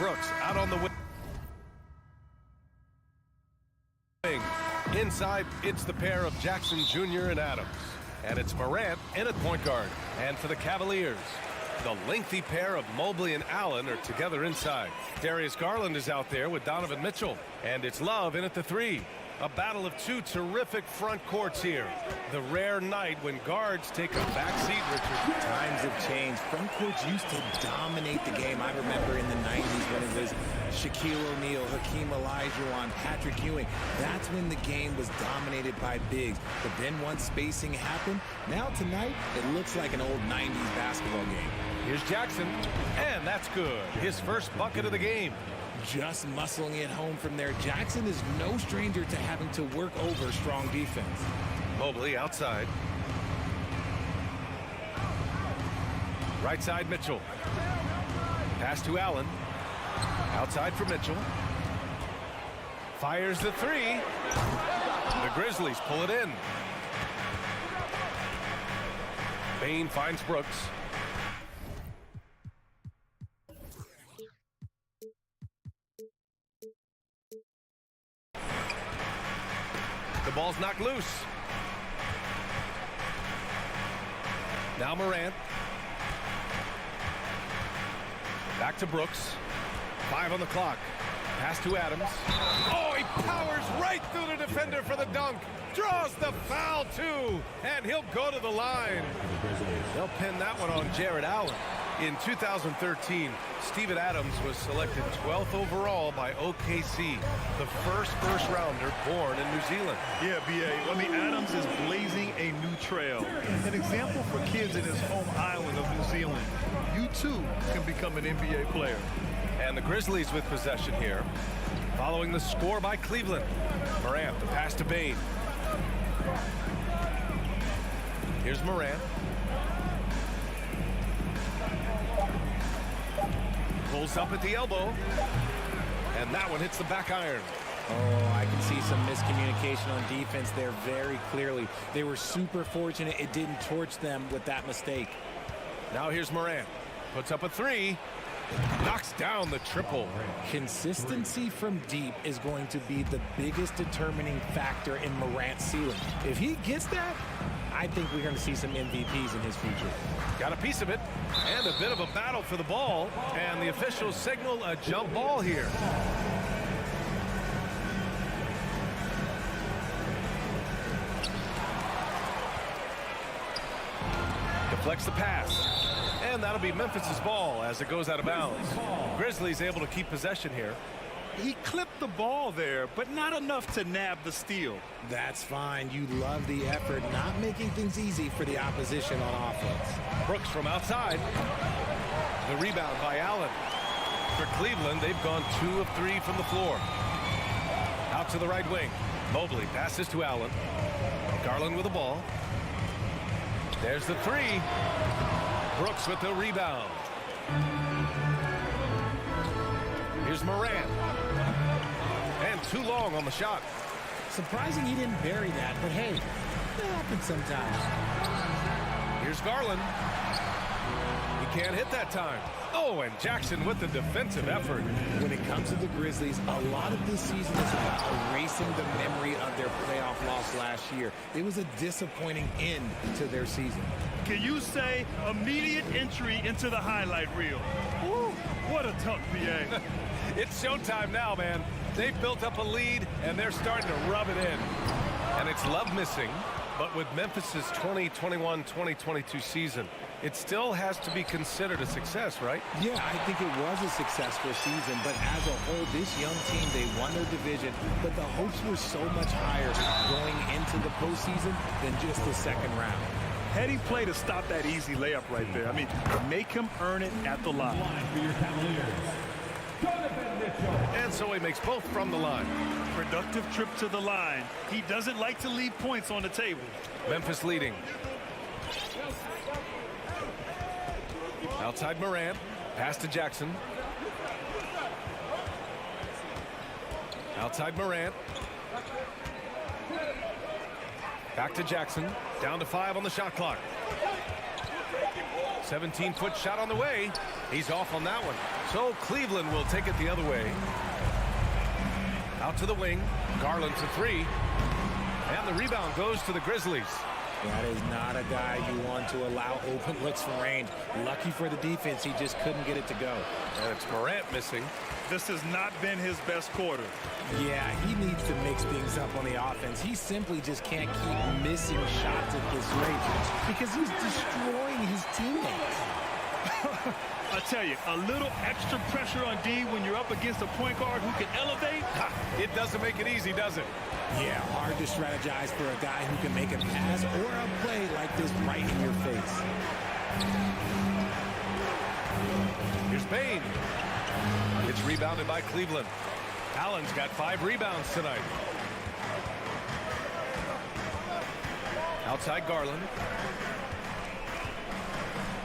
Brooks out on the wing. Inside, it's the pair of Jackson Jr. and Adams. And it's Morant in at point guard. And for the Cavaliers, the lengthy pair of Mobley and Allen are together inside. Darius Garland is out there with Donovan Mitchell. And it's Love in at the 3. A battle of two terrific front courts here. The rare night when guards take a backseat, Richard. Times have changed. Front courts used to dominate the game. I remember in the 90s when it was Shaquille O'Neal, Hakeem Olajuwon, Patrick Ewing. That's when the game was dominated by bigs. But then once spacing happened, now tonight it looks like an old 90s basketball game. Here's Jackson, and that's good. His first bucket of the game. Just muscling it home from there. Jackson is no stranger to having to work over strong defense. Mobley outside. Right side, Mitchell. Pass to Allen. Outside for Mitchell. Fires the 3. The Grizzlies pull it in. Bain finds Brooks. The ball's knocked loose. Now Morant. Back to Brooks. 5 on the clock. Pass to Adams. Oh, he powers right through the defender for the dunk. Draws the foul, too. And he'll go to the line. They'll pin that one on Jared Allen. In 2013, Steven Adams was selected 12th overall by OKC, the first rounder born in New Zealand. Yeah, B.A. I mean, Adams is blazing a new trail. An example for kids in his home island of New Zealand. You, too, can become an NBA player. And the Grizzlies with possession here. Following the score by Cleveland. Morant, the pass to Bain. Here's Morant. Pulls up at the elbow. And that one hits the back iron. Oh, I can see some miscommunication on defense there very clearly. They were super fortunate it didn't torch them with that mistake. Now here's Morant. Puts up a 3. Knocks down the triple. Consistency from deep is going to be the biggest determining factor in Morant's ceiling. If he gets that, I think we're going to see some MVPs in his future. Got a piece of it, and a bit of a battle for the ball, and the officials signal a jump ball here. Deflects the pass. And that'll be Memphis's ball as it goes out of bounds. Grizzlies able to keep possession here. He clipped the ball there, but not enough to nab the steal. That's fine. You love the effort, not making things easy for the opposition on offense. Brooks from outside. The rebound by Allen. For Cleveland, they've gone 2 of 3 from the floor. Out to the right wing. Mobley passes to Allen. Garland with the ball. There's the 3. Brooks with the rebound. Here's Morant. And too long on the shot. Surprising he didn't bury that, but hey, it happens sometimes. Here's Garland. He can't hit that time. Oh, and Jackson with the defensive effort. When it comes to the Grizzlies, a lot of this season is about erasing the memory of their playoff loss last year. It was a disappointing end to their season. Can you say immediate entry into the highlight reel? Woo, what a tough PA. It's showtime now, man. They've built up a lead, and they're starting to rub it in. And it's Love missing, but with Memphis's 2021-2022 season, it still has to be considered a success, right? Yeah, I think it was a successful season, but as a whole, this young team, they won their division, but the hopes were so much higher going into the postseason than just the second round. Heady play to stop that easy layup right there. I mean, make him earn it at the line. And so he makes both from the line. Productive trip to the line. He doesn't like to leave points on the table. Memphis leading. Outside Morant. Pass to Jackson. Outside Morant. Back to Jackson. Down to 5 on the shot clock. 17-foot shot on the way. He's off on that one. So Cleveland will take it the other way. Out to the wing. Garland to three. And the rebound goes to the Grizzlies. That is not a guy you want to allow open looks from range. Lucky for the defense, he just couldn't get it to go. And it's Morant missing. This has not been his best quarter. Yeah, he needs to mix things up on the offense. He simply just can't keep missing shots at this rate because he's destroying his teammates. I tell you, a little extra pressure on D when you're up against a point guard who can elevate. It doesn't make it easy, does it? Yeah, hard to strategize for a guy who can make a pass or a play like this right in your face. Here's Bane. It's rebounded by Cleveland. Allen's got 5 rebounds tonight. Outside Garland.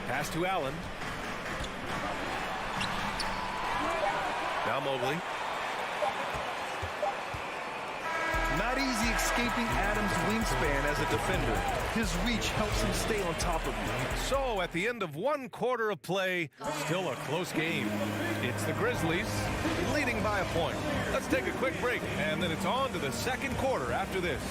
Pass to Allen. Now Mobley. Not easy escaping Adams' wingspan as a defender. His reach helps him stay on top of you. So at the end of 1 quarter of play, still a close game. It's the Grizzlies leading by a point. Let's take a quick break, and then it's on to the second quarter after this.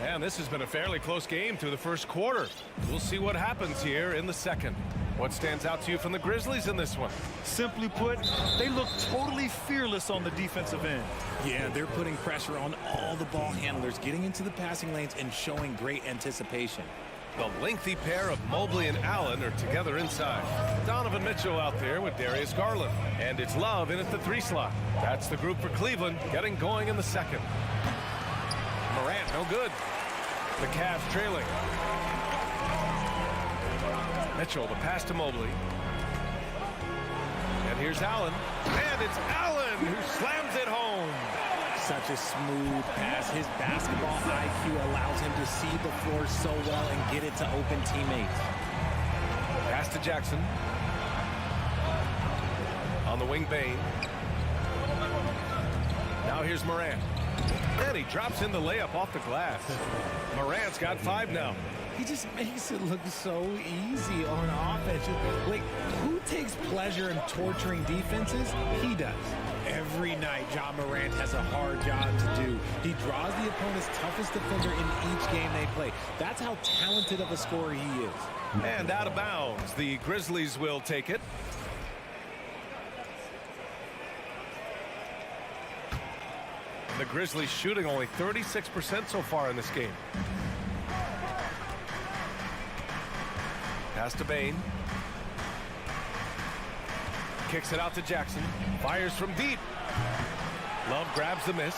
And this has been a fairly close game through the first quarter. We'll see what happens here in the second. What stands out to you from the Grizzlies in this one? Simply put, they look totally fearless on the defensive end. Yeah, they're putting pressure on all the ball handlers, getting into the passing lanes and showing great anticipation. The lengthy pair of Mobley and Allen are together inside. Donovan Mitchell out there with Darius Garland. And it's Love in at the 3 slot. That's the group for Cleveland getting going in the second. Morant, no good. The Cavs trailing. Mitchell, the pass to Mobley. And here's Allen. And it's Allen who slams it home. Such a smooth pass. His basketball IQ allows him to see the floor so well and get it to open teammates. Pass to Jackson. On the wing, Bane. Now here's Morant. And he drops in the layup off the glass. Morant's got 5 now. He just makes it look so easy on offense. Like, who takes pleasure in torturing defenses? He does. Every night, John Morant has a hard job to do. He draws the opponent's toughest defender in each game they play. That's how talented of a scorer he is. And out of bounds, the Grizzlies will take it. The Grizzlies shooting only 36% so far in this game. Pass to Bane. Kicks it out to Jackson. Fires from deep. Love grabs the miss.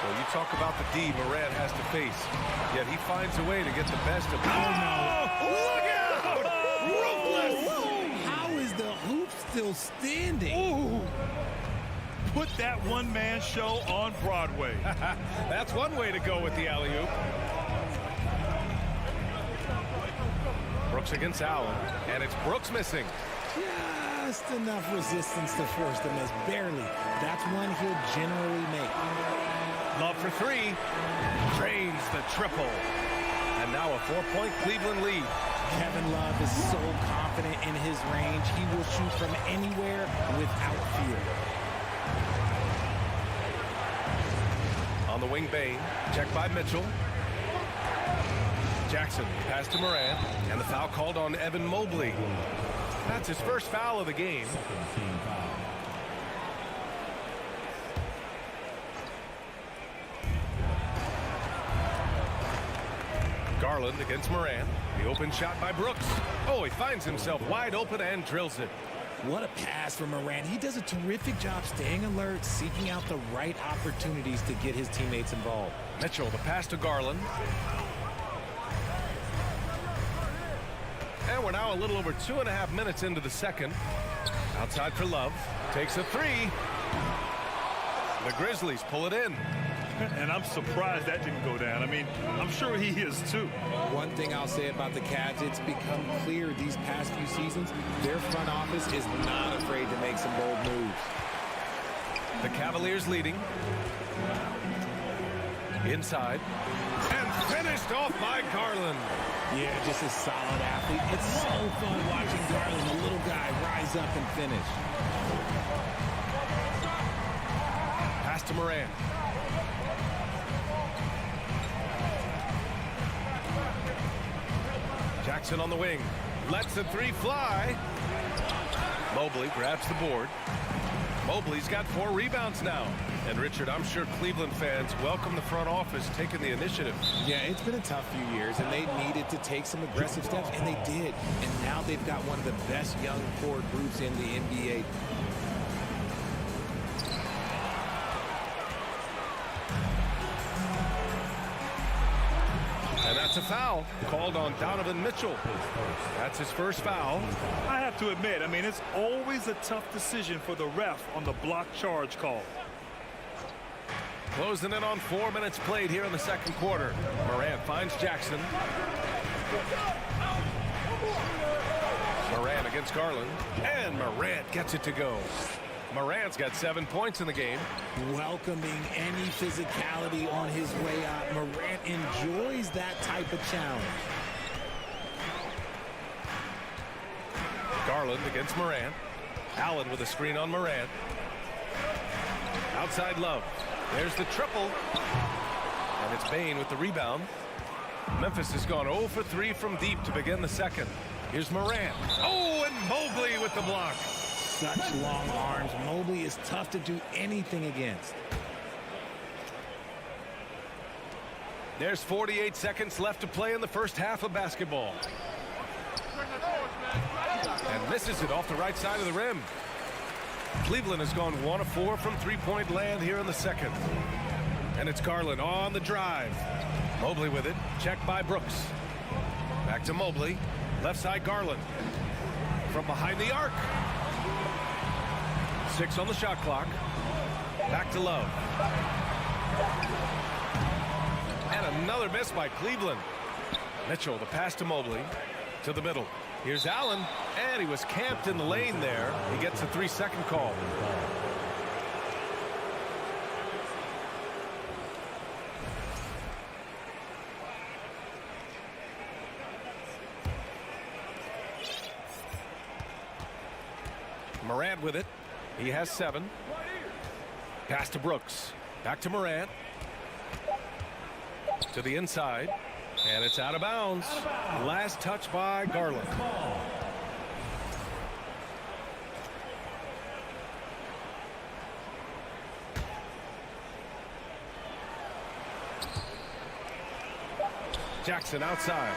Well, you talk about the D Morant has to face. Yet he finds a way to get the best of it. Oh, look out! Ruthless! How is the hoop still standing? Ooh. Put that one-man show on Broadway. That's one way to go with the alley-oop. Brooks against Allen, and it's Brooks missing. Just enough resistance to force the miss, barely. That's one he'll generally make. Love for 3, drains the triple. And now a 4-point Cleveland lead. Kevin Love is so confident in his range, he will shoot from anywhere without fear. On the wing, Bane, checked by Mitchell. Jackson, pass to Morant, and the foul called on Evan Mobley. That's his first foul of the game. Garland against Morant. The open shot by Brooks. Oh, he finds himself wide open and drills it. What a pass from Morant. He does a terrific job staying alert, seeking out the right opportunities to get his teammates involved. Mitchell, the pass to Garland. And we're now a little over 2.5 minutes into the second. Outside for Love. Takes a 3. The Grizzlies pull it in. And I'm surprised that didn't go down. I mean, I'm sure he is too. One thing I'll say about the Cavs, it's become clear these past few seasons, their front office is not afraid to make some bold moves. The Cavaliers leading. Inside. And finished off by Garland. Yeah, just a solid athlete. It's so fun watching Garland, the little guy, rise up and finish. Pass to Morant. Jackson on the wing. Lets the three fly. Mobley grabs the board. Mobley's got 4 rebounds now. And Richard, I'm sure Cleveland fans welcome the front office taking the initiative. Yeah, it's been a tough few years, and they needed to take some aggressive steps, and they did. And now they've got one of the best young core groups in the NBA. And that's a foul called on Donovan Mitchell. That's his first foul. I have to admit, I mean, it's always a tough decision for the ref on the block charge call. Closing in on 4 minutes played here in the second quarter. Morant finds Jackson. Morant against Garland. And Morant gets it to go. Morant's got 7 points in the game. Welcoming any physicality on his way out. Morant enjoys that type of challenge. Garland against Morant. Allen with a screen on Morant. Outside Love. There's the triple. And it's Bane with the rebound. Memphis has gone 0 for 3 from deep to begin the second. Here's Morant. Oh, and Mobley with the block. Such long arms. Mobley is tough to do anything against. There's 48 seconds left to play in the first half of basketball. And misses it off the right side of the rim. Cleveland has gone 1 of 4 from three-point land here in the second. And it's Garland on the drive. Mobley with it. Checked by Brooks. Back to Mobley. Left side Garland. From behind the arc. 6 on the shot clock. Back to Love. And another miss by Cleveland. Mitchell, the pass to Mobley. To the middle. Here's Allen, and he was camped in the lane there. He gets a 3-second call. Morant with it. He has 7. Pass to Brooks. Back to Morant. To the inside. And it's out of bounds. Last touch by Garland. Jackson outside.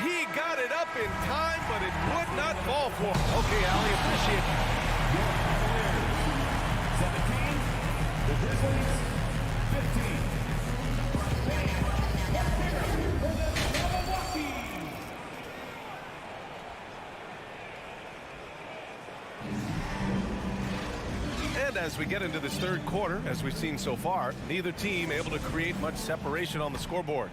He got it up in time, but it would not fall for him. Okay, Ali, appreciate it. 17, the Grizzlies, 15. And as we get into this third quarter, as we've seen so far, neither team able to create much separation on the scoreboard.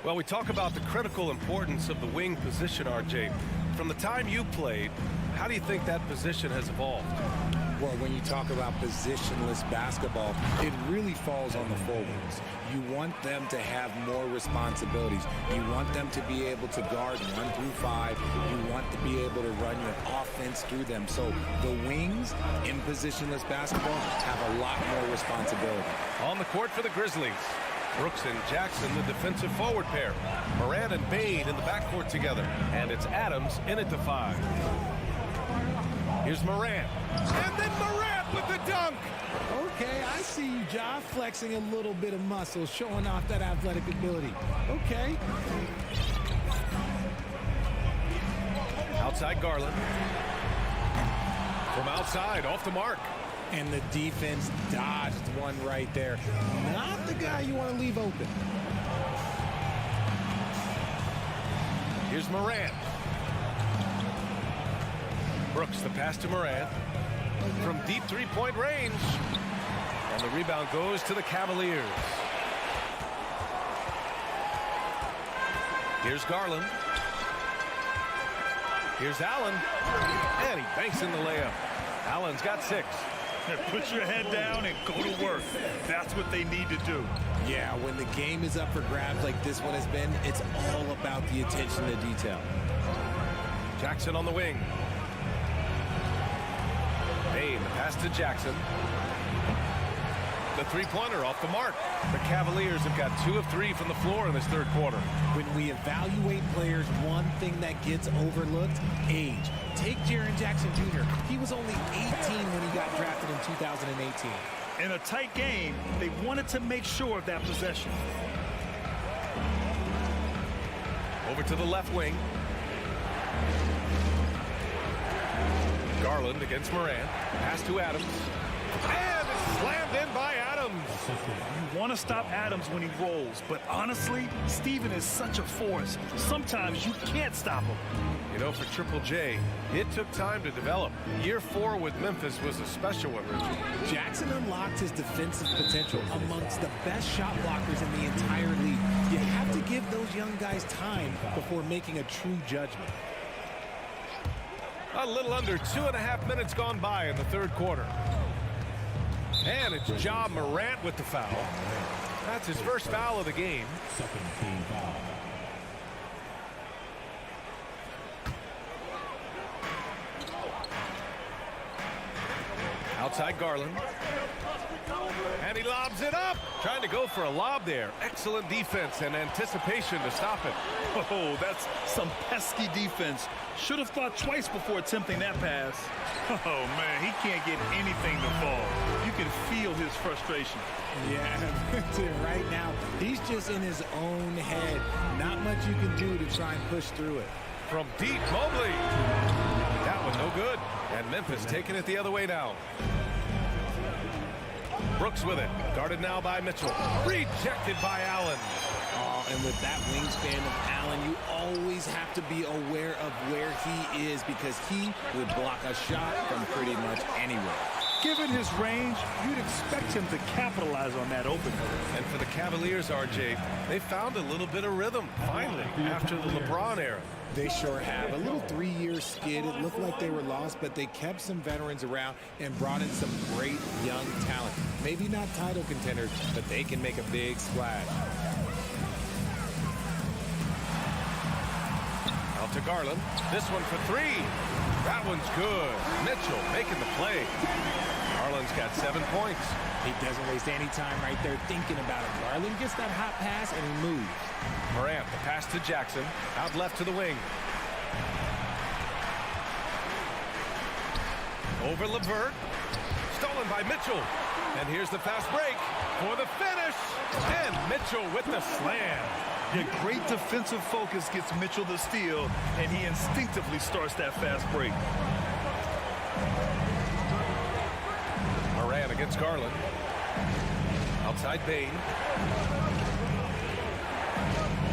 Well, we talk about the critical importance of the wing position, RJ. From the time you played, how do you think that position has evolved? Well, when you talk about positionless basketball, it really falls on the forwards. You want them to have more responsibilities. You want them to be able to guard 1 through 5. You want to be able to run your offense through them. So the wings in positionless basketball have a lot more responsibility. On the court for the Grizzlies. Brooks and Jackson, the defensive forward pair. Morant and Bane in the backcourt together. And it's Adams in at the 5. Here's Morant. And then Morant with the dunk. Okay, I see you, Ja, flexing a little bit of muscle, showing off that athletic ability. Okay. Outside Garland. From outside, off the mark. And the defense dodged one right there. Not the guy you want to leave open. Here's Morant. Brooks, the pass to Morant. From deep three-point range. And the rebound goes to the Cavaliers. Here's Garland. Here's Allen. And he banks in the layup. Allen's got 6. Put your head down and go to work. That's what they need to do. Yeah, when the game is up for grabs like this one has been, it's all about the attention to detail. Jackson on the wing. Payne, the pass to Jackson. The three-pointer off the mark. The Cavaliers have got 2 of 3 from the floor in this third quarter. When we evaluate players, one thing that gets overlooked, age. Take Jaren Jackson Jr. He was only 18 when he got drafted in 2018. In a tight game, they wanted to make sure of that possession. Over to the left wing. Garland against Morant. Pass to Adams. And it's slammed in by Adams. You want to stop Adams when he rolls, but honestly, Steven is such a force. Sometimes you can't stop him. You know, for Triple J, it took time to develop. Year 4 with Memphis was a special one, Richie. Jackson unlocked his defensive potential amongst the best shot blockers in the entire league. You have to give those young guys time before making a true judgment. A little under 2.5 minutes gone by in the third quarter. And it's Ja Morant with the foul. That's his first foul of the game. Second team foul. Outside Garland. And he lobs it up. Trying to go for a lob there. Excellent defense and anticipation to stop it. Oh, that's some pesky defense. Should have thought twice before attempting that pass. Oh, man, he can't get anything to fall. You can feel his frustration. Yeah, right now, he's just in his own head. Not much you can do to try and push through it. From deep, Mobley. That one no good. And Memphis taking it the other way now. Brooks with it. Guarded now by Mitchell. Rejected by Allen. Oh, and with that wingspan of Allen, you always have to be aware of where he is because he will block a shot from pretty much anywhere. Given his range, you'd expect him to capitalize on that opening. And for the Cavaliers, RJ, they found a little bit of rhythm, finally, after the LeBron era. They sure have. A little 3-year skid. It looked like they were lost, but they kept some veterans around and brought in some great young talent. Maybe not title contenders, but they can make a big splash. Out to Garland. This one for 3. That one's good. Mitchell making the play. Garland's got 7 points. He doesn't waste any time right there thinking about it. Garland gets that hot pass and he moves. Morant, the pass to Jackson. Out left to the wing. Over LeVert. Stolen by Mitchell. And here's the fast break for the finish. And Mitchell with the slam. Yeah, great defensive focus gets Mitchell the steal, and he instinctively starts that fast break. Morant against Garland. Outside Payne.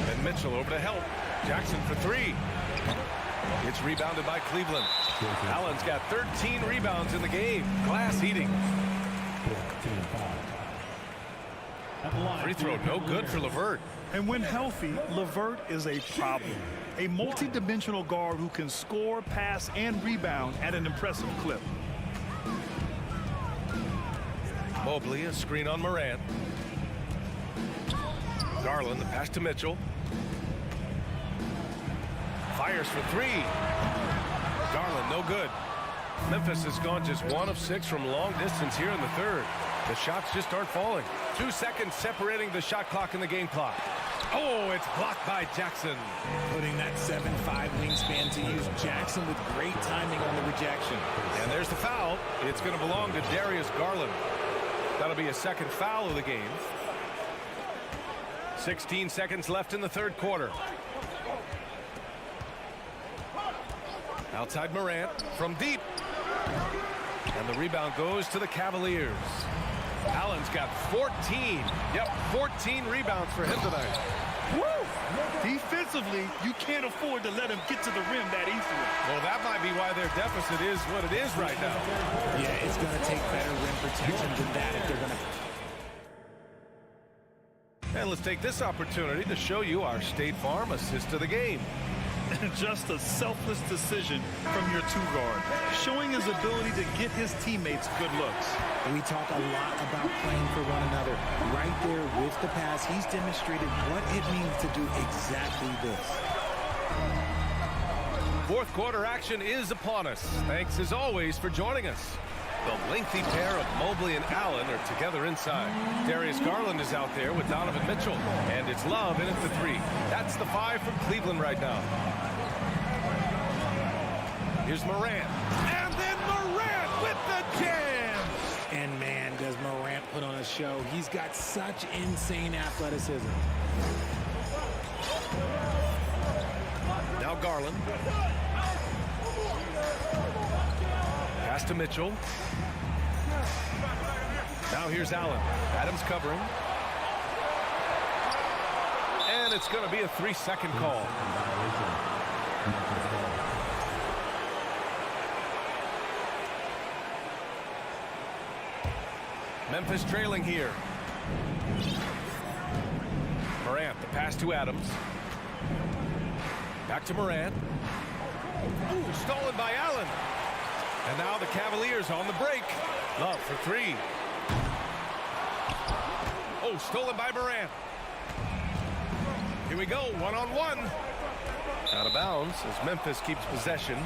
And Mitchell over to help. Jackson for 3. It's rebounded by Cleveland. Allen's got 13 rebounds in the game. Glass eating. Free throw no good for LeVert. And when healthy, LeVert is a problem. A multi-dimensional guard who can score, pass, and rebound at an impressive clip. Mobley, a screen on Morant. Garland, the pass to Mitchell. Fires for 3. Garland, no good. Memphis has gone just 1 of 6 from long distance here in the third. The shots just aren't falling. 2 seconds separating the shot clock and the game clock. Oh, it's blocked by Jackson. Putting that 7'5" wingspan to use. Jackson with great timing on the rejection. And there's the foul. It's going to belong to Darius Garland. That'll be a second foul of the game. 16 seconds left in the third quarter. Outside Morant from deep. And the rebound goes to the Cavaliers. Allen's got 14. Yep, 14 rebounds for him tonight. Woo! Defensively, you can't afford to let him get to the rim that easily. Well, that might be why their deficit is what it is right now. Yeah, it's going to take better rim protection than that if they're going to. And let's take this opportunity to show you our State Farm assist of the game. Just a selfless decision from your two-guard, showing his ability to get his teammates good looks. We talk a lot about playing for one another. Right there with the pass, he's demonstrated what it means to do exactly this. Fourth quarter action is upon us. Thanks as always for joining us. The lengthy pair of Mobley and Allen are together inside. Darius Garland is out there with Donovan Mitchell. And it's Love in at the 3. That's the 5 from Cleveland right now. Here's Morant. And then Morant with the jam! And man, does Morant put on a show. He's got such insane athleticism. Now Garland. Pass to Mitchell. Now here's Allen. Adams covering. And it's going to be a 3-second call. Memphis trailing here. Morant, the pass to Adams. Back to Morant. Ooh, stolen by Allen. And now the Cavaliers on the break. Love for 3. Oh, stolen by Morant. Here we go, one-on-one. Out of bounds as Memphis keeps possession.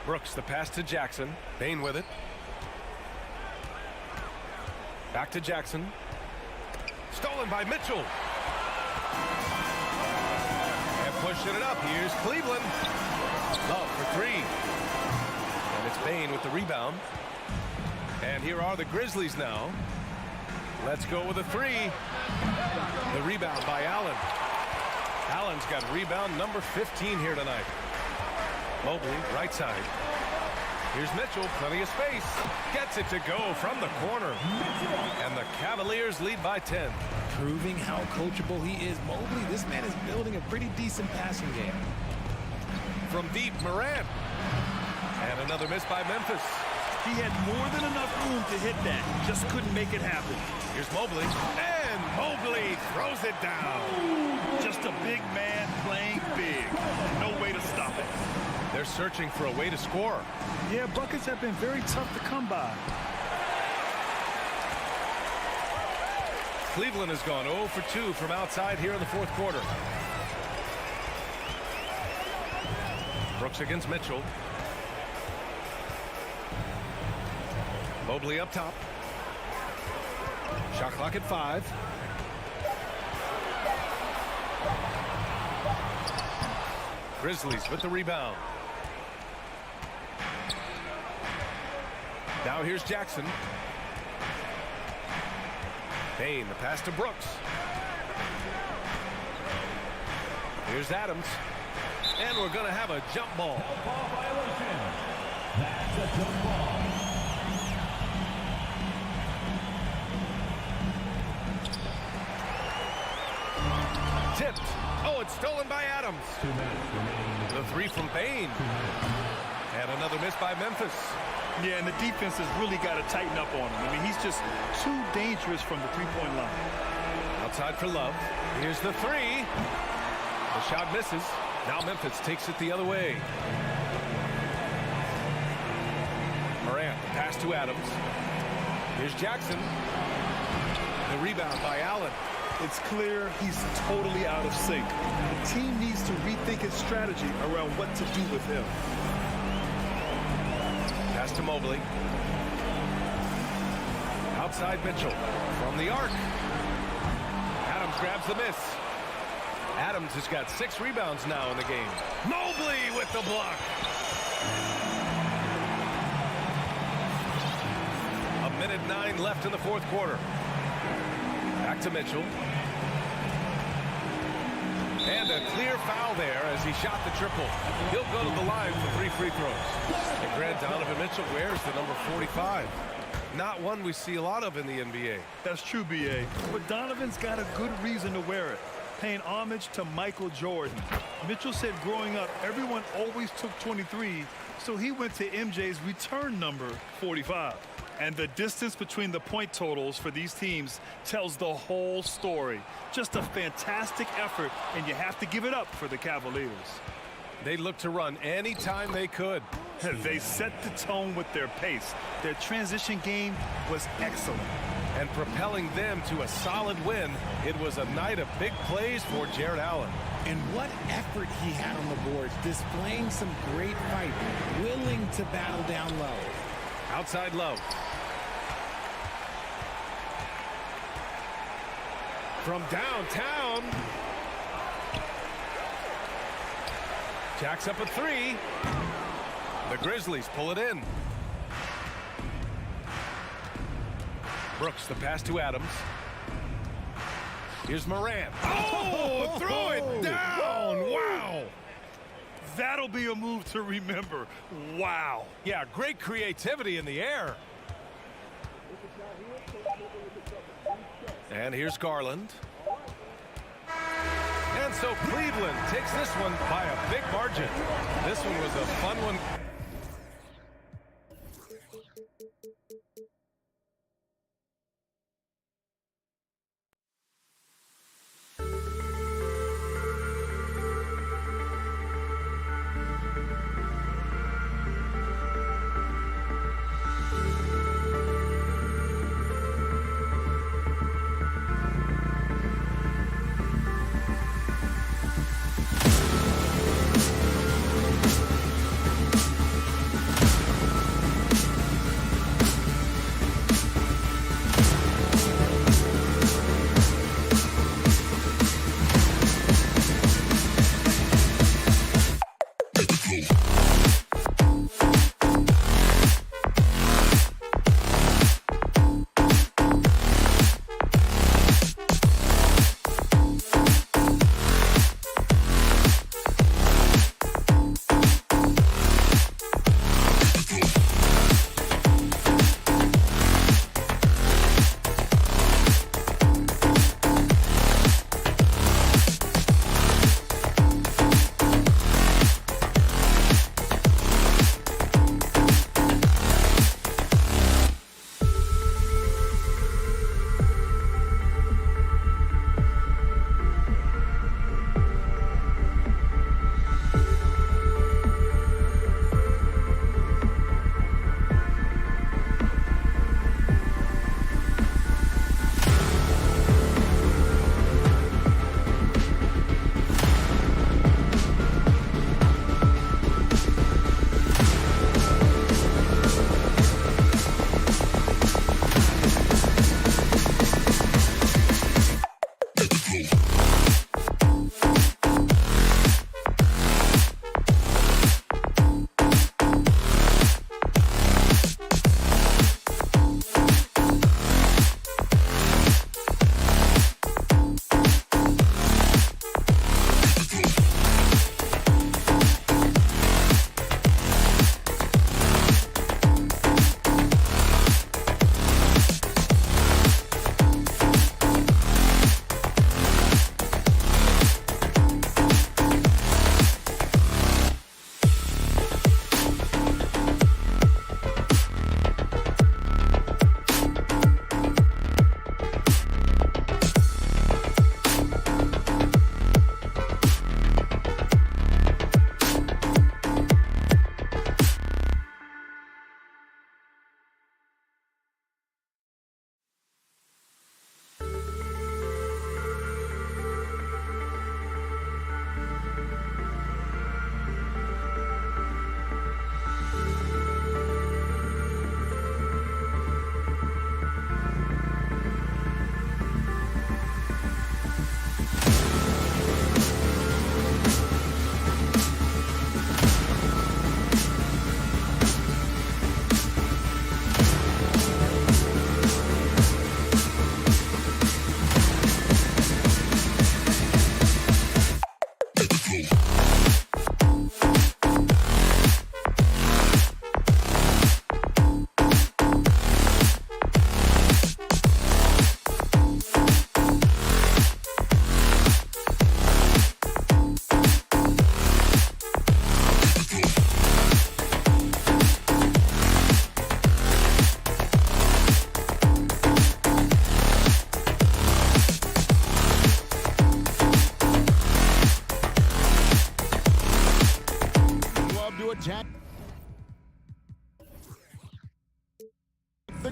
Brooks, the pass to Jackson. Bain with it. Back to Jackson. Stolen by Mitchell. And pushing it up. Here's Cleveland. Love for 3. And it's Bain with the rebound. And here are the Grizzlies now. Let's go with a 3. The rebound by Allen. Allen's got rebound number 15 here tonight. Mobley, right side. Here's Mitchell, plenty of space. Gets it to go from the corner. And the Cavaliers lead by 10. Proving how coachable he is. Mobley, this man is building a pretty decent passing game. From deep, Morant. And another miss by Memphis. He had more than enough room to hit that. Just couldn't make it happen. Here's Mobley. And Mobley throws it down. Just a big man playing big. No way to stop it. They're searching for a way to score. Yeah, buckets have been very tough to come by. Cleveland has gone 0 for 2 from outside here in the fourth quarter. Brooks against Mitchell. Mobley up top. Shot clock at 5. Grizzlies with the rebound. Now here's Jackson. Bain, the pass to Brooks. Here's Adams. And we're going to have a jump ball. Ball violation. That's a jump ball. Tipped. Oh, it's stolen by Adams. 2 minutes remaining. The 3 from Bain. And another miss by Memphis. Yeah, and the defense has really got to tighten up on him. I mean, he's just too dangerous from the three-point line. Outside for Love. Here's the 3. The shot misses. Now Memphis takes it the other way. Morant, the pass to Adams. Here's Jackson. The rebound by Allen. It's clear he's totally out of sync. The team needs to rethink its strategy around what to do with him. Pass to Mobley. Outside Mitchell. From the arc. Adams grabs the miss. Adams has got 6 rebounds now in the game. Mobley with the block. A minute 9 left in the fourth quarter. Back to Mitchell. And a clear foul there as he shot the triple. He'll go to the line for 3 free throws. And Grant, Donovan Mitchell wears the number 45. Not one we see a lot of in the NBA. That's true, B.A. But Donovan's got a good reason to wear it, paying homage to Michael Jordan. Mitchell said growing up, everyone always took 23, so he went to MJ's return number 45. And the distance between the point totals for these teams tells the whole story. Just a fantastic effort, and you have to give it up for the Cavaliers. They looked to run anytime they could. They set the tone with their pace. Their transition game was excellent. And propelling them to a solid win, it was a night of big plays for Jared Allen. And what effort he had on the boards, displaying some great fight, willing to battle down low. Outside low. From downtown. Jacks up a three. The Grizzlies pull it in. Brooks, the pass to Adams. Here's Morant. Oh, throw it down. Wow. That'll be a move to remember. Wow. Yeah, great creativity in the air. And here's Garland. And so Cleveland takes this one by a big margin. This one was a fun one.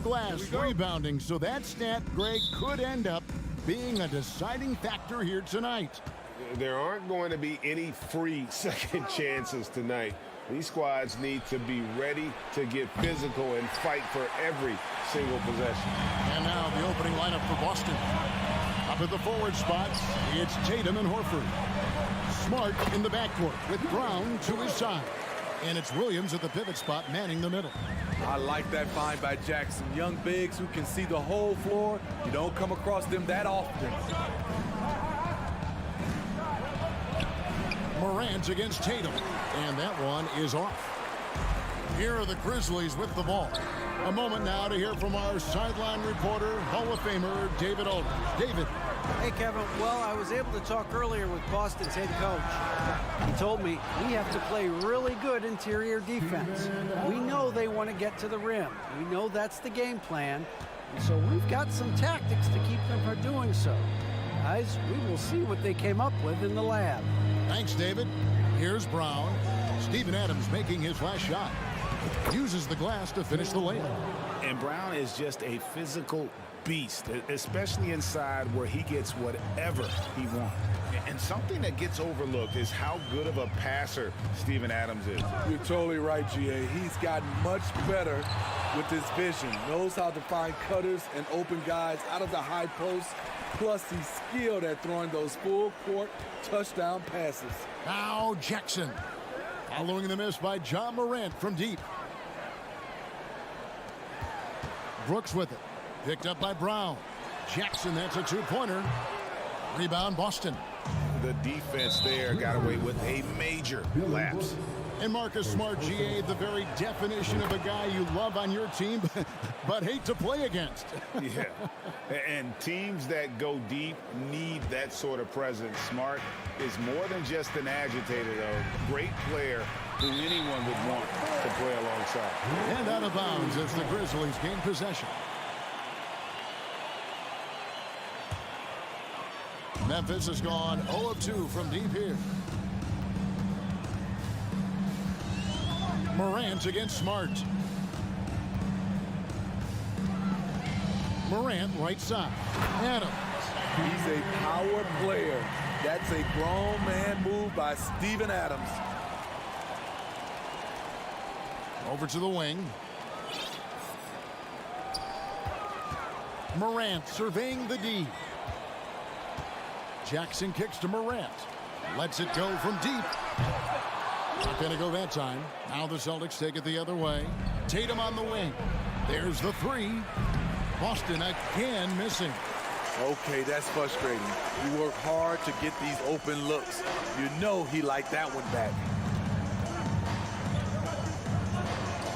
glass, rebounding, so that stat, Greg, could end up being a deciding factor here tonight. There aren't going to be any free second chances tonight. These squads need to be ready to get physical and fight for every single possession. And now the opening lineup for Boston. Up at the forward spots, it's Tatum and Horford. Smart in the backcourt with Brown to his side. And it's Williams at the pivot spot manning the middle. I like that find by Jackson. Young bigs who can see the whole floor. You don't come across them that often. Morant against Tatum. And that one is off. Here are the Grizzlies with the ball. A moment now to hear from our sideline reporter, Hall of Famer David Aldridge. David. Hey, Kevin. Well, I was able to talk earlier with Boston's head coach. He told me we have to play really good interior defense. We know they want to get to the rim. We know that's the game plan. And so we've got some tactics to keep them from doing so. Guys, we will see what they came up with in the lab. Thanks, David. Here's Brown. Steven Adams making his last shot. Uses the glass to finish the layup. And Brown is just a physical beast, especially inside where he gets whatever he wants. And something that gets overlooked is how good of a passer Steven Adams is. You're totally right, GA. He's gotten much better with his vision. Knows how to find cutters and open guys out of the high post. Plus, he's skilled at throwing those full-court touchdown passes. Now Jackson. Following the miss by John Morant from deep. Brooks with it. Picked up by Brown. Jackson, that's a two-pointer. Rebound, Boston. The defense there got away with a major lapse. And Marcus Smart, GA, the very definition of a guy you love on your team, but hate to play against. Yeah, and teams that go deep need that sort of presence. Smart is more than just an agitator, though. Great player who anyone would want to play alongside. And out of bounds as the Grizzlies gain possession. Memphis has gone 0 of 2 from deep here. Morant against Smart. Morant right side. Adams. He's a power player. That's a grown man move by Steven Adams. Over to the wing. Morant surveying the D. Jackson kicks to Morant. Lets it go from deep. Not going to go that time. Now the Celtics take it the other way. Tatum on the wing. There's the three. Boston again missing. Okay, that's frustrating. You work hard to get these open looks. You know he liked that one back.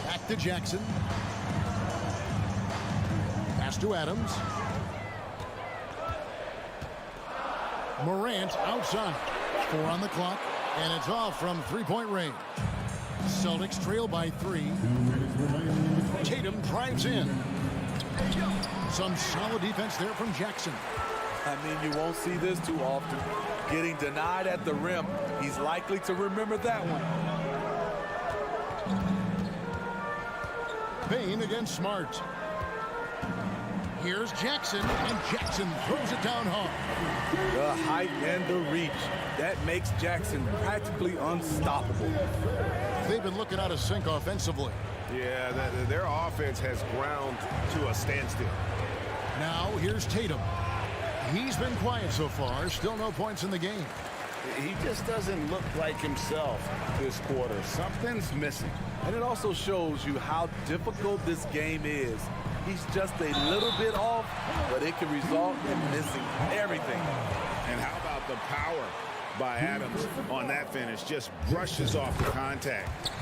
Back to Jackson. Pass to Adams. Morant outside. 4 on the clock, and it's off from three-point range. Celtics trail by 3. Tatum drives in. Some solid defense there from Jackson. I mean, you won't see this too often. Getting denied at the rim. He's likely to remember that one. Payne against Smart. Here's Jackson, and Jackson throws it down hard. The height and the reach. That makes Jackson practically unstoppable. They've been looking out of sync offensively. Yeah, their offense has ground to a standstill. Now here's Tatum. He's been quiet so far. Still no points in the game. He just doesn't look like himself this quarter. Something's missing. And it also shows you how difficult this game is. He's just a little bit off, but it can result in missing everything. And how about the power by Adams on that finish? Just brushes off the contact.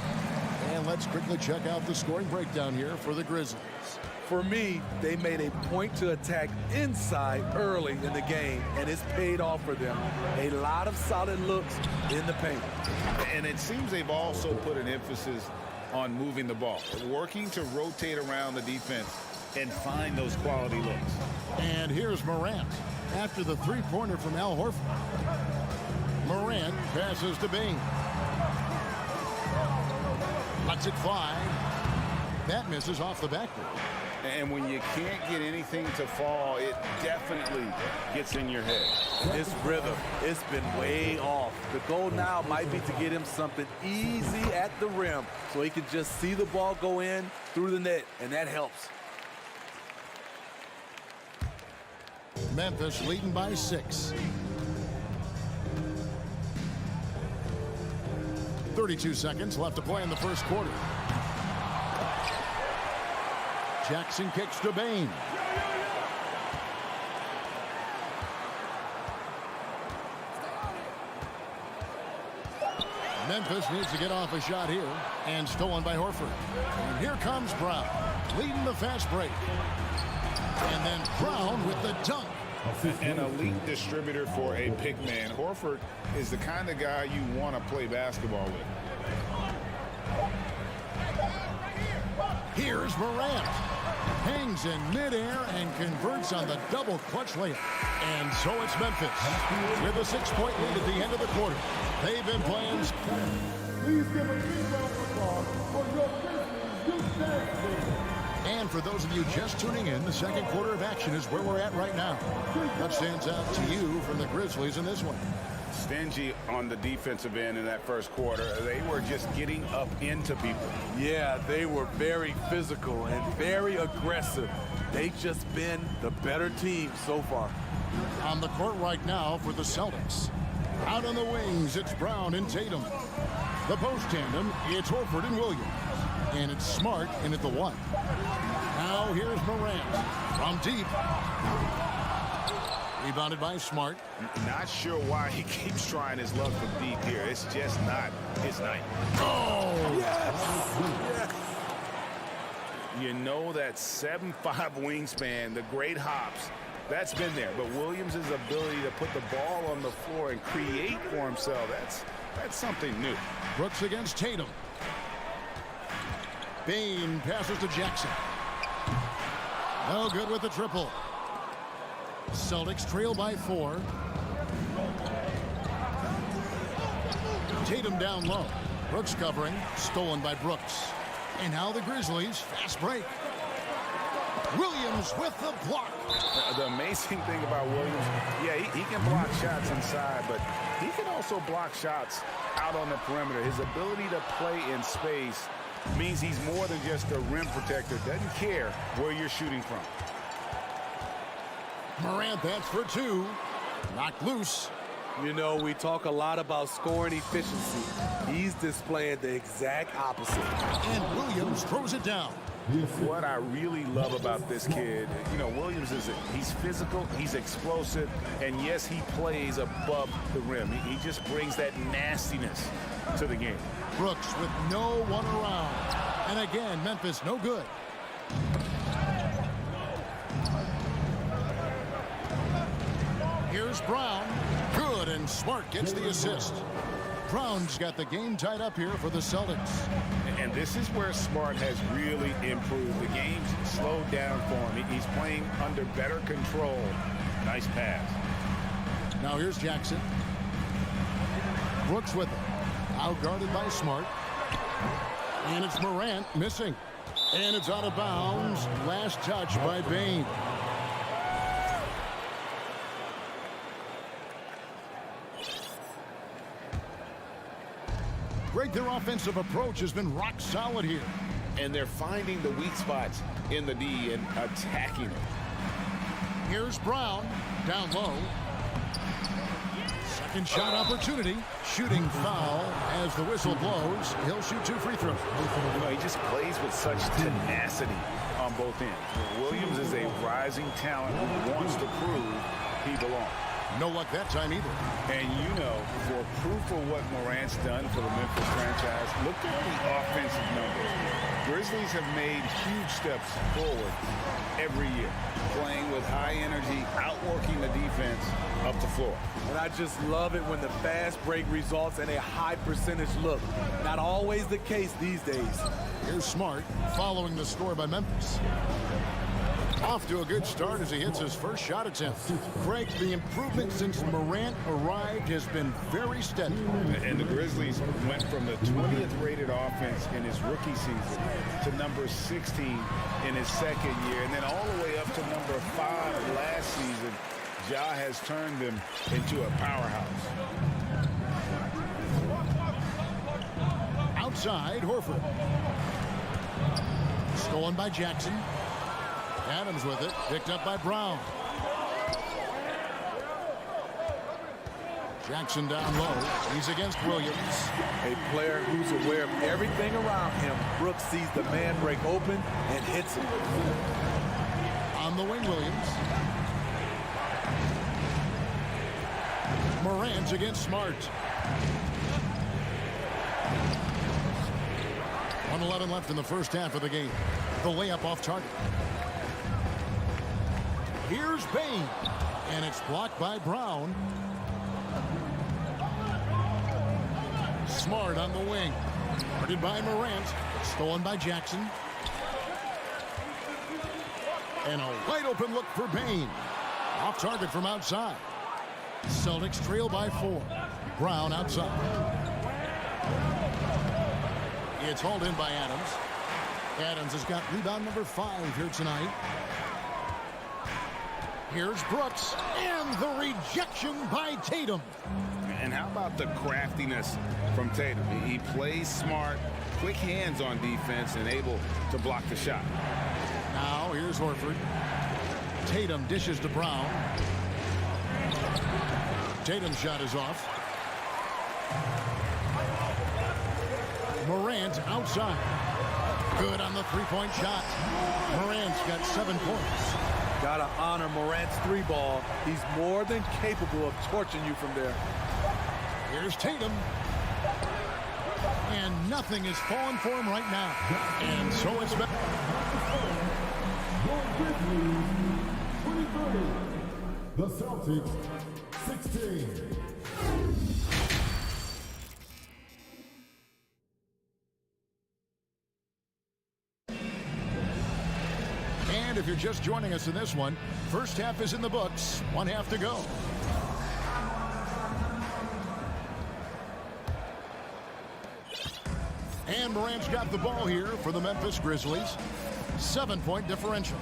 And let's quickly check out the scoring breakdown here for the Grizzlies. For me, they made a point to attack inside early in the game, and it's paid off for them. A lot of solid looks in the paint. And it seems they've also put an emphasis on moving the ball, working to rotate around the defense and find those quality looks. And here's Morant after the three-pointer from Al Horford. Morant passes to Bing. Lets it fly. That misses off the backboard. And when you can't get anything to fall, it definitely gets in your head. His rhythm, it's been way off. The goal now might be to get him something easy at the rim so he can just see the ball go in through the net, and that helps. Memphis leading by 6. 32 seconds left to play in the first quarter. Jackson kicks to Bain. Memphis needs to get off a shot here, and stolen by Horford. And here comes Brown, leading the fast break. And then Brown with the dunk. An elite distributor for a pick man. Horford is the kind of guy you want to play basketball with. Here's Morant. Hangs in midair and converts on the double clutch layup. And so it's Memphis with a 6-point lead at the end of the quarter. They've been playing. Please give a big round of applause for your Grizzlies youth dance team. And for those of you just tuning in, the second quarter of action is where we're at right now. What stands out to you from the Grizzlies in this one? Stingy on the defensive end in that first quarter. They were just getting up into people. Yeah, they were very physical and very aggressive. They've just been the better team so far. On the court right now for the Celtics. Out on the wings, it's Brown and Tatum. The post tandem, it's Horford and Williams. And it's Smart in at the 1. Now here's Morant from deep. Rebounded by Smart. Not sure why he keeps trying his luck from deep here. It's just not his night. Oh! Yes! You know that 7'5" wingspan, the great hops, that's been there. But Williams' ability to put the ball on the floor and create for himself, that's something new. Brooks against Tatum. Bain passes to Jackson. No good with the triple. Celtics trail by 4. Tatum down low. Brooks covering. Stolen by Brooks. And now the Grizzlies fast break. Williams with the block. The amazing thing about Williams, yeah, he can block shots inside, but he can also block shots out on the perimeter. His ability to play in space means he's more than just a rim protector. Doesn't care where you're shooting from. Morant, that's for 2. Knocked loose. You know, we talk a lot about scoring efficiency. He's displaying the exact opposite. And Williams throws it down. What I really love about this kid, you know, Williams he's physical, he's explosive, and yes, he plays above the rim. He just brings that nastiness to the game. Brooks with no one around. And again, Memphis no good. Here's Brown. Good, and Smart gets the assist. Brown's got the game tied up here for the Celtics. And this is where Smart has really improved. The game's slowed down for him. He's playing under better control. Nice pass. Now here's Jackson. Brooks with him. Outguarded by Smart. And it's Morant missing. And it's out of bounds. Last touch by Bain. Greg, their offensive approach has been rock solid here. And they're finding the weak spots in the D and attacking it. Here's Brown. Down low. Second shot opportunity. Shooting foul as the whistle blows. He'll shoot 2 free throws. You know, he just plays with such tenacity on both ends. Williams is a rising talent who wants to prove he belongs. No luck that time either. And you know, for proof of what Morant's done for the Memphis franchise, look at the offensive numbers. Grizzlies have made huge steps forward every year, playing with high energy, outworking the defense up the floor. And I just love it when the fast break results in a high percentage look. Not always the case these days. Here's Smart following the score by Memphis. Off to a good start as he hits his first shot attempt. Craig, the improvement since Morant arrived has been very steady. And the Grizzlies went from the 20th rated offense in his rookie season to number 16 in his second year, and then all the way up to number 5 last season. Ja has turned them into a powerhouse. Outside, Horford. Stolen by Jackson. Adams with it, picked up by Brown. Jackson down low. He's against Williams. A player who's aware of everything around him. Brooks sees the man break open and hits it. On the wing, Williams. Morant against Smart. 1:11 left in the first half of the game. The layup off target. Here's Bain. And it's blocked by Brown. Smart on the wing. Guarded by Morant. Stolen by Jackson. And a wide open look for Bain. Off target from outside. Celtics trail by 4. Brown outside. It's hauled in by Adams. Adams has got rebound number 5 here tonight. Here's Brooks. And the rejection by Tatum. And how about the craftiness from Tatum? He plays smart, quick hands on defense, and able to block the shot. Now here's Horford. Tatum dishes to Brown. Tatum's shot is off. Morant outside. Good on the three-point shot. Morant's got 7 points. Gotta honor Morant's 3-ball. He's more than capable of torching you from there. Here's Tatum. And nothing is falling for him right now. And so it's back. The Celtics, 16. And if you're just joining us in this one, first half is in the books. 1 half to go. And Morant's got the ball here for the Memphis Grizzlies. 7-point differential.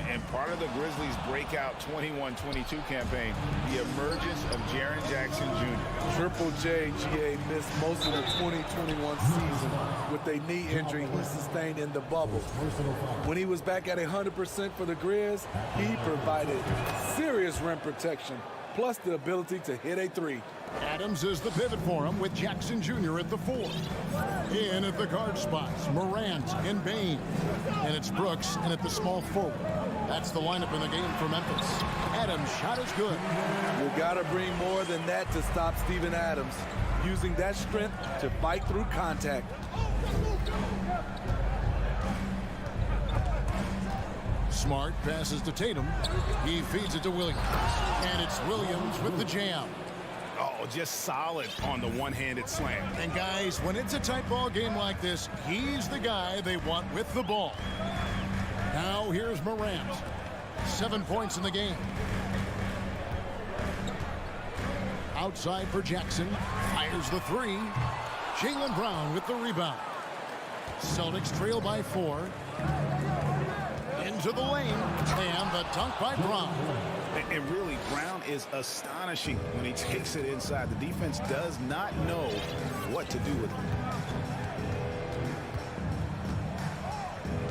And part of the Grizzlies' breakout 21-22 campaign, the emergence of Jaren Jackson Jr. Triple J GA missed most of the 2021 season with a knee injury he sustained in the bubble. When he was back at 100% for the Grizz, he provided serious rim protection, plus the ability to hit a 3. Adams is the pivot for him with Jackson Jr. at the 4. In at the guard spots, Morant and Bain. And it's Brooks in at the small forward. That's the lineup in the game for Memphis. Adams' shot is good. You gotta bring more than that to stop Steven Adams, using that strength to fight through contact. Smart passes to Tatum. He feeds it to Williams. And it's Williams with the jam. Oh, just solid on the one-handed slam. And guys, when it's a tight ball game like this, he's the guy they want with the ball. Now here's Morant. 7 points in the game. Outside for Jackson. Fires the 3. Jaylen Brown with the rebound. Celtics trail by 4. Into the lane. And the dunk by Brown. And really, Brown is astonishing when he takes it inside. The defense does not know what to do with him.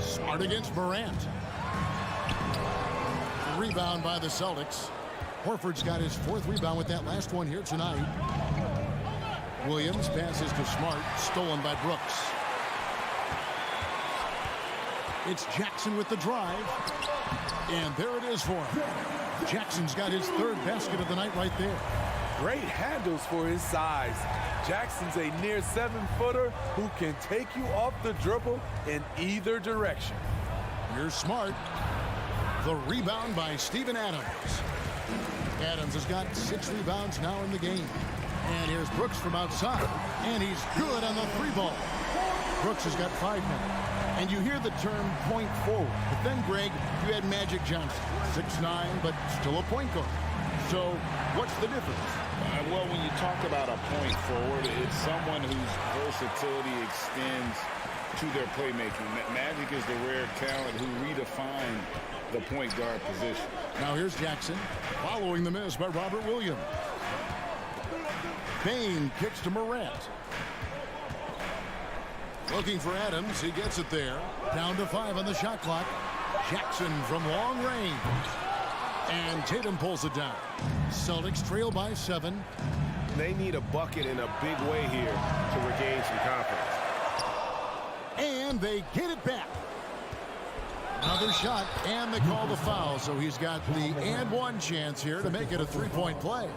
Smart against Morant. Rebound by the Celtics. Horford's got his 4th rebound with that last one here tonight. Williams passes to Smart, stolen by Brooks. It's Jackson with the drive. And there it is for him. Jackson's got his 3rd basket of the night right there. Great handles for his size. Jackson's a near 7-footer who can take you off the dribble in either direction. Here's Smart. The rebound by Steven Adams. Adams has got 6 rebounds now in the game. And here's Brooks from outside. And he's good on the 3-ball. Brooks has got 5 now. And you hear the term point forward. But then, Greg, you had Magic Johnson, 6'9", but still a point guard. So what's the difference? Well, when you talk about a point forward, it's someone whose versatility extends to their playmaking. Magic is the rare talent who redefined the point guard position. Now here's Jackson, following the miss by Robert Williams. Bain kicks to Morant. Looking for Adams, he gets it there. Down to 5 on the shot clock. Jackson from long range. And Tatum pulls it down. Celtics trail by 7. They need a bucket in a big way here to regain some confidence. And they get it back. Another shot, and they call the foul. So he's got the and one chance here to make it a three-point play.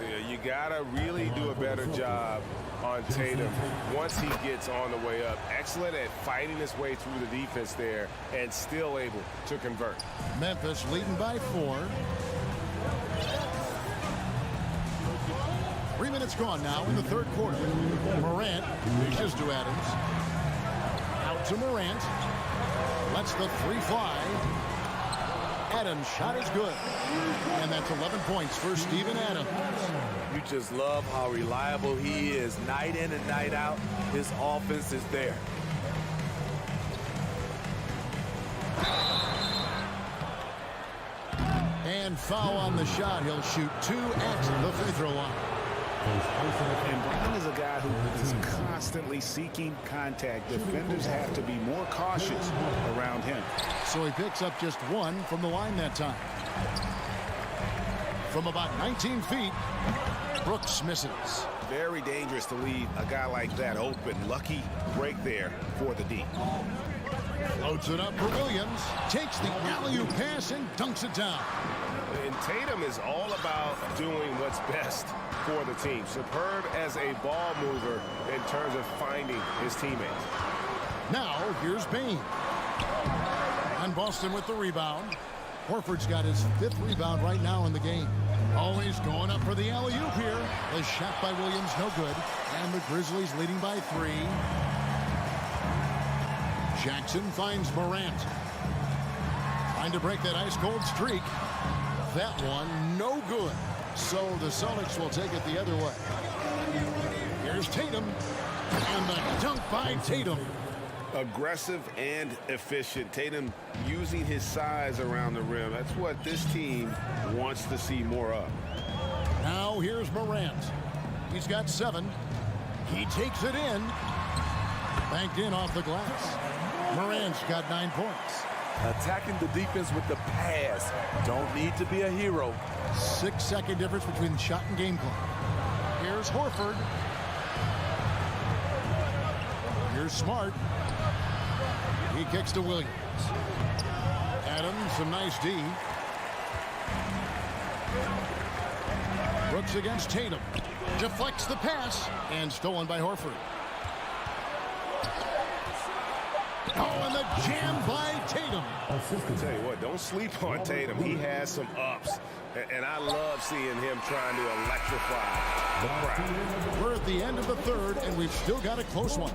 Yeah, you gotta really do a better job on Tatum once he gets on the way up. Excellent at fighting his way through the defense there and still able to convert. Memphis leading by 4. 3 minutes gone now in the third quarter. Morant dishes to Adams. Out to Morant. Lets the 3 fly. Adams' shot is good. And that's 11 points for Steven Adams. You just love how reliable he is night in and night out. His offense is there. And foul on the shot. He'll shoot 2 at the free throw line. And Brown is a guy who is constantly seeking contact. Defenders have to be more cautious around him. So he picks up just 1 from the line that time. From about 19 feet, Brooks misses. Very dangerous to leave a guy like that open. Lucky break there for the D. Floats it up for Williams. Takes the alley-oop pass and dunks it down. And Tatum is all about doing what's best for the team. Superb as a ball mover in terms of finding his teammates. Now, here's Bain. And Boston with the rebound. Horford's got his 5th rebound right now in the game. Always going up for the alley-oop here. The shot by Williams, no good. And the Grizzlies leading by 3. Jackson finds Morant. Trying to break that ice-cold streak. That one, no good. So the Celtics will take it the other way. Here's Tatum. And the dunk by Tatum. Aggressive and efficient. Tatum using his size around the rim. That's what this team wants to see more of. Now here's Morant. He's got 7. He takes it in. Banked in off the glass. Morant's got 9 points. Attacking the defense with the pass. Don't need to be a hero. 6-second difference between shot and game clock. Here's Horford. Here's Smart. He kicks to Williams. Adams, some nice D. Brooks against Tatum. Deflects the pass and stolen by Horford. Oh, and the jam by Tatum. I'll tell you what, don't sleep on Tatum. He has some ups, and I love seeing him trying to electrify the crowd. We're at the end of the third, and we've still got a close one.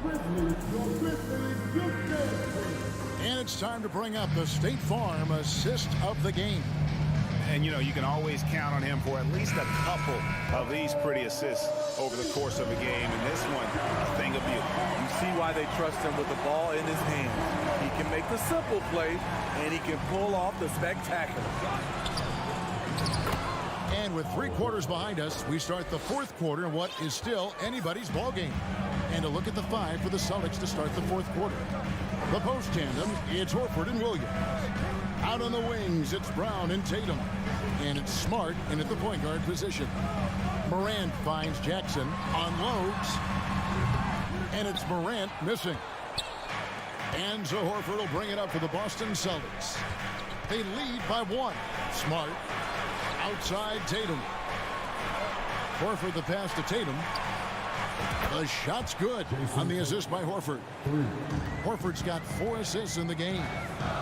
And it's time to bring up the State Farm assist of the game. And, you know, you can always count on him for at least a couple of these pretty assists over the course of a game. And this one, a thing of beauty. You see why they trust him with the ball in his hand. He can make the simple play, and he can pull off the spectacular. And with 3 quarters behind us, we start the 4th quarter in what is still anybody's ball game. And a look at the 5 for the Celtics to start the 4th quarter. The post tandem, it's Horford and Williams. Out on the wings, it's Brown and Tatum. And it's Smart in at the point guard position. Morant finds Jackson, unloads. And it's Morant missing. And so Horford will bring it up for the Boston Celtics. They lead by 1. Smart. Outside Tatum. Horford the pass to Tatum. The shot's good on the assist by Horford. Horford's got 4 assists in the game.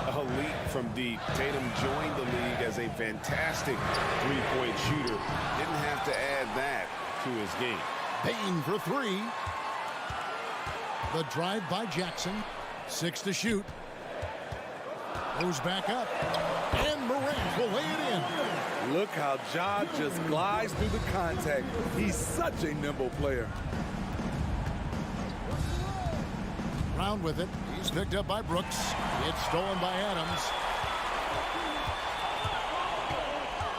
A leap from deep. Tatum joined the league as a fantastic three-point shooter. Didn't have to add that to his game. Bain for 3. The drive by Jackson. 6 to shoot. Goes back up. And Morant will lay it in. Look how Ja just glides through the contact. He's such a nimble player. Brown with it. He's picked up by Brooks. It's stolen by Adams.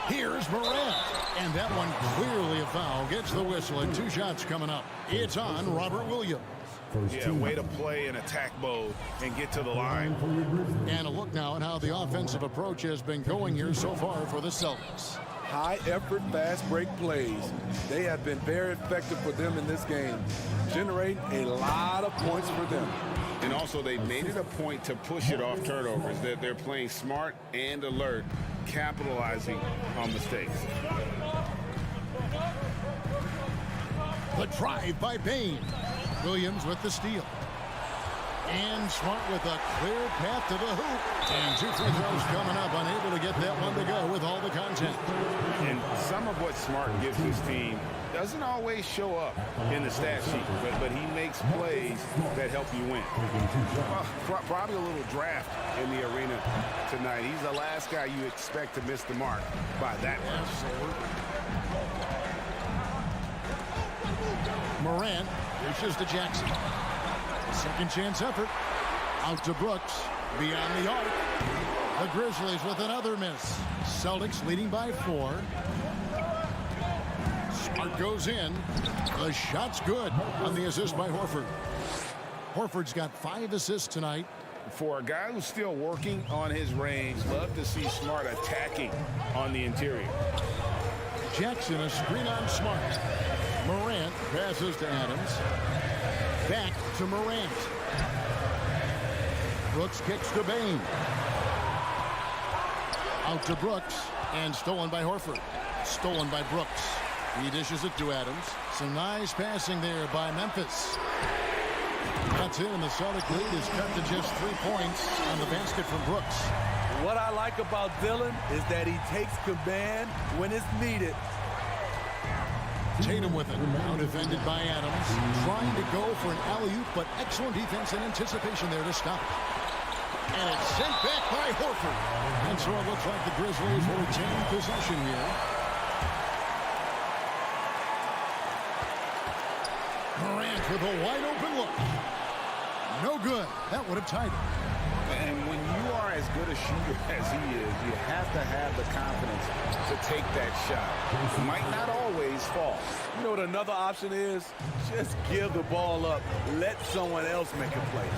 Here's Morant. And that one clearly a foul. Gets the whistle and 2 shots coming up. It's on Robert Williams. Yeah, way to play in attack mode and get to the line. And a look now at how the offensive approach has been going here so far for the Celtics. High effort, fast break plays. They have been very effective for them in this game, generating a lot of points for them. And also, they made it a point to push it off turnovers. They're playing smart and alert, capitalizing on mistakes. The drive by Bain. Williams with the steal. And Smart with a clear path to the hoop. And 2 free throws coming up, unable to get that one to go with all the contact. And some of what Smart gives his team doesn't always show up in the stat sheet, but he makes plays that help you win. Probably a little draft in the arena tonight. He's the last guy you expect to miss the mark by that much. Morant dishes to Jackson. Second chance effort. Out to Brooks. Beyond the arc. The Grizzlies with another miss. Celtics leading by 4. Smart goes in. The shot's good on the assist by Horford. Horford's got 5 assists tonight. For a guy who's still working on his range, love to see Smart attacking on the interior. Jackson a screen on Smart. Morant passes to Adams. Back to Morant. Brooks kicks to Bain. Out to Brooks. And stolen by Horford. Stolen by Brooks. He dishes it to Adams. Some nice passing there by Memphis. That's it, and the Celtic lead is cut to just 3 points on the basket from Brooks. What I like about Dillon is that he takes command when it's needed. Tatum with it. Now defended by Adams. Trying to go for an alley-oop, but excellent defense and anticipation there to stop it. And it's sent back by Horford. And so it looks like the Grizzlies will retain possession here. Morant with a wide-open look. No good. That would have tied it. And when you are as good a shooter as he is, you have to have the confidence to take that shot. It might not always fall. You know what another option is? Just give the ball up. Let someone else make a play.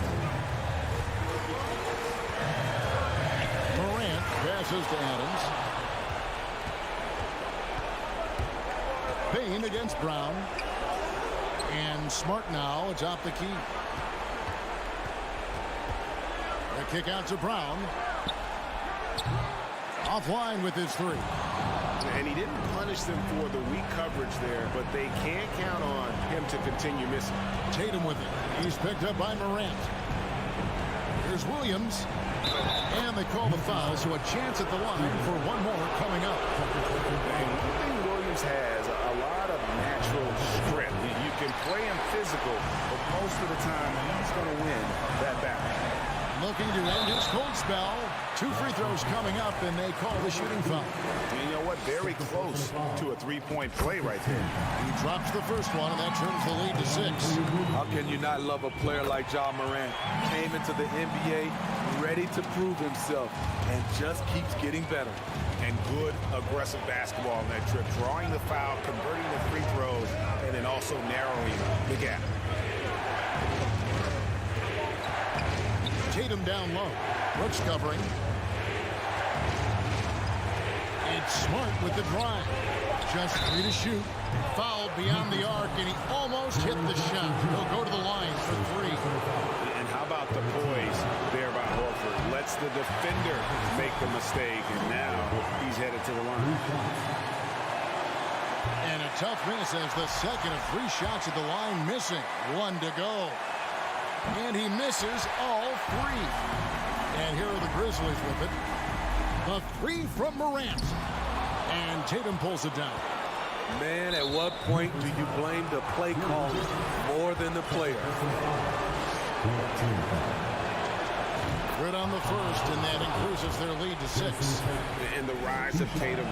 Morant passes to Adams. Bain against Brown. And Smart now atop the key. The kick out to Brown. Offline with his 3. And he didn't punish them for the weak coverage there, but they can't count on him to continue missing. Tatum with it. He's picked up by Morant. Here's Williams. And they call the foul, so a chance at the line for one more coming up. And one thing Williams has, a lot of natural strength. You can play him physical, but most of the time he's going to win that battle. Looking to end his cold spell. 2 free throws coming up, and they call the shooting foul. And you know what? Very close to a 3-point play right there. He drops the first one, and that trims the lead to 6. How can you not love a player like Ja Morant? Came into the NBA ready to prove himself and just keeps getting better. And good, aggressive basketball on that trip. Drawing the foul, converting the free throws, and then also narrowing the gap. Tatum down low. Brooks covering. It's Smart with the drive. Just 3 to shoot. Fouled beyond the arc, and he almost hit the shot. He'll go to the line for 3. And how about the poise there by Horford? Lets the defender make the mistake, and now he's headed to the line. And a tough miss as the second of 3 shots at the line missing. 1 to go. And he misses all 3. And here are the Grizzlies with it. The 3 from Morant. And Tatum pulls it down. Man, at what point do you blame the play caller more than the player? Good on the first, and that increases their lead to 6. And the rise of Tatum,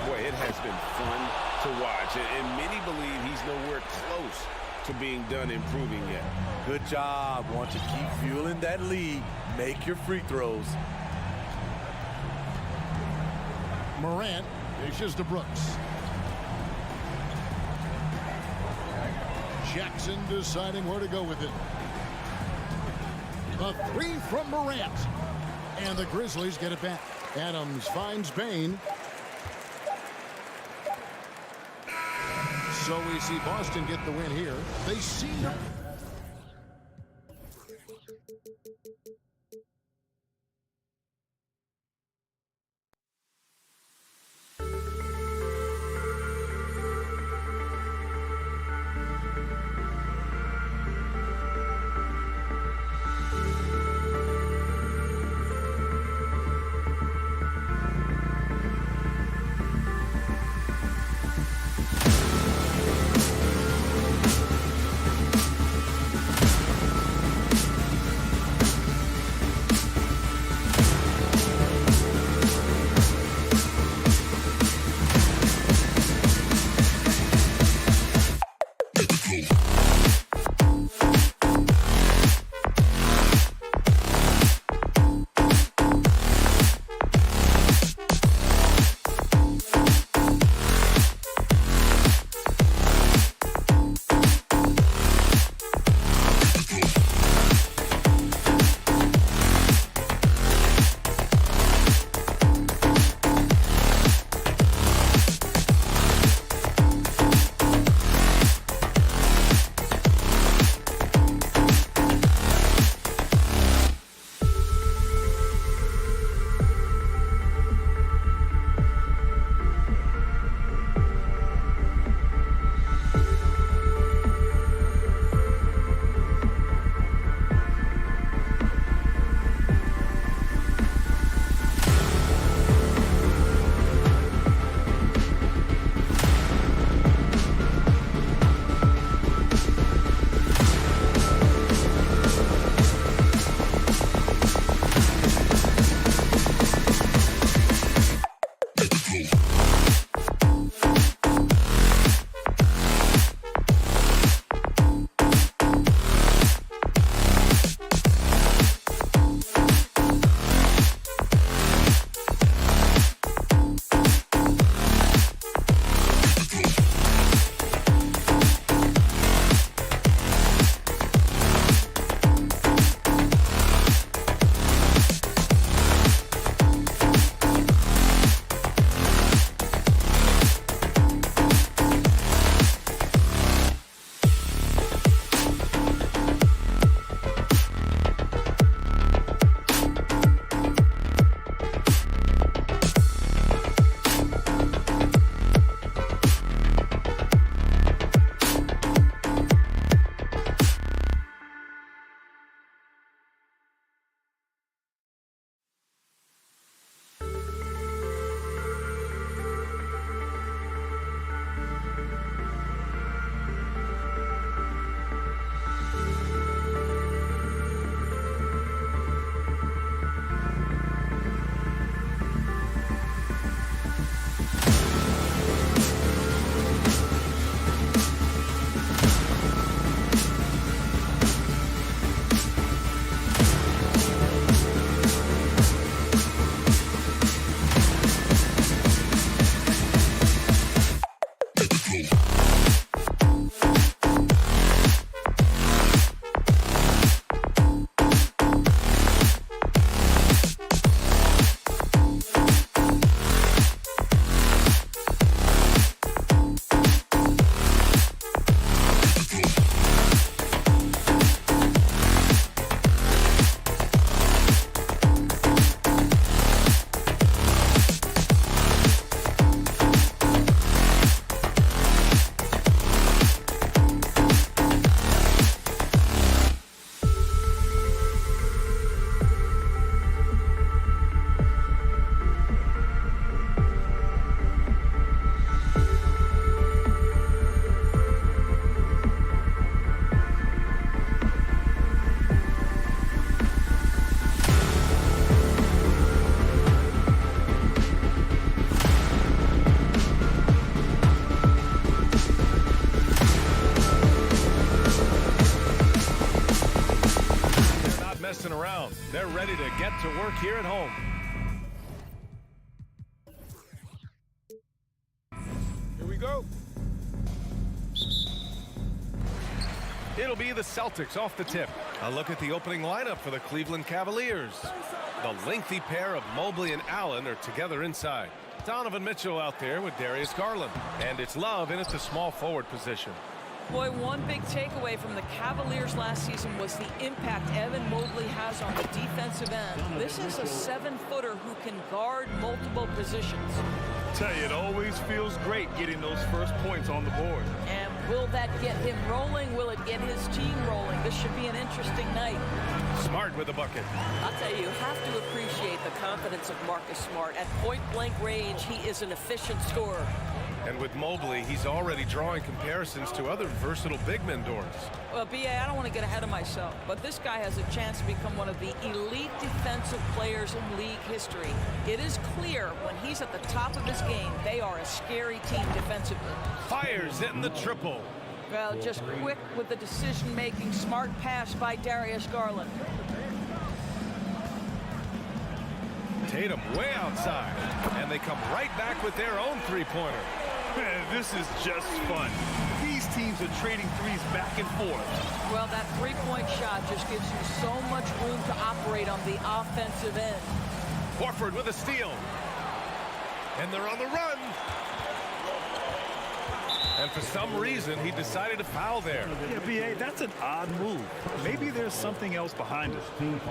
boy, it has been fun to watch. And many believe he's nowhere close to being done improving yet. Good job. Want to keep fueling that lead. Make your free throws. Morant dishes to Brooks. Jackson deciding where to go with it. A 3 from Morant. And the Grizzlies get it back. Adams finds Bain. So we see Boston get the win here. They seem to... to work here at home. Here we go. It'll be the Celtics off the tip. A look at the opening lineup for the Cleveland Cavaliers. The lengthy pair of Mobley and Allen are together inside. Donovan Mitchell out there with Darius Garland. And it's Love in at the small forward position. Boy, one big takeaway from the Cavaliers last season was the impact Evan Mobley has on the defensive end. This is a 7-footer who can guard multiple positions. Tell you, it always feels great getting those first points on the board. And will that get him rolling? Will it get his team rolling? This should be an interesting night. Smart with the bucket. I'll tell you, you have to appreciate the confidence of Marcus Smart. At point-blank range, he is an efficient scorer. And with Mobley, he's already drawing comparisons to other versatile big men, Doris. Well, B.A., I don't want to get ahead of myself, but this guy has a chance to become one of the elite defensive players in league history. It is clear when he's at the top of his game, they are a scary team defensively. Fires hitting the triple. Well, just quick with the decision-making, smart pass by Darius Garland. Tatum way outside, and they come right back with their own three-pointer. Man, this is just fun. These teams are trading threes back and forth. Well, that three-point shot just gives you so much room to operate on the offensive end. Horford with a steal. And they're on the run. And for some reason, he decided to foul there. Yeah, B.A., that's an odd move. Maybe there's something else behind it.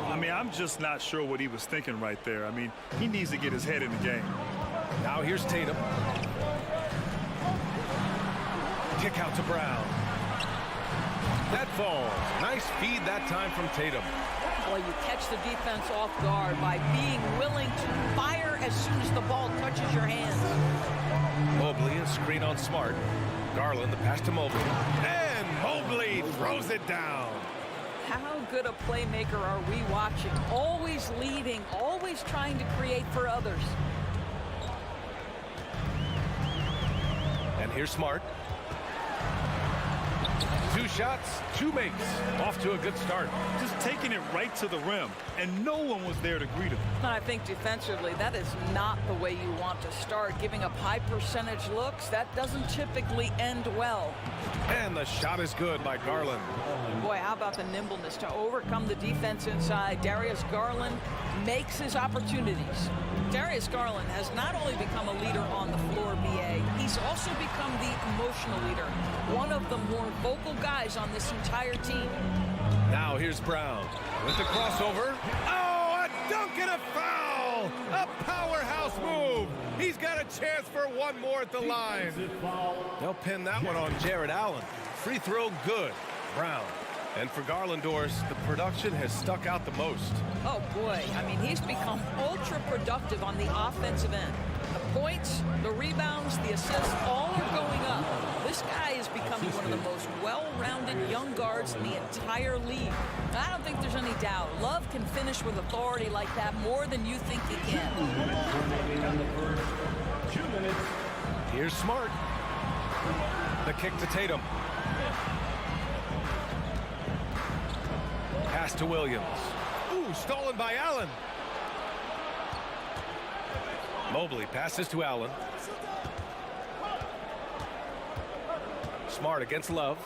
I mean, I'm just not sure what he was thinking right there. I mean, he needs to get his head in the game. Now here's Tatum. Kick out to Brown. That falls. Nice feed that time from Tatum. Well, you catch the defense off guard by being willing to fire as soon as the ball touches your hands. Mobley, a screen on Smart. Garland, the pass to Mobley. And Mobley throws it down. How good a playmaker are we watching? Always leading, always trying to create for others. And here's Smart. 2 shots, 2 makes. Off to a good start. Just taking it right to the rim, and no one was there to greet him. And I think defensively, that is not the way you want to start. Giving up high percentage looks, that doesn't typically end well. And the shot is good by Garland. Boy, how about the nimbleness to overcome the defense inside? Darius Garland makes his opportunities. Darius Garland has not only become a leader on the floor, B.A., he's also become the emotional leader. One of the more vocal guys on this entire team. Now here's Brown with the crossover. Oh, a dunk and a foul! A powerhouse move! He's got a chance for one more at the line. They'll pin that one on Jared Allen. Free throw good. Brown. And for Garland, Doris, the production has stuck out the most. Oh, boy. I mean, he's become ultra-productive on the offensive end. The points, the rebounds, the assists, all are going up. This guy is becoming one of the most well-rounded young guards in the entire league. I don't think there's any doubt. Love can finish with authority like that more than you think he can. Here's Smart. The kick to Tatum. Pass to Williams. Ooh, stolen by Allen. Mobley passes to Allen. Smart against Love.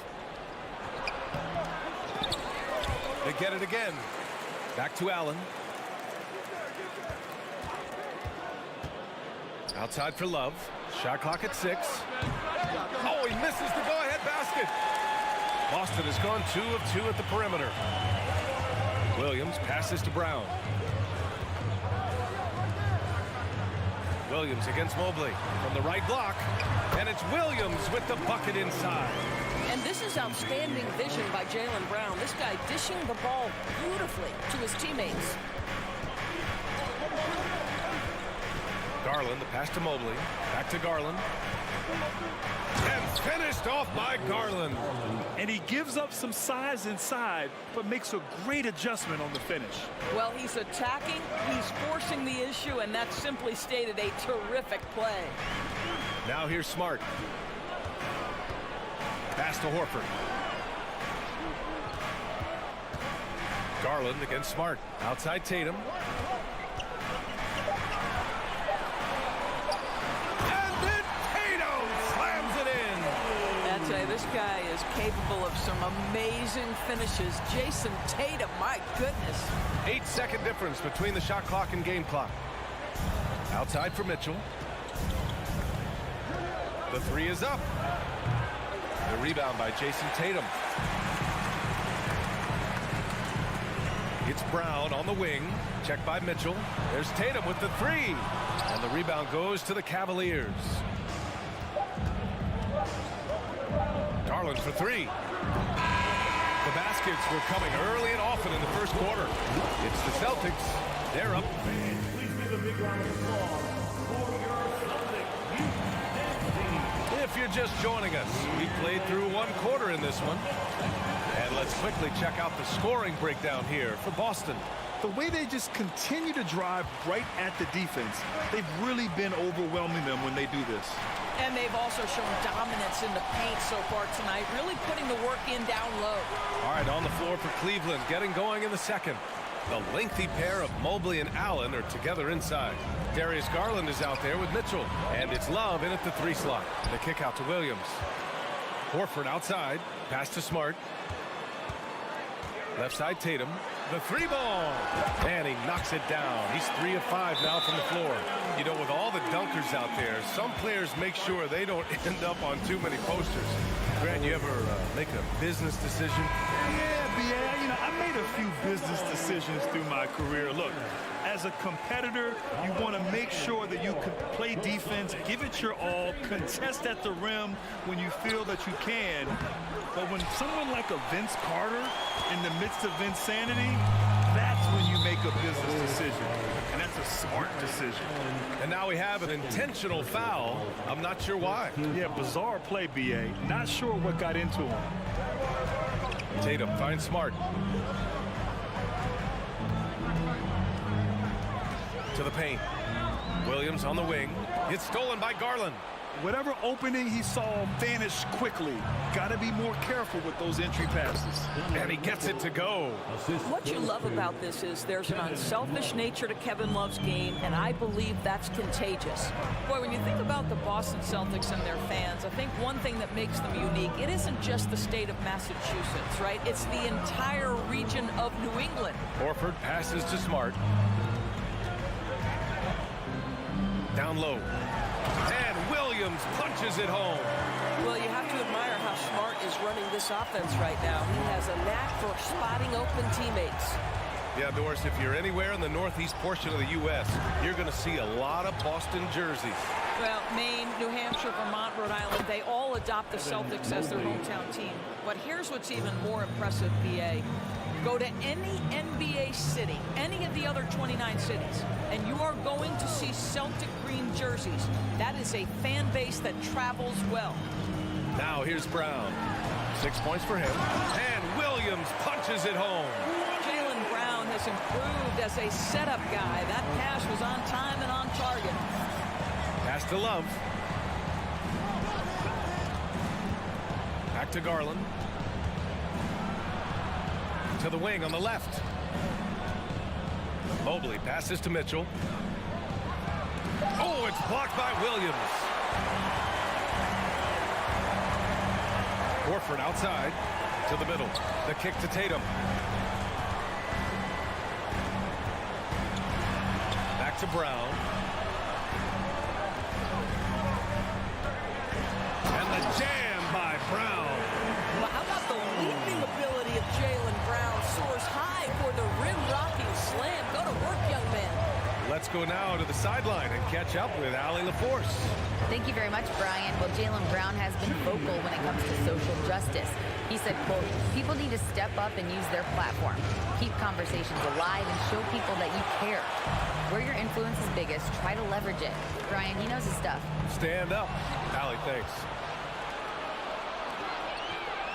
They get it again. Back to Allen. Outside for Love. Shot clock at 6. Oh, he misses the go-ahead basket. Boston has gone 2 of 2 at the perimeter. Williams passes to Brown. Williams against Mobley from the right block. And it's Williams with the bucket inside. And this is outstanding vision by Jaylen Brown. This guy dishing the ball beautifully to his teammates. Garland, the pass to Mobley. Back to Garland. And finished off by Garland. And he gives up some size inside, but makes a great adjustment on the finish. Well, he's attacking, he's forcing the issue, and that simply stated a terrific play. Now here's Smart. Pass to Horford. Garland against Smart. Outside Tatum. capable of some amazing finishes. Jason Tatum, my goodness. 8-second difference between the shot clock and game clock. Outside for Mitchell. The three is up. The rebound by Jason Tatum. It's Brown on the wing. Checked by Mitchell. There's Tatum with the three. And the rebound goes to the Cavaliers. Garland for three. The baskets were coming early and often in the first quarter. It's the Celtics. They're up. Please give a big round of applause for your Celtics youth team. If you're just joining us, we played through one quarter in this one. And let's quickly check out the scoring breakdown here for Boston. The way they just continue to drive right at the defense, they've really been overwhelming them when they do this. And they've also shown dominance in the paint so far tonight, really putting the work in down low. All right, on the floor for Cleveland, getting going in the second. The lengthy pair of Mobley and Allen are together inside. Darius Garland is out there with Mitchell. And it's Love in at the three slot. The kick out to Williams. Horford outside. Pass to Smart. Left side Tatum. The three ball. And he knocks it down. He's 3 of 5 now from the floor. You know, with all the dunkers out there, some players make sure they don't end up on too many posters. Grant, you ever make a business decision? Yeah, B.A., I made a few business decisions through my career. Look, as a competitor, you want to make sure that you can play defense, give it your all, contest at the rim when you feel that you can. But when someone like a Vince Carter in the midst of insanity, that's when you make a business decision. And that's a smart decision. And now we have an intentional foul. I'm not sure why. Yeah, bizarre play, B.A. Not sure what got into him. Tatum finds Smart. To the paint. Williams on the wing. It's stolen by Garland. Whatever opening he saw vanished quickly. Got to be more careful with those entry passes. And he gets it to go. What you love about this is there's an unselfish nature to Kevin Love's game, and I believe that's contagious. Boy, when you think about the Boston Celtics and their fans, I think one thing that makes them unique, it isn't just the state of Massachusetts, right? It's the entire region of New England. Horford passes to Smart. Down low. And Williams punches it home. Well, you have to admire how Smart is running this offense right now. He has a knack for spotting open teammates. Yeah, Doris, if you're anywhere in the northeast portion of the U.S., you're going to see a lot of Boston jerseys. Well, Maine, New Hampshire, Vermont, Rhode Island, they all adopt the Celtics as their hometown team. But here's what's even more impressive, B.A. Go to any NBA city, any of the other 29 cities, and you are going to see Celtic green jerseys. That is a fan base that travels well. Now here's Brown. 6 points for him. And Williams punches it home. Jaylen Brown has improved as a setup guy. That pass was on time and on target. Pass to Love. Back to Garland. To the wing on the left. Mobley passes to Mitchell. Oh, it's blocked by Williams. Horford outside to the middle. The kick to Tatum. Back to Brown. And the jam by Brown. Well, how about the leaping ability of Jaylen Brown? Soars high for the rim-rocking slam. Go to work, young man. Let's go now to the sideline and catch up with Allie LaForce. Thank you very much, Brian. Well, Jaylen Brown has been vocal when it comes to social justice. He said, quote, people need to step up and use their platform. Keep conversations alive and show people that you care. Where your influence is biggest, try to leverage it. Brian, he knows his stuff. Stand up. Allie, thanks.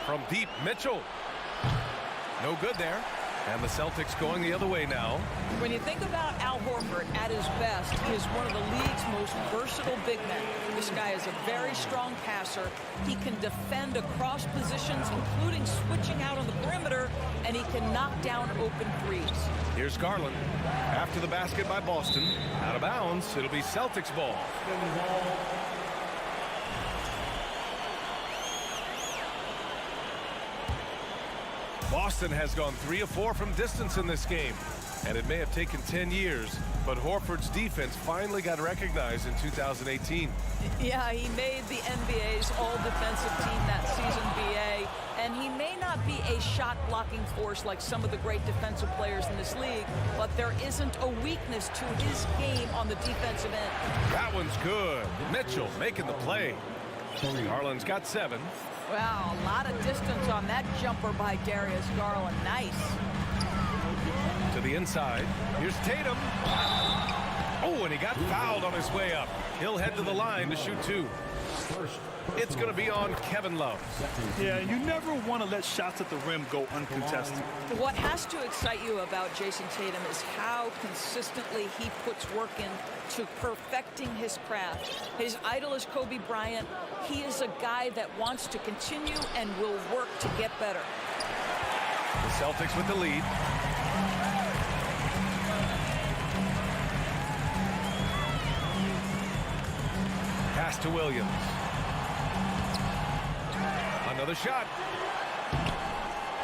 From deep, Mitchell. No good there. And the Celtics going the other way now. When you think about Al Horford at his best, he is one of the league's most versatile big men. This guy is a very strong passer. He can defend across positions, including switching out on the perimeter, and he can knock down open threes. Here's Garland. After the basket by Boston. Out of bounds. It'll be Celtics ball. Boston has gone 3 of 4 from distance in this game, and it may have taken 10 years, but Horford's defense finally got recognized in 2018. Yeah, he made the NBA's all-defensive team that season, BA, and he may not be a shot-blocking force like some of the great defensive players in this league, but there isn't a weakness to his game on the defensive end. That one's good. Mitchell making the play. Garland's got 7. Wow, a lot of distance on that jumper by Darius Garland. Nice. To the inside. Here's Tatum. Oh, and he got fouled on his way up. He'll head to the line to shoot 2. It's going to be on Kevin Love. Yeah, you never want to let shots at the rim go uncontested. What has to excite you about Jason Tatum is how consistently he puts work in to perfecting his craft. His idol is Kobe Bryant. He is a guy that wants to continue and will work to get better. The Celtics with the lead. Pass to Williams. Another shot.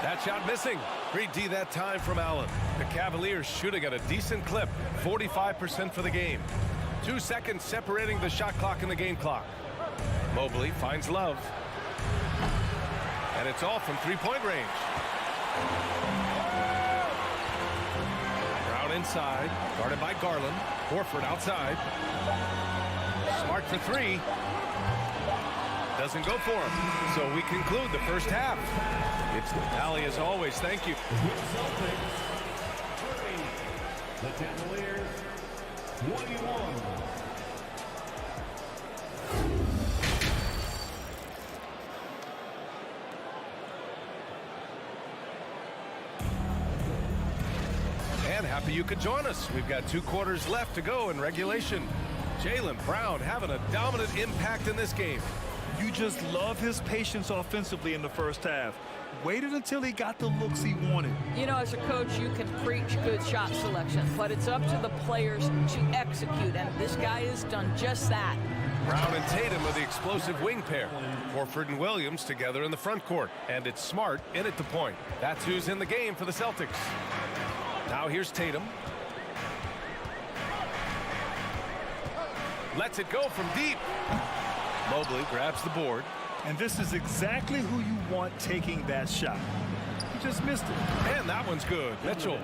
That shot missing. Great D that time from Allen. The Cavaliers shooting at a decent clip. 45% for the game. 2 seconds separating the shot clock and the game clock. Mobley finds Love. And it's all from three-point range. Brown inside. Guarded by Garland. Horford outside. Smart for 3. Doesn't go for him. So we conclude the first half. It's the tally as always. Thank you. The Cavaliers, 21. And happy you could join us. We've got 2 quarters left to go in regulation. Jaylen Brown having a dominant impact in this game. You just love his patience offensively in the first half. Waited until he got the looks he wanted. You know, as a coach, you can preach good shot selection, but it's up to the players to execute, and this guy has done just that. Brown and Tatum are the explosive wing pair. Horford and Williams together in the front court, and it's Smart in at the point. That's who's in the game for the Celtics. Now here's Tatum. Lets it go from deep. Mobley grabs the board. And this is exactly who you want taking that shot. He just missed it. And that one's good. Mitchell.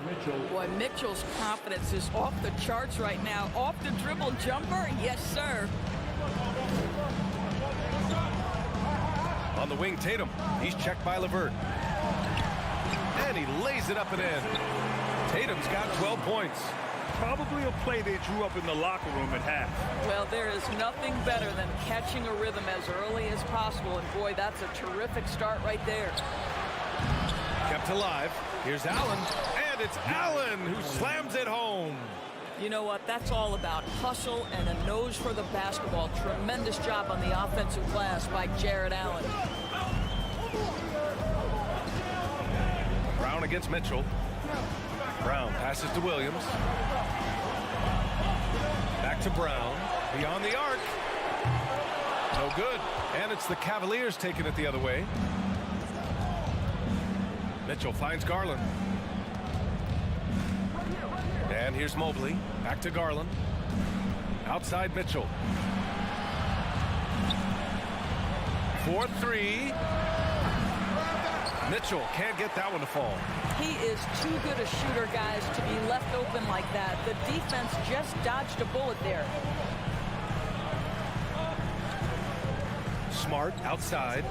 Boy, Mitchell's confidence is off the charts right now. Off the dribble jumper, yes, sir. On the wing, Tatum. He's checked by LeVert. And he lays it up and in. Tatum's got 12 points. Probably a play they drew up in the locker room at half. Well, there is nothing better than catching a rhythm as early as possible, and boy, that's a terrific start right there. Kept alive. Here's Allen, and it's Allen who slams it home. You know what? That's all about hustle and a nose for the basketball. Tremendous job on the offensive glass by Jared Allen. Brown against Mitchell. Brown passes to Williams. Back to Brown. Beyond the arc. No good. And it's the Cavaliers taking it the other way. Mitchell finds Garland. And here's Mobley. Back to Garland. Outside Mitchell. 4-3. Mitchell can't get that one to fall. He is too good a shooter, guys, to be left open like that. The defense just dodged a bullet there. Smart outside.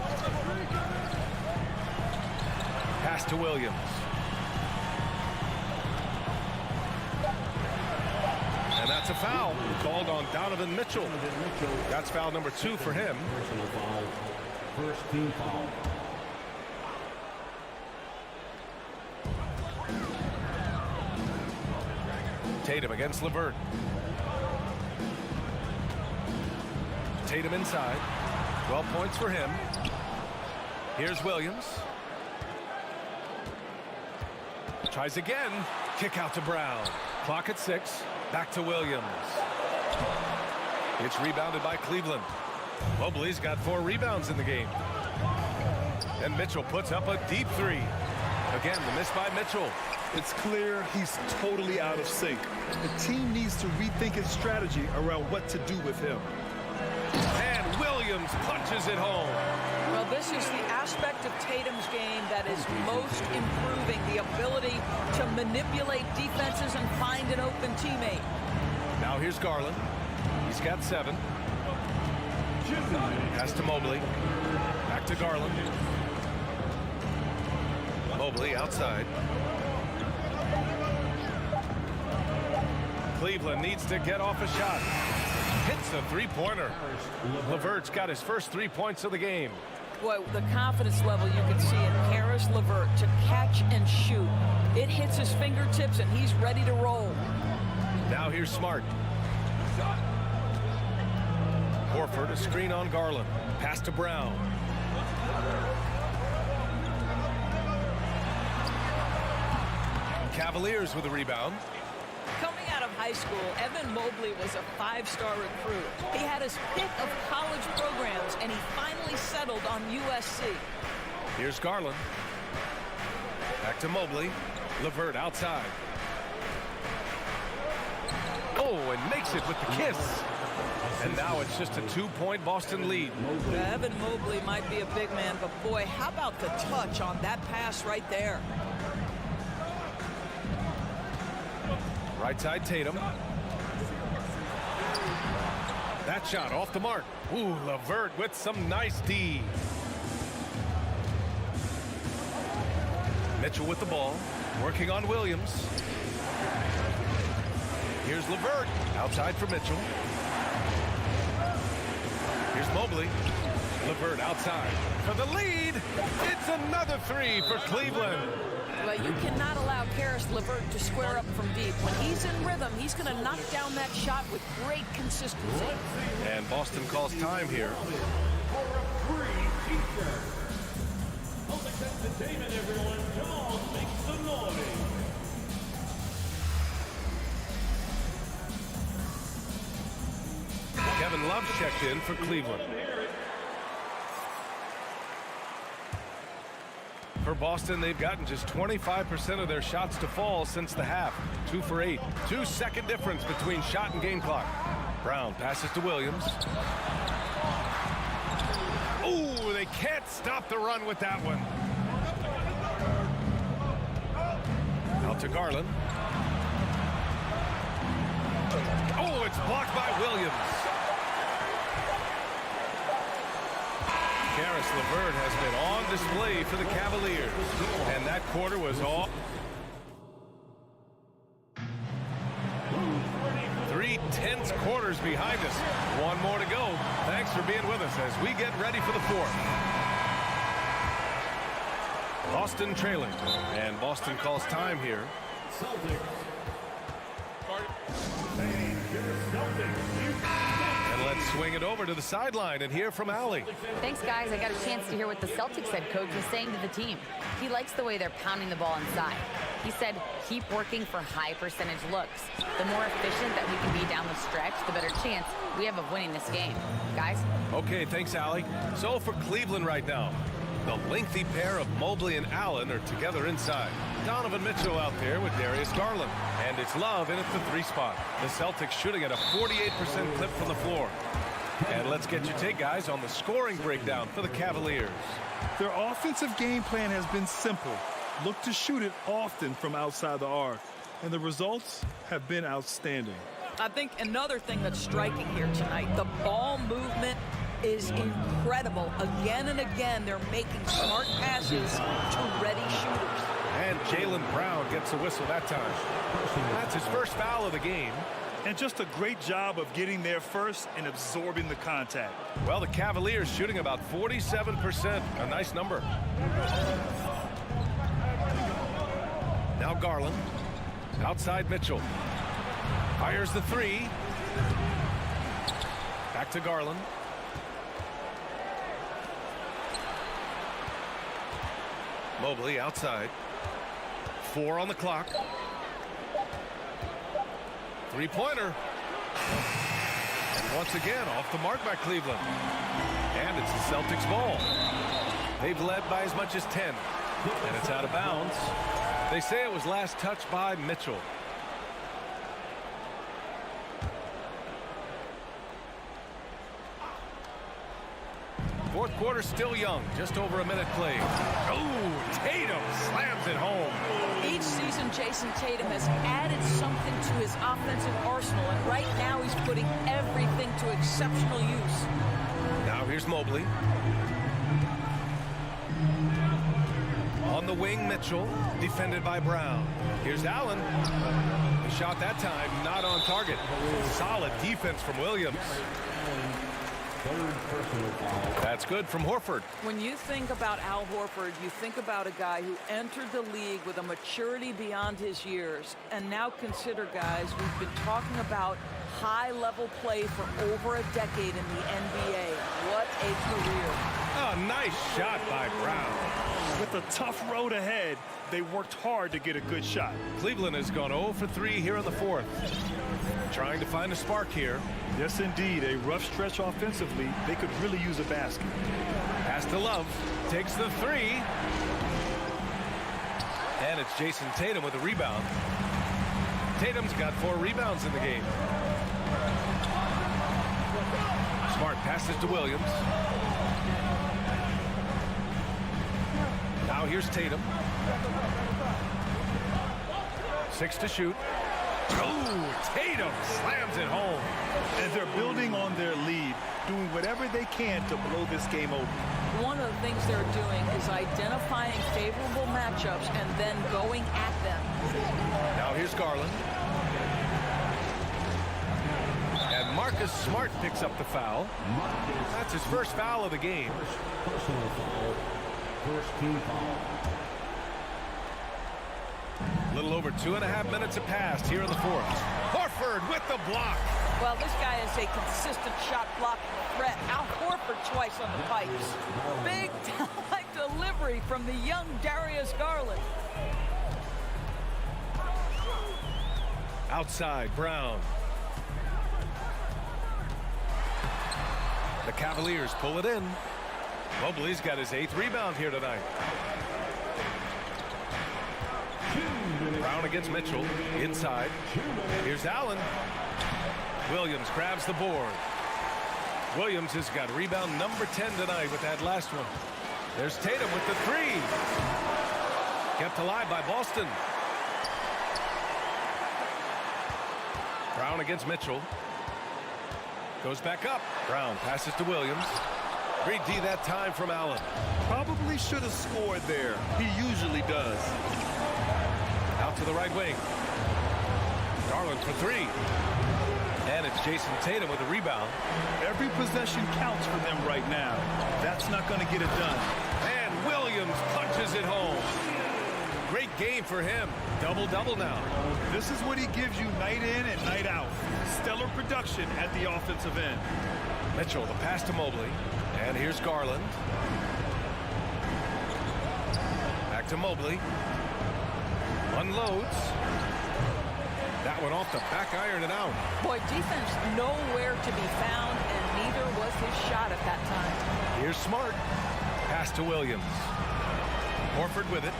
Pass to Williams. And that's a foul called on Donovan Mitchell. That's foul number 2 for him. Personal foul. First team foul. Tatum against LeVert. Tatum inside. 12 points for him. Here's Williams. Tries again. Kick out to Brown. Clock at 6. Back to Williams. It's rebounded by Cleveland. Mobley's got 4 rebounds in the game. And Mitchell puts up a deep 3. Again, the miss by Mitchell. It's clear he's totally out of sync. The team needs to rethink its strategy around what to do with him. And Williams punches it home. Well, this is the aspect of Tatum's game that is most improving, the ability to manipulate defenses and find an open teammate. Now here's Garland. He's got 7. Pass to Mobley. Back to Garland. Mobley outside. Cleveland needs to get off a shot. Hits a three-pointer. LeVert's got his first 3 points of the game. Boy, the confidence level you can see in Caris LeVert to catch and shoot. It hits his fingertips and he's ready to roll. Now here's Smart. Horford, a screen on Garland. Pass to Brown. Cavaliers with a rebound. Coming out of high school, Evan Mobley was a 5-star recruit. He had his pick of college programs, and he finally settled on USC. Here's Garland. Back to Mobley. LeVert outside. Oh, and makes it with the kiss. And now it's just a 2-point Boston lead. Evan Mobley might be a big man, but boy, how about the touch on that pass right there? Right side Tatum. That shot off the mark. Ooh, LeVert with some nice D. Mitchell with the ball. Working on Williams. Here's LeVert. Outside for Mitchell. Here's Mobley. LeVert outside for the lead. It's another 3 for Cleveland. Well, you cannot allow Caris LeVert to square up from deep. When he's in rhythm, he's going to knock down that shot with great consistency. And Boston calls time here. For a free T-shirt. Celtics entertainment, everyone. Come on, make some noise. Kevin Love checked in for Cleveland. For Boston, they've gotten just 25% of their shots to fall since the half. 2 for 8. 2-second difference between shot and game clock. Brown passes to Williams. Ooh, they can't stop the run with that one. Out to Garland. Oh, it's blocked by Williams. Caris LeVert has been on display for the Cavaliers. And that quarter was all. 3 tense quarters behind us. 1 more to go. Thanks for being with us as we get ready for the 4th. Boston trailing. And Boston calls time here. Celtics. And let's swing it over to the sideline and hear from Allie. Thanks, guys. I got a chance to hear what the Celtics head coach was saying to the team. He likes the way they're pounding the ball inside. He said, keep working for high percentage looks. The more efficient that we can be down the stretch, the better chance we have of winning this game. Guys? Okay, thanks, Allie. So for Cleveland right now, the lengthy pair of Mobley and Allen are together inside. Donovan Mitchell out there with Darius Garland. And it's Love in at the 3 spot. The Celtics shooting at a 48% clip from the floor. And let's get your take, guys, on the scoring breakdown for the Cavaliers. Their offensive game plan has been simple. Look to shoot it often from outside the arc. And the results have been outstanding. I think another thing that's striking here tonight, the ball movement is incredible. Again and again, they're making smart passes to ready shooters. And Jaylen Brown gets a whistle that time. That's his first foul of the game. And just a great job of getting there first and absorbing the contact. Well, the Cavaliers shooting about 47%. A nice number. Now Garland. Outside Mitchell. Fires the 3. Back to Garland. Mobley outside. 4 on the clock. 3-pointer. And once again, off the mark by Cleveland. And it's the Celtics ball. They've led by as much as 10. And it's out of bounds. They say it was last touched by Mitchell. Fourth quarter still young, just over a minute played. Oh, Tatum slams it home. Each season, Jason Tatum has added something to his offensive arsenal, and right now he's putting everything to exceptional use. Now here's Mobley. On the wing, Mitchell, defended by Brown. Here's Allen. The shot that time, not on target. Solid defense from Williams. That's good from Horford. When you think about Al Horford, you think about a guy who entered the league with a maturity beyond his years. And now consider, guys, we've been talking about high-level play for over a decade in the NBA. What a career. Oh, nice shot by Brown. With a tough road ahead, they worked hard to get a good shot. Cleveland has gone 0 for 3 here in the fourth. Trying to find a spark here. Yes, indeed. A rough stretch offensively. They could really use a basket. Pass to Love. Takes the three. And it's Jason Tatum with a rebound. Tatum's got 4 rebounds in the game. Smart passes to Williams. Now here's Tatum. 6 to shoot. Oh, Tatum slams it home. And they're building on their lead, doing whatever they can to blow this game open. One of the things they're doing is identifying favorable matchups and then going at them. Now here's Garland. And Marcus Smart picks up the foul. That's his first foul of the game. Personal foul. First team foul. A little over 2.5 minutes have passed here in the fourth. Horford with the block. Well, this guy is a consistent shot block threat. Al Horford twice on the pipes. Big time delivery from the young Darius Garland. Outside, Brown. The Cavaliers pull it in. Mobley's got his 8th rebound here tonight. Brown against Mitchell. Inside. Here's Allen. Williams grabs the board. Williams has got rebound number 10 tonight with that last one. There's Tatum with the 3. Kept alive by Boston. Brown against Mitchell. Goes back up. Brown passes to Williams. Great D that time from Allen. Probably should have scored there. He usually does. Out to the right wing. Garland for 3. And it's Jason Tatum with a rebound. Every possession counts for them right now. That's not going to get it done. And Williams punches it home. Great game for him. Double-double now. This is what he gives you night in and night out. Stellar production at the offensive end. Mitchell, the pass to Mobley. And here's Garland. Back to Mobley. Unloads. That one off the back iron and out. Boy, defense nowhere to be found, and neither was his shot at that time. Here's Smart. Pass to Williams. Horford with it.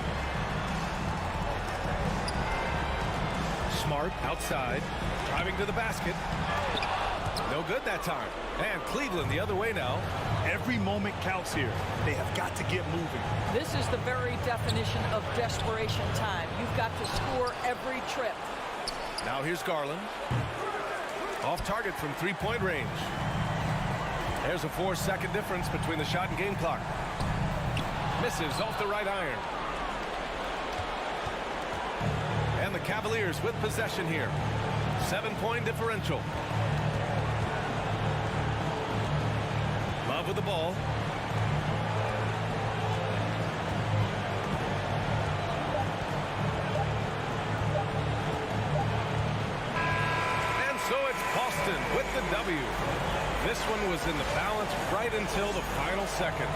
Smart outside. Driving to the basket. No good that time. And Cleveland the other way now. Every moment counts here. They have got to get moving. This is the very definition of desperation time. You've got to score every trip. Now here's Garland. Off target from 3-point range. There's a 4-second difference between the shot and game clock. Misses off the right iron. And the Cavaliers with possession here. 7-point differential. Love with the ball. So it's Boston with the W. This one was in the balance right until the final seconds.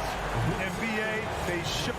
NBA, they should.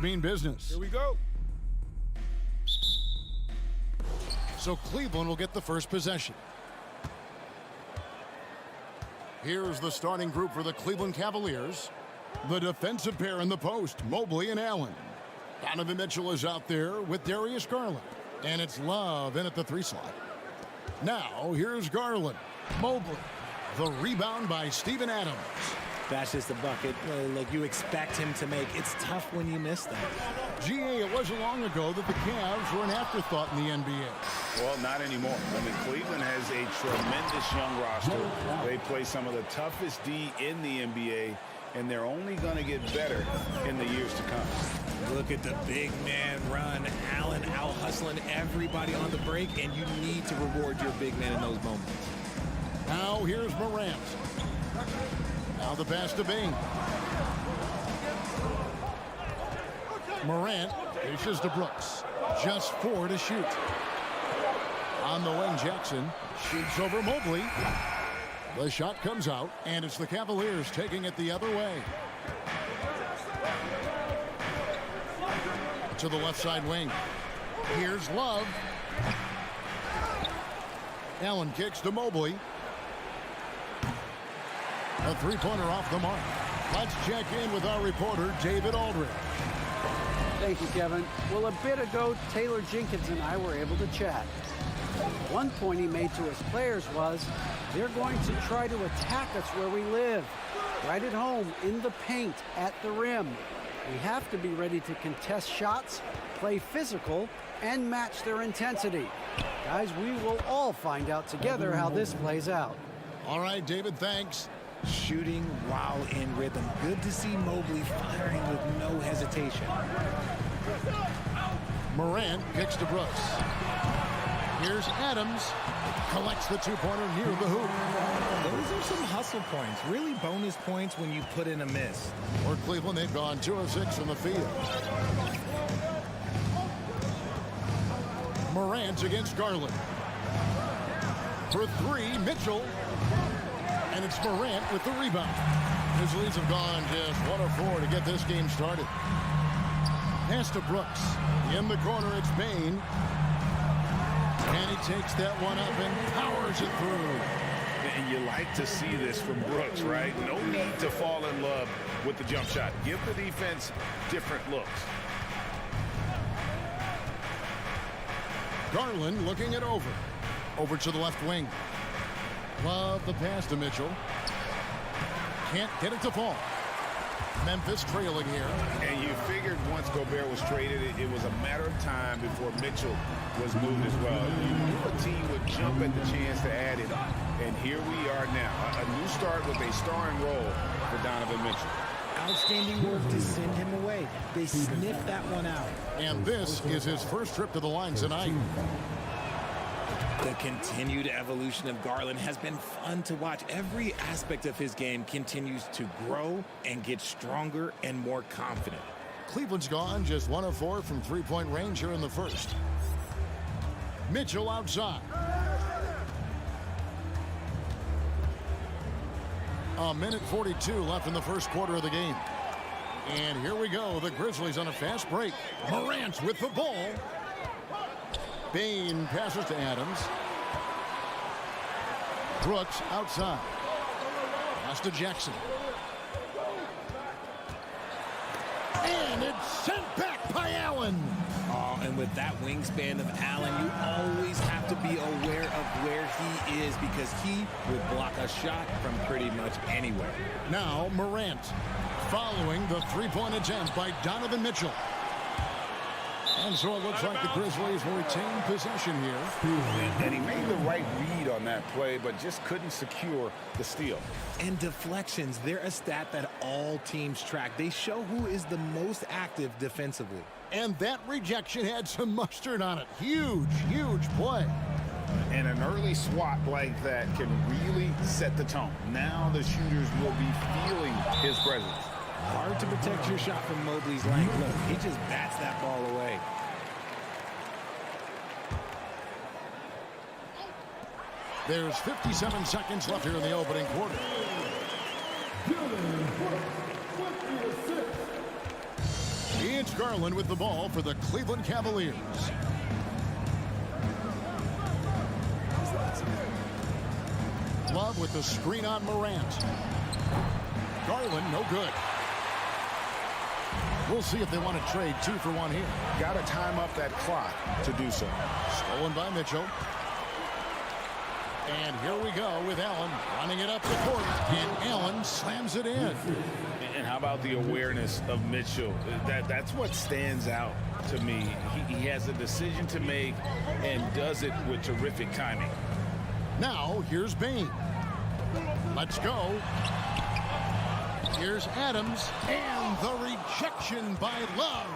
mean business. Here we go. So Cleveland will get the first possession. Here's the starting group for the Cleveland Cavaliers. The defensive pair in the post, Mobley and Allen. Donovan Mitchell is out there with Darius Garland. And it's Love in at the 3 slot. Now, here's Garland. Mobley. The rebound by Steven Adams. That's just a bucket like you expect him to make. It's tough when you miss that. GA, it wasn't long ago that the Cavs were an afterthought in the NBA. Well, not anymore. I mean, Cleveland has a tremendous young roster. They play some of the toughest D in the NBA, and they're only going to get better in the years to come. Look at the big man run. Allen out hustling everybody on the break, and you need to reward your big man in those moments. Now here's Morant. Now the pass to Bing. Morant dishes to Brooks. Just 4 to shoot. On the wing, Jackson shoots over Mobley. The shot comes out, and it's the Cavaliers taking it the other way. To the left side wing. Here's Love. Allen kicks to Mobley. A 3-pointer off the mark. Let's check in with our reporter, David Aldridge. Thank you, Kevin. Well, a bit ago, Taylor Jenkins and I were able to chat. One point he made to his players was, they're going to try to attack us where we live. Right at home, in the paint, at the rim. We have to be ready to contest shots, play physical, and match their intensity. Guys, we will all find out together how this plays out. All right, David, thanks. Shooting while in rhythm. Good to see Mobley firing with no hesitation. Morant kicks to Brooks. Here's Adams. Collects the 2-pointer near the hoop. Those are some hustle points. Really bonus points when you put in a miss. For Cleveland, they've gone 2 of 6 from the field. Morant against Garland. For 3, Mitchell. And it's Morant with the rebound. Grizzlies have gone just 1 of 4 to get this game started. Pass to Brooks. In the corner, it's Bane. And he takes that one up and powers it through. And you like to see this from Brooks, right? No need to fall in love with the jump shot. Give the defense different looks. Garland looking it over. Over to the left wing. Love the pass to Mitchell. Can't get it to fall. Memphis trailing here. And you figured once Gobert was traded, it was a matter of time before Mitchell was moved as well. You knew a team would jump at the chance to add him. And here we are now. A new start with a starring role for Donovan Mitchell. Outstanding work to send him away. They sniffed that one out. And this is his first trip to the line tonight. The continued evolution of Garland has been fun to watch. Every aspect of his game continues to grow and get stronger and more confident. Cleveland's gone just 1 of 4 from 3-point range here in the first. Mitchell outside. A minute 42 left in the first quarter of the game. And here we go. The Grizzlies on a fast break. Morant with the ball. Bane passes to Adams. Brooks outside. Pass to Jackson. And it's sent back by Allen. Oh, and with that wingspan of Allen, you always have to be aware of where he is because he will block a shot from pretty much anywhere. Now Morant following the 3-point attempt by Donovan Mitchell. And so it looks like the Grizzlies will retain possession here. And he made the right read on that play, but just couldn't secure the steal. And deflections, they're a stat that all teams track. They show who is the most active defensively. And that rejection had some mustard on it. Huge, huge play. And an early swat like that can really set the tone. Now the shooters will be feeling his presence. Hard to protect your shot from Mobley's length. Look, he just bats that ball away. There's 57 seconds left here in the opening quarter. It's It's Garland with the ball for the Cleveland Cavaliers. Love with the screen on Morant. Garland, no good. We'll see if they want to trade 2 for 1 here. Got to time up that clock to do so. Stolen by Mitchell. And here we go with Allen running it up the court. And Allen slams it in. And how about the awareness of Mitchell? That's what stands out to me. He has a decision to make and does it with terrific timing. Now, here's Bain. Let's go. Here's Adams. And the rejection by Love.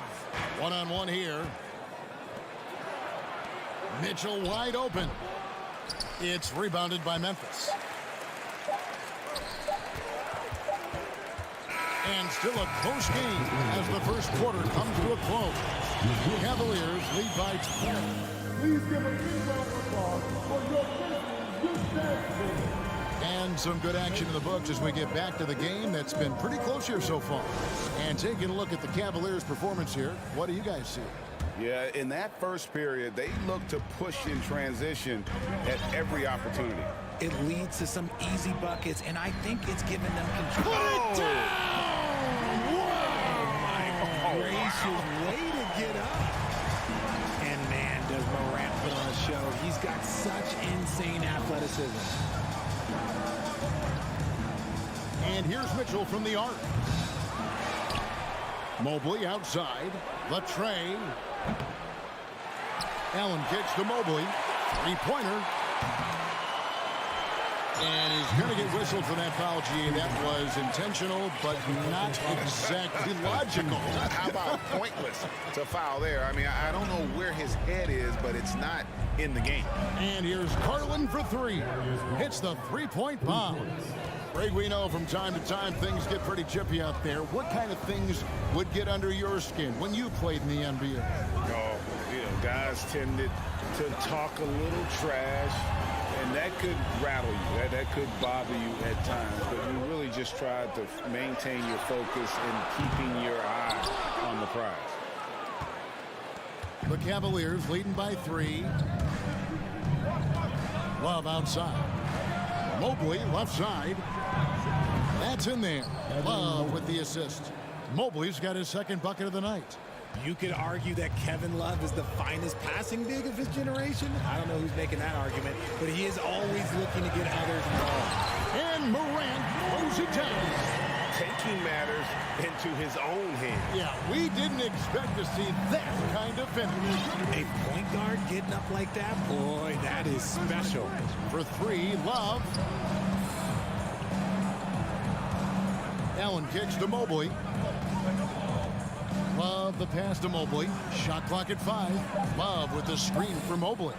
One-on-one here. Mitchell wide open. It's rebounded by Memphis. And still a close game as the first quarter comes to a close. The Cavaliers lead by 10. Please give a big round of applause for your Grizzlies. And some good action in the books as we get back to the game that's been pretty close here so far. And taking a look at the Cavaliers' performance here, what do you guys see? Yeah, in that first period, they look to push in transition at every opportunity. It leads to some easy buckets, and I think it's given them control. Put it down! Oh, my gracious, way to get up. And man, does Morant put on a show. He's got such insane athleticism. And here's Mitchell from the arc. Mobley outside. Latrey. Allen kicks to Mobley. Three-pointer. And he's going to get whistled for that foul, G. That was intentional, but not exactly logical. How about pointless to foul there? I mean, I don't know where his head is, but it's not in the game. And here's Garland for 3. Hits the three-point bomb. Greg, we know from time to time things get pretty chippy out there. What kind of things would get under your skin when you played in the NBA? Oh, guys tended to talk a little trash, and that could rattle you. That could bother you at times, but you really just tried to maintain your focus and keeping your eye on the prize. The Cavaliers leading by 3. Love outside. Mobley left side. That's in there. Love with the assist. Mobley's got his second bucket of the night. You could argue that Kevin Love is the finest passing big of his generation. I don't know who's making that argument, but he is always looking to get others involved. And Morant throws it down. Taking matters into his own hands. Yeah, we didn't expect to see that kind of finish. A point guard getting up like that, boy, that is special. For 3, Love. Allen kicks to Mobley. Love the pass to Mobley. Shot clock at 5. Love with the screen for Mobley.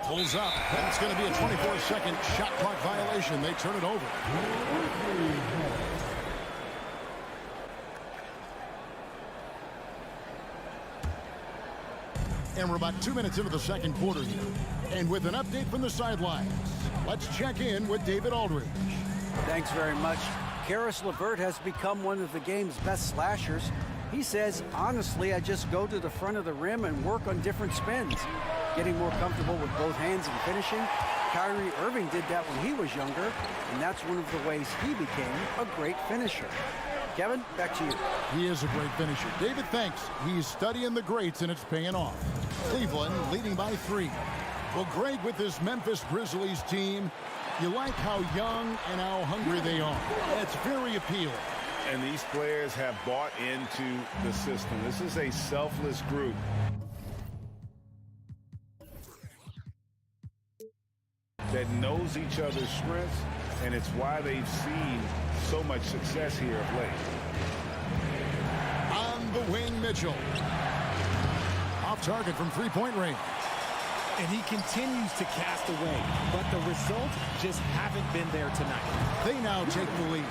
Pulls up. That's going to be a 24-second shot clock violation. They turn it over. And we're about 2 minutes into the second quarter here. And with an update from the sidelines, let's check in with David Aldridge. Thanks very much. Karis LeVert has become one of the game's best slashers. He says, honestly, I just go to the front of the rim and work on different spins, getting more comfortable with both hands and finishing. Kyrie Irving did that when he was younger, and that's one of the ways he became a great finisher. Kevin, back to you. He is a great finisher. David, thanks. He's studying the greats, and it's paying off. Cleveland leading by 3. Well, Greg, with this Memphis Grizzlies team, you like how young and how hungry they are. That's very appealing. And these players have bought into the system. This is a selfless group. That knows each other's strengths, and it's why they've seen so much success here of late. On the wing, Mitchell. Off target from three-point range. And he continues to cast away, but the results just haven't been there tonight. They now take the lead.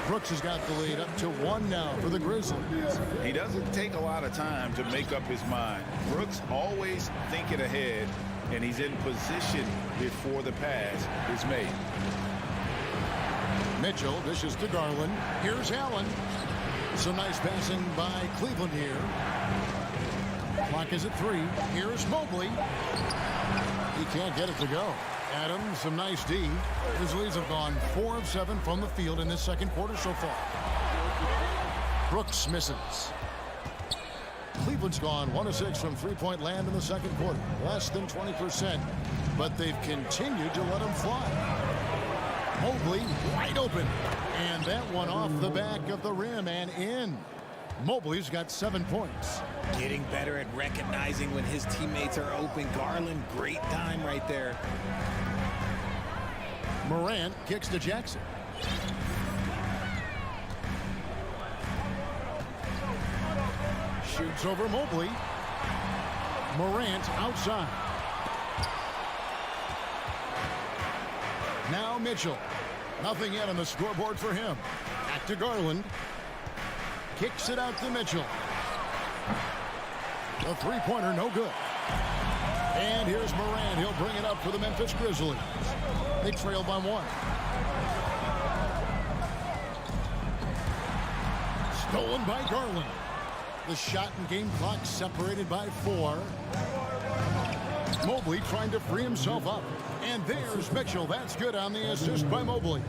Brooks has got the lead up to 1 now for the Grizzlies. He doesn't take a lot of time to make up his mind. Brooks always thinking ahead, and he's in position before the pass is made. Mitchell dishes to Garland. Here's Allen. Some nice passing by Cleveland here. Clock is at 3. Here's Mobley. He can't get it to go. Adams, some nice D. Grizzlies have gone 4 of 7 from the field in this second quarter so far. Brooks misses. Cleveland's gone 1 of 6 from three-point land in the second quarter. Less than 20%, but they've continued to let him fly. Mobley wide open. And that one off the back of the rim and in. Mobley's got 7 points. Getting better at recognizing when his teammates are open. Garland, great time right there. Morant kicks to Jackson. Shoots over Mobley. Morant outside. Now Mitchell. Nothing yet on the scoreboard for him. Back to Garland. Kicks it out to Mitchell. The three-pointer no good. And here's Morant. He'll bring it up for the Memphis Grizzlies. They trail by 1. Stolen by Garland. The shot and game clock separated by 4. Mobley trying to free himself up. And there's Mitchell. That's good on the assist by Mobley.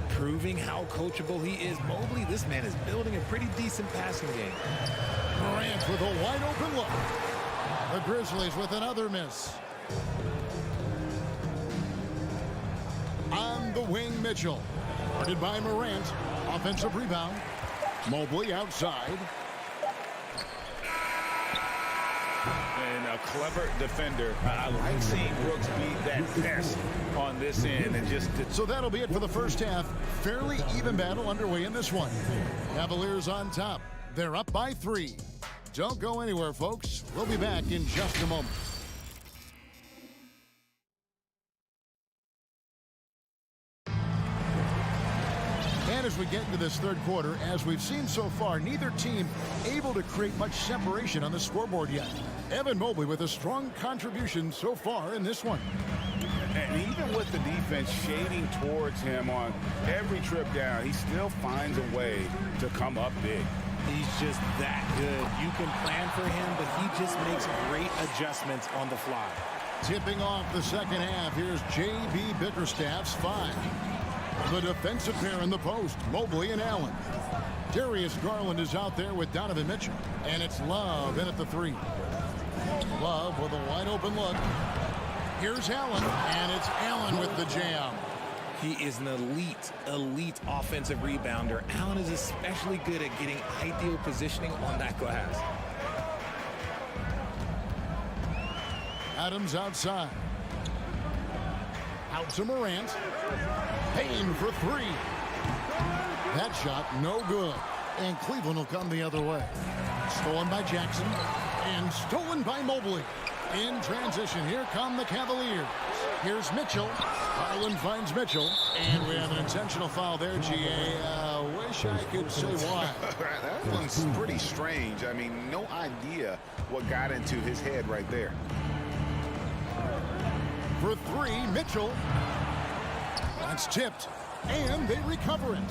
Proving how coachable he is. Mobley, this man is building a pretty decent passing game. Morant with a wide open look. The Grizzlies with another miss. On the wing, Mitchell. Guarded by Morant. Offensive rebound. Mobley outside. And a clever defender. I like seeing Brooks beat that pest on this end and just... So that'll be it for the first half. Fairly even battle underway in this one. Cavaliers on top. They're up by 3. Don't go anywhere, folks. We'll be back in just a moment. And as we get into this third quarter, as we've seen so far, neither team able to create much separation on the scoreboard yet. Evan Mobley with a strong contribution so far in this one. And even with the defense shading towards him on every trip down, he still finds a way to come up big. He's just that good. You can plan for him, but he just makes great adjustments on the fly. Tipping off the second half, here's J.B. Bickerstaff's 5. The defensive pair in the post, Mobley and Allen. Darius Garland is out there with Donovan Mitchell. And it's Love in at the 3. Love with a wide open look. Here's Allen, and it's Allen with the jam. He is an elite offensive rebounder. Allen is especially good at getting ideal positioning on that glass. Adams outside. Out to Morant. Payne for 3. That shot no good. And Cleveland will come the other way. Stolen by Jackson. And stolen by Mobley. In transition, here come the Cavaliers. Here's Mitchell. Garland finds Mitchell. And we have an intentional foul there, G.A. Wish I could say why. That one's pretty strange. I mean, no idea what got into his head right there. For 3, Mitchell. That's tipped. And they recover it.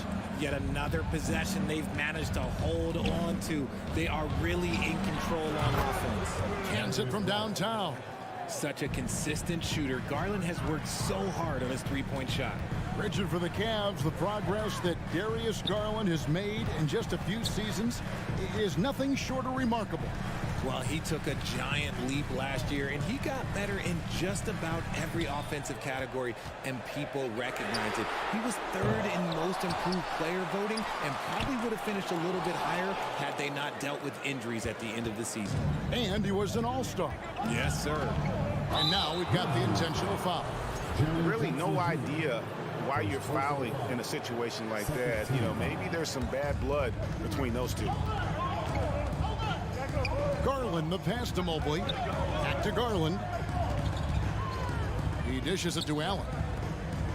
Yet another possession they've managed to hold on to. They are really in control on offense. Hands it from downtown. Such a consistent shooter. Garland has worked so hard on his three-point shot. Rigid for the Cavs. The progress that Darius Garland has made in just a few seasons is nothing short of remarkable. Well, he took a giant leap last year, and he got better in just about every offensive category, and people recognize it. He was 3rd in most improved player voting, and probably would have finished a little bit higher had they not dealt with injuries at the end of the season. And he was an all-star. Yes, sir. And now we've got the intentional foul. Really no idea why you're fouling in a situation like that. You know, maybe there's some bad blood between those two. Garland, the pass to Mobley. Back to Garland. He dishes it to Allen.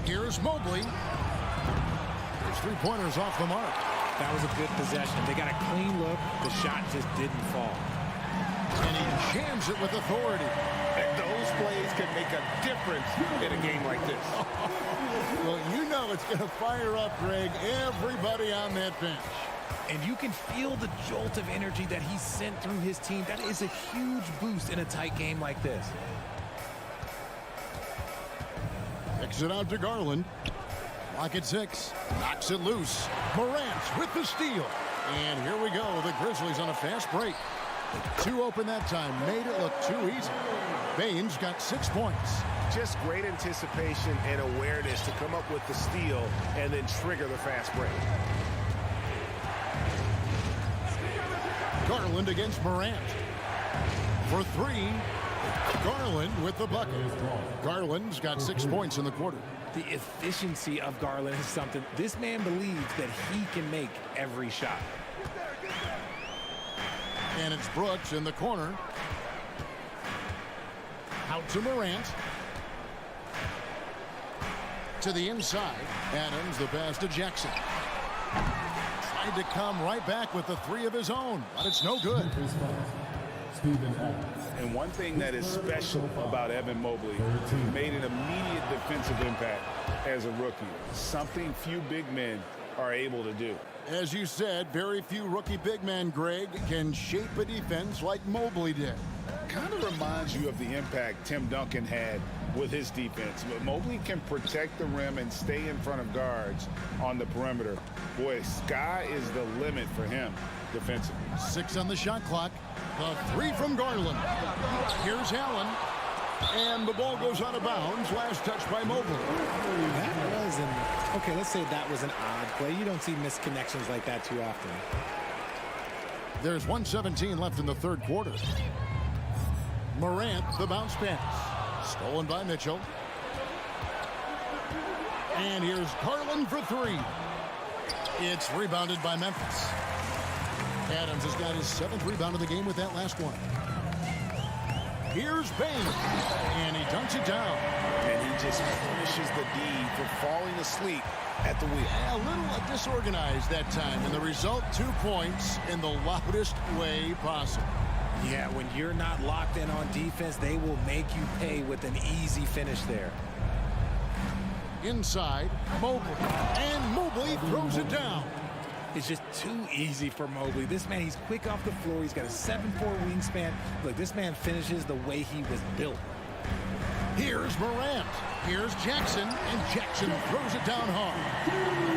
Here's Mobley. His three-pointers off the mark. That was a good possession. They got a clean look. The shot just didn't fall. And he jams it with authority. And those plays can make a difference in a game like this. Well, you know it's going to fire up, Greg, everybody on that bench. And you can feel the jolt of energy that he sent through his team. That is a huge boost in a tight game like this. Kicks it out to Garland. Lock at 6. Knocks it loose. Morant with the steal. And here we go. The Grizzlies on a fast break. 2 open that time. Made it look too easy. Baines got 6 points. Just great anticipation and awareness to come up with the steal and then trigger the fast break. Garland against Morant. For 3. Garland with the bucket. Garland's got 6 points in the quarter. The efficiency of Garland is something. This man believes that he can make every shot. And it's Brooks in the corner. Out to Morant. To the inside. Adams, the pass to Jackson. Tried to come right back with the 3 of his own, but it's no good. And one thing that is special about Evan Mobley, made an immediate defensive impact as a rookie. Something few big men are able to do. As you said, very few rookie big men, Greg, can shape a defense like Mobley did. Kind of reminds you of the impact Tim Duncan had with his defense. But Mobley can protect the rim and stay in front of guards on the perimeter. Boy, sky is the limit for him defensively. 6 on the shot clock. The 3 from Garland. Here's Allen. And the ball goes out of bounds. Last touch by Mobley. That was okay, let's say that was an odd play. You don't see misconnections like that too often. There's 1:17 left in the third quarter. Morant, the bounce pass. Stolen by Mitchell. And here's Garland for 3. It's rebounded by Memphis. Adams has got his 7th rebound of the game with that last one. Here's Baines. And he dunks it down. And he just finishes the D for falling asleep at the wheel. A little disorganized that time. And the result, 2 points in the loudest way possible. Yeah, when you're not locked in on defense, they will make you pay with an easy finish there. Inside, Mobley. And Mobley throws it down. It's just too easy for Mobley. This man, he's quick off the floor. He's got a 7'4" wingspan. Look, this man finishes the way he was built. Here's Morant. Here's Jackson. And Jackson throws it down hard.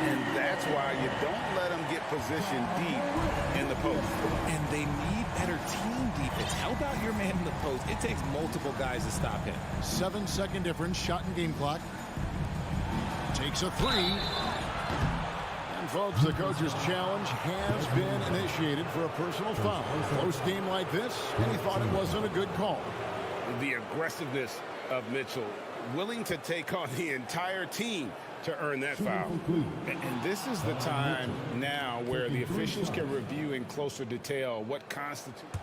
And that's why you don't let them get positioned deep in the post. And they need better team defense. How about your man in the post? It takes multiple guys to stop him. 7-second difference, shot and game clock. Takes a 3. And folks, the coach's challenge has been initiated for a personal foul. Close game like this, and he thought it wasn't a good call. The aggressiveness of Mitchell, willing to take on the entire team to earn that foul. And this is the time now where the officials can review in closer detail what constitutes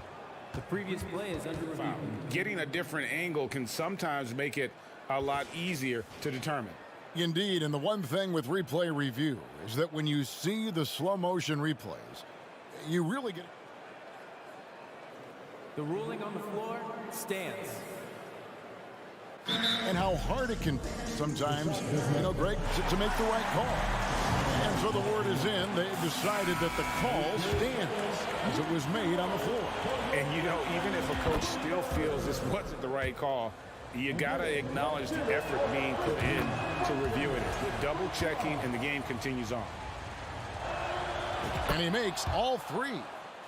the previous play is under review. Getting a different angle can sometimes make it a lot easier to determine. Indeed, and the one thing with replay review is that when you see the slow motion replays, you really get... The ruling on the floor stands. And how hard it can be sometimes, Greg, to make the right call. And so the word is in. They've decided that the call stands as it was made on the floor. And, even if a coach still feels this wasn't the right call, you got to acknowledge the effort being put in to reviewing it. With double checking, and the game continues on. And he makes all 3.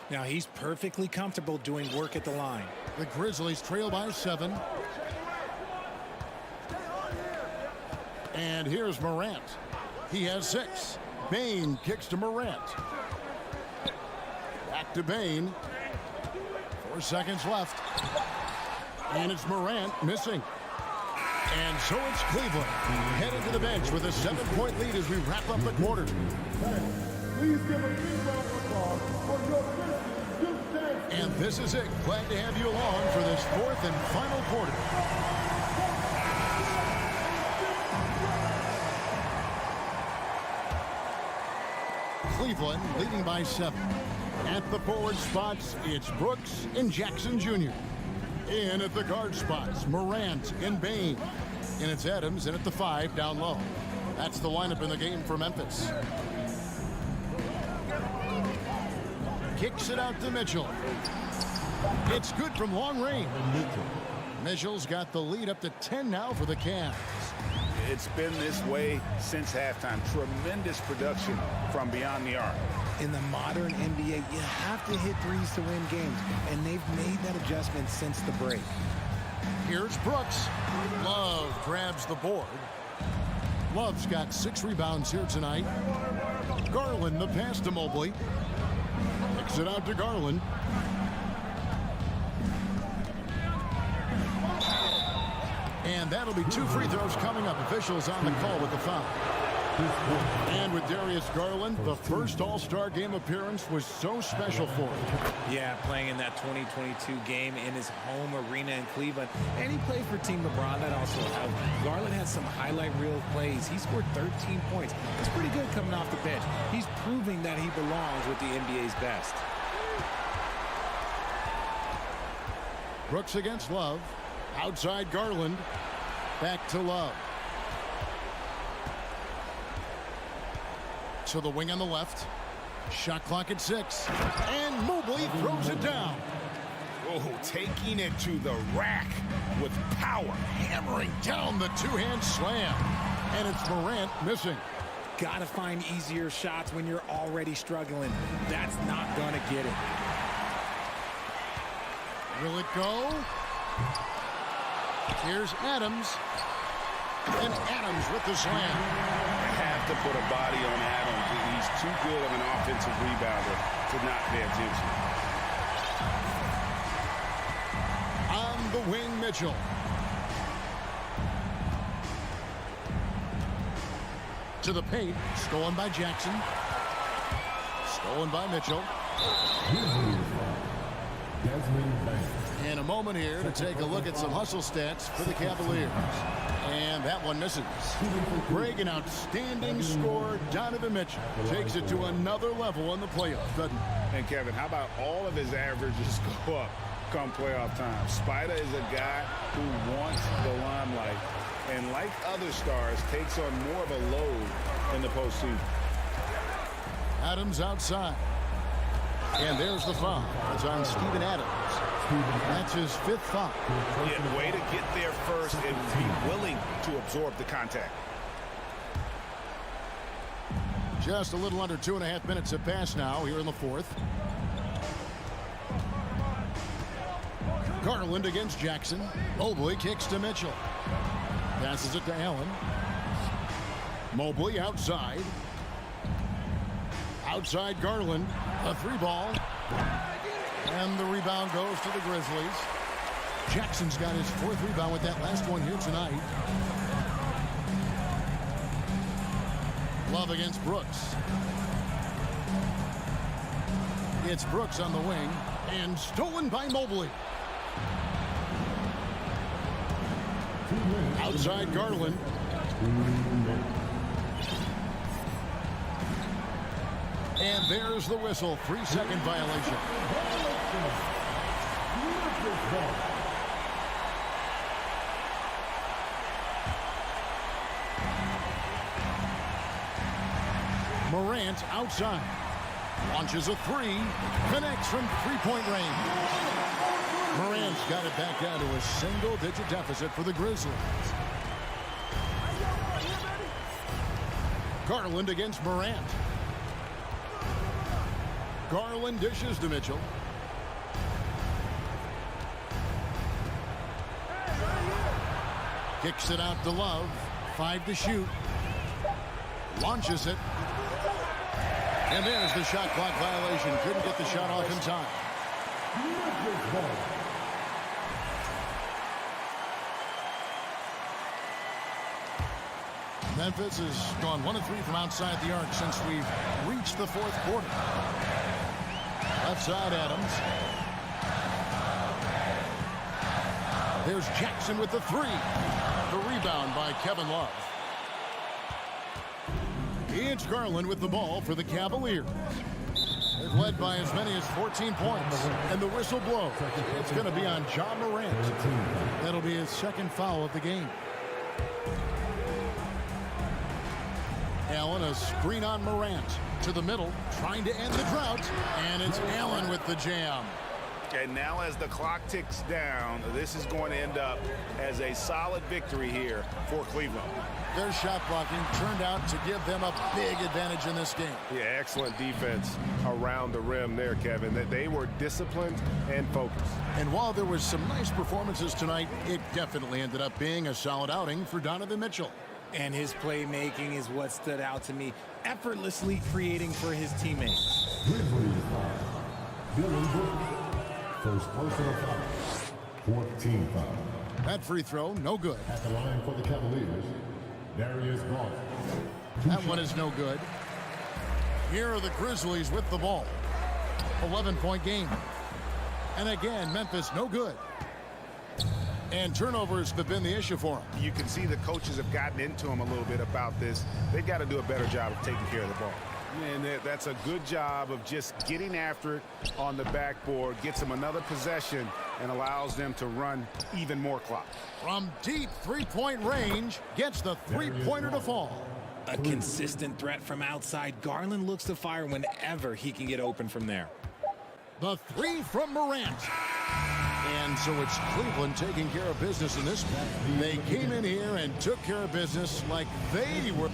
Now he's perfectly comfortable doing work at the line. The Grizzlies trail by 7. And here's Morant. He has 6. Bane kicks to Morant. Back to Bane. 4 seconds left. And it's Morant missing. And so it's Cleveland headed to the bench with a 7-point lead as we wrap up the quarter. Please give a big round of applause for your Grizzlies. And this is it. Glad to have you along for this 4th and final quarter. Cleveland leading by 7. At the forward spots, it's Brooks and Jackson Jr. In at the guard spots, Morant and Bane. And it's Adams in at the 5 down low. That's the lineup in the game for Memphis. Kicks it out to Mitchell. It's good from long range. Mitchell's got the lead up to 10 now for the Cavs. It's been this way since halftime. Tremendous production from beyond the arc. In the modern NBA, you have to hit threes to win games, and they've made that adjustment since the break. Here's Brooks. Love grabs the board. Love's got 6 rebounds here tonight. Garland, the pass to Mobley. Kicks it out to Garland. And that'll be 2 free throws coming up. Officials on the call with the foul. And with Darius Garland, the first All-Star game appearance was so special for him. Yeah, playing in that 2022 game in his home arena in Cleveland. And he played for Team LeBron. That also helped. Garland has some highlight reel plays. He scored 13 points. It's pretty good coming off the bench. He's proving that he belongs with the NBA's best. Brooks against Love. Outside Garland. Back to Love. To the wing on the left. Shot clock at 6. And Mobley throws it down. Oh, taking it to the rack with power. Hammering down the two-hand slam. And it's Morant missing. Gotta find easier shots when you're already struggling. That's not gonna get it. Will it go? Here's Adams. And Adams with the slam. Have to put a body on Adams. He's too good of an offensive rebounder to not pay attention. On the wing, Mitchell. To the paint. Stolen by Jackson. Stolen by Mitchell. In a moment here to take a look at some hustle stats for the Cavaliers. And that one misses. Greg, an outstanding scorer. Donovan Mitchell takes it to another level on the playoffs, doesn't he? And Kevin, how about all of his averages go up come playoff time? Spider is a guy who wants the limelight, and like other stars, takes on more of a load in the postseason. Adams outside. And there's the foul. It's on Steven Adams. That's his 5th foul. Yeah, way to get there first and be willing to absorb the contact. Just a little under 2.5 minutes have passed now here in the 4th. Garland against Jackson. Mobley kicks to Mitchell. Passes it to Allen. Mobley outside. Outside Garland. A 3-ball. And the rebound goes to the Grizzlies. Jackson's got his 4th rebound with that last one here tonight. Love against Brooks. It's Brooks on the wing. And stolen by Mobley. Outside Garland. And there's the whistle. 3-second violation. Morant outside. Launches a 3. Connects from 3-point range. Morant's got it back down to a single-digit deficit for the Grizzlies. Garland against Morant. Garland dishes to Mitchell. Kicks it out to Love. 5 to shoot. Launches it. And there's the shot clock violation. Couldn't get the shot off in time. Memphis has gone 1 of 3 from outside the arc since we've reached the 4th quarter. Left side, Adams. There's Jackson with the 3. The rebound by Kevin Love. It's Garland with the ball for the Cavaliers. They've led by as many as 14 points. And the whistle blows. It's going to be on Ja Morant. That'll be his 2nd foul of the game. Allen, a screen on Morant. To the middle, trying to end the drought. And it's Allen with the jam. And now as the clock ticks down, this is going to end up as a solid victory here for Cleveland. Their shot blocking turned out to give them a big advantage in this game. Yeah, excellent defense around the rim there, Kevin. They were disciplined and focused. And while there was some nice performances tonight, it definitely ended up being a solid outing for Donovan Mitchell. And his playmaking is what stood out to me, effortlessly creating for his teammates. First personal foul. 14 foul. That free throw, no good. At the line for the Cavaliers, Darius Garland. That one is no good. Here are the Grizzlies with the ball. 11-point game. And again, Memphis no good. And turnovers have been the issue for them. You can see the coaches have gotten into them a little bit about this. They've got to do a better job of taking care of the ball. And that's a good job of just getting after it on the backboard, gets them another possession, and allows them to run even more clock. From deep three-point range, gets the three-pointer to fall. A consistent threat from outside. Garland looks to fire whenever he can get open from there. The three from Morant. And so it's Cleveland taking care of business in this. They came in here and took care of business like they were.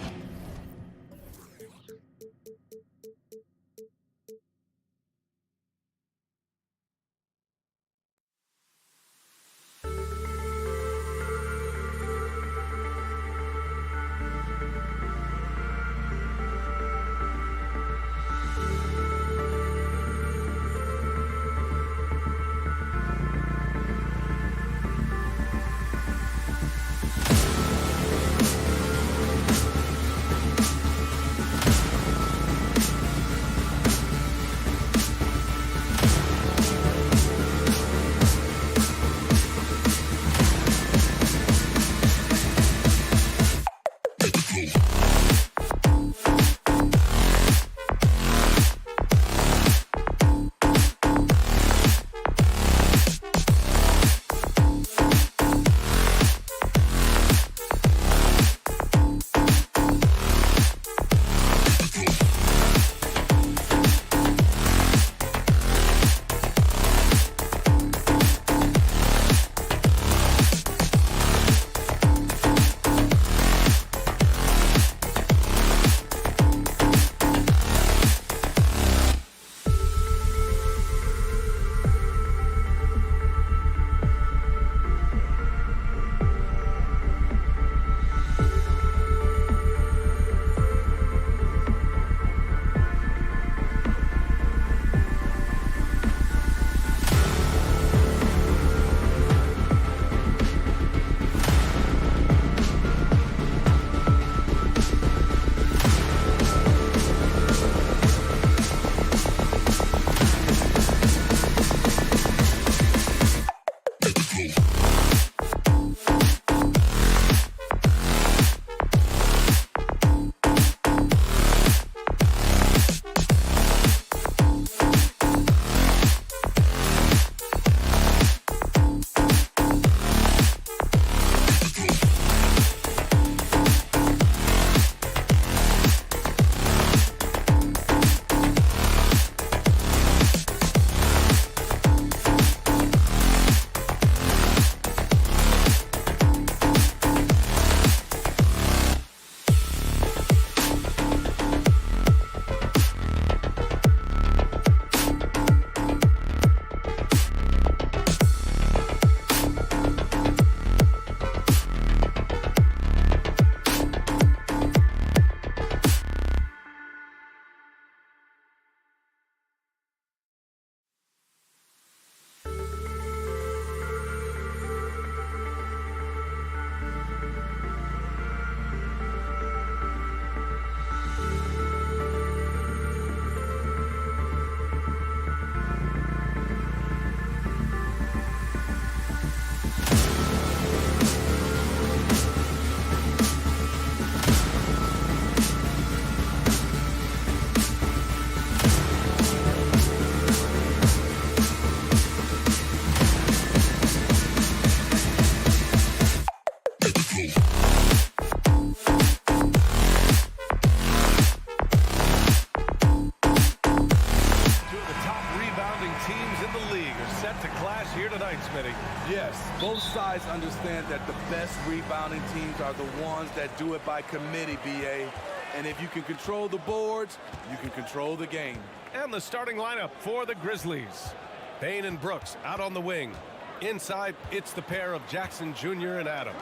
to clash here tonight, Smitty. Yes, both sides understand that the best rebounding teams are the ones that do it by committee, BA. And if you can control the boards, you can control the game. And the starting lineup for the Grizzlies. Bane and Brooks out on the wing. Inside, it's the pair of Jackson Jr. and Adams.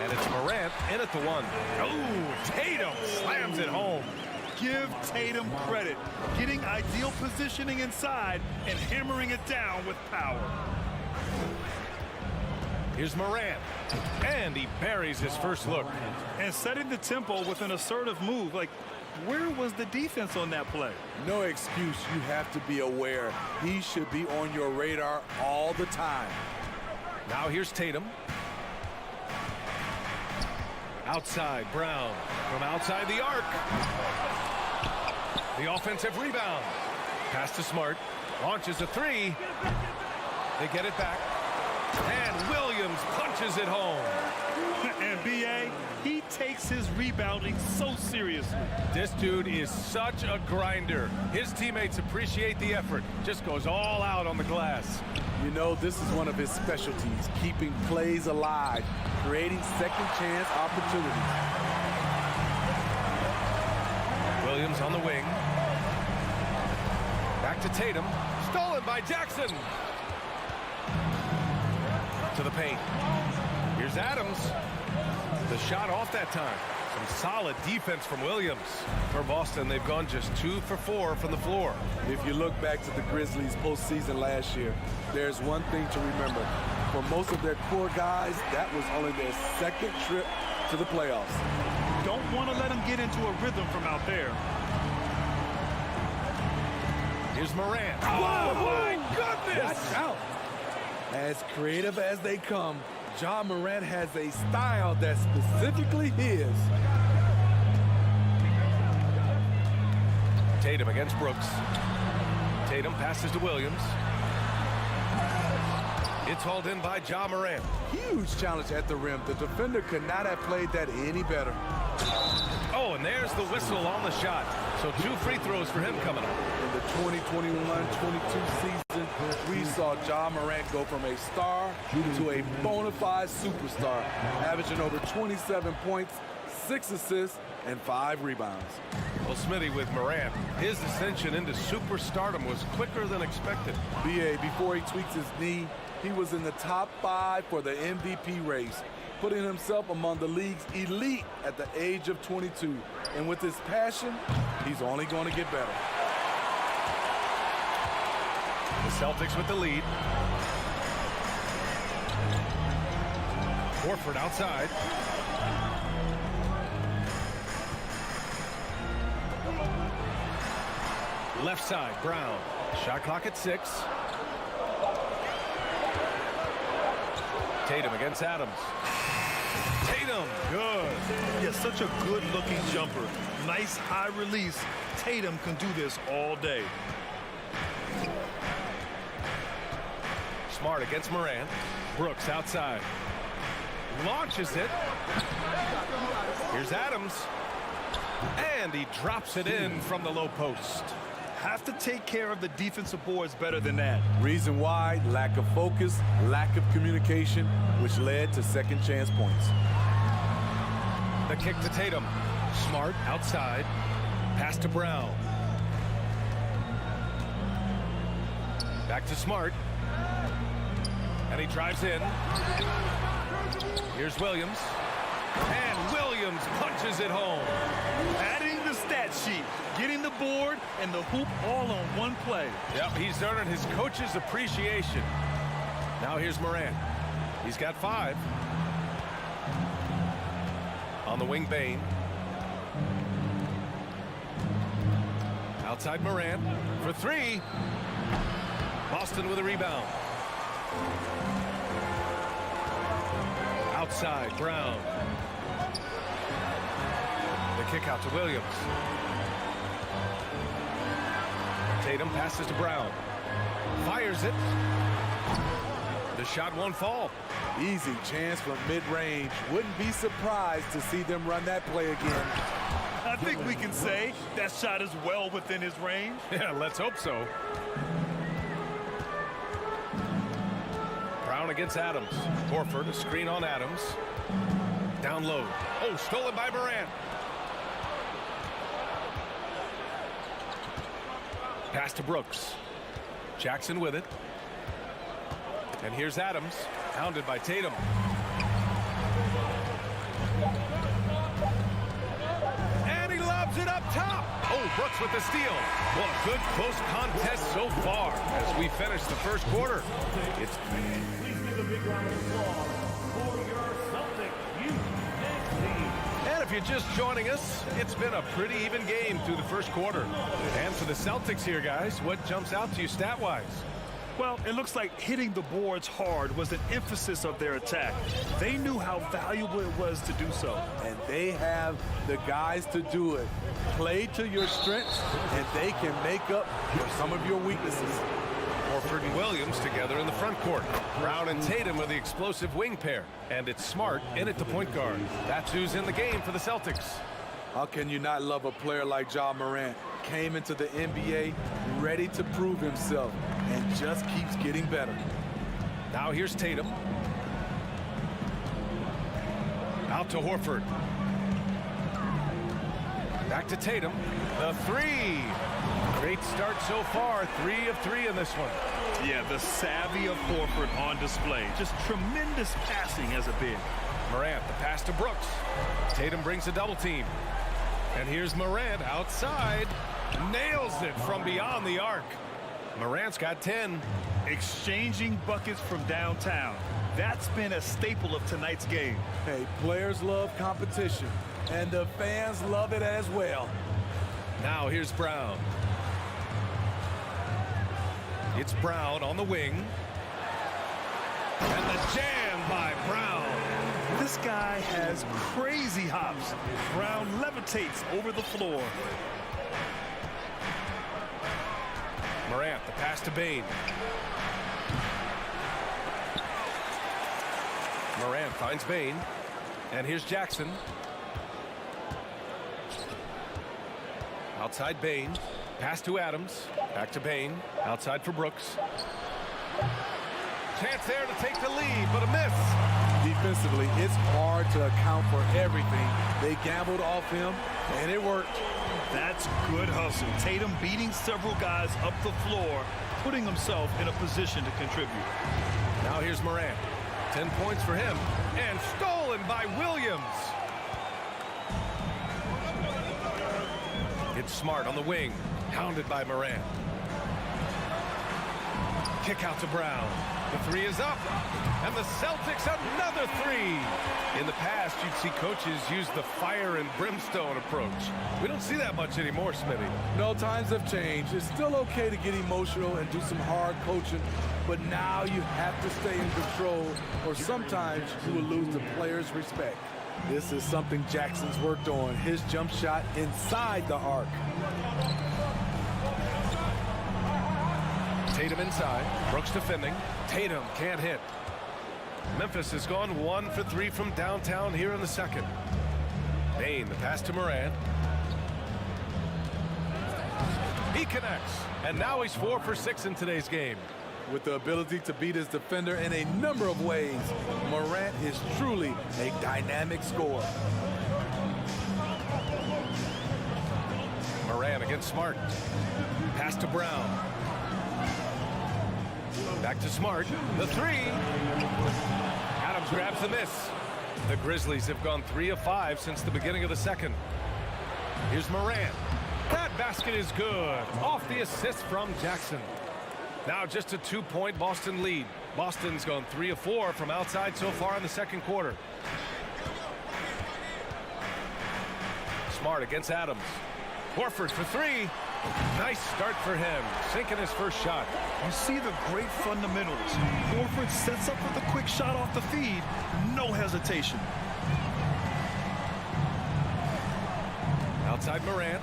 And it's Morant in at the one. Oh, Tatum slams it home. Give Tatum credit. Getting ideal positioning inside and hammering it down with power. Here's Morant. And he buries his first look. And setting the tempo with an assertive move. Like, where was the defense on that play? No excuse. You have to be aware. He should be on your radar all the time. Now here's Tatum. Outside, Brown. From outside the arc. The offensive rebound. Pass to Smart. Launches a three. They get it back. And Williams punches it home. And B.A., he takes his rebounding so seriously. This dude is such a grinder. His teammates appreciate the effort. Just goes all out on the glass. You know, this is one of his specialties, keeping plays alive, creating second chance opportunities. Williams on the wing. Back to Tatum. Stolen by Jackson. To the paint. Here's Adams. The shot off that time. Some solid defense from Williams. For Boston, they've gone just 2 for 4 from the floor. If you look back to the Grizzlies postseason last year, there's one thing to remember. For most of their core guys, that was only their second trip to the playoffs. Don't want to let them get into a rhythm from out there. Here's Morant. Oh, my goodness! Watch out. As creative as they come, Ja Morant has a style that's specifically his. Tatum against Brooks. Tatum passes to Williams. It's hauled in by Ja Morant. Huge challenge at the rim. The defender could not have played that any better. Oh, and there's the whistle on the shot. So 2 free throws for him coming up. In the 2021-22 season, we saw Ja Morant go from a star to a bona fide superstar, averaging over 27 points, 6 assists, and 5 rebounds. Well, Smitty, with Morant, his ascension into superstardom was quicker than expected. B.A., before he tweaks his knee, he was in the top 5 for the MVP race, putting himself among the league's elite at the age of 22. And with his passion, he's only going to get better. The Celtics with the lead. Horford outside. Left side, Brown. Shot clock at 6. Tatum against Adams. Tatum, good. Yeah, such a good-looking jumper. Nice high release. Tatum can do this all day. Smart against Morant. Brooks outside. Launches it. Here's Adams. And he drops it in from the low post. Have to take care of the defensive boards better than that. Reason why: lack of focus, lack of communication, which led to second chance points. The kick to Tatum. Smart outside. Pass to Brown. Back to Smart. And he drives in. Here's Williams. And Williams punches it home. Adding the stat sheet, getting the board and the hoop all on one play. Yep, he's earning his coach's appreciation. Now here's Morant. He's got 5. On the wing, Bane. Outside Morant for 3. Boston with a rebound. Outside, Brown. The kick out to Williams. Tatum passes to Brown. Fires it. The shot won't fall. Easy chance from mid-range. Wouldn't be surprised to see them run that play again. I think we can say that shot is well within his range. Yeah, let's hope so. against Adams. Horford, a screen on Adams. Down low. Oh, stolen by Morant. Pass to Brooks. Jackson with it. And here's Adams, hounded by Tatum. And he lobs it up top. Oh, Brooks with the steal. Well, a good close contest so far as we finish the first quarter. It's Please give a big round of applause for your Celtics youth next team. And if you're just joining us, it's been a pretty even game through the first quarter. And for the Celtics here, guys, what jumps out to you stat-wise? Well, it looks like hitting the boards hard was an emphasis of their attack. They knew how valuable it was to do so. And they have the guys to do it. Play to your strengths, and they can make up for some of your weaknesses. Horford and Williams together in the front court. Brown and Tatum are the explosive wing pair. And it's Smart in at the point guard. That's who's in the game for the Celtics. How can you not love a player like Ja Morant? Came into the NBA ready to prove himself and just keeps getting better. Now here's Tatum. Out to Horford. Back to Tatum. The three. Great start so far. 3 of 3 in this one. Yeah, the savvy of Horford on display. Just tremendous passing as a big. Morant, the pass to Brooks. Tatum brings a double team. And here's Morant outside. Nails it from beyond the arc. Morant's got 10. Exchanging buckets from downtown. That's been a staple of tonight's game. Hey, players love competition, and the fans love it as well. Now here's Brown. It's Brown on the wing. And the jam by Brown. This guy has crazy hops. Brown levitates over the floor. Morant, the pass to Bane. Morant finds Bane. And here's Jackson. Outside Bane. Pass to Adams. Back to Bane. Outside for Brooks. Chance there to take the lead, but a miss. Defensively, it's hard to account for everything. They gambled off him, and it worked. That's good hustle. Tatum beating several guys up the floor, putting himself in a position to contribute. Now here's Morant. 10 points for him. And stolen by Williams. It's Smart on the wing. Hounded by Morant. Kick out to Brown. The three is up. And the Celtics another three. In the past, you'd see coaches use the fire and brimstone approach. We don't see that much anymore, Smitty. No, times have changed. It's still okay to get emotional and do some hard coaching, but now you have to stay in control, or sometimes you will lose the players' respect. This is something Jackson's worked on, his jump shot inside the arc. Tatum inside. Brooks defending. Tatum can't hit. Memphis has gone 1 for 3 from downtown here in the second. Bane, the pass to Morant. He connects. And now he's 4 for 6 in today's game. With the ability to beat his defender in a number of ways, Morant is truly a dynamic scorer. Morant against Smart. Pass to Brown. Back to Smart. The three. Adams grabs the miss. The Grizzlies have gone 3 of 5 since the beginning of the second. Here's Morant. That basket is good. Off the assist from Jackson. Now just a 2-point Boston lead. Boston's gone 3 of 4 from outside so far in the second quarter. Smart against Adams. Horford for 3. Nice start for him, sinking his first shot. You see the great fundamentals. Horford sets up with a quick shot off the feed. No hesitation. Outside Morant.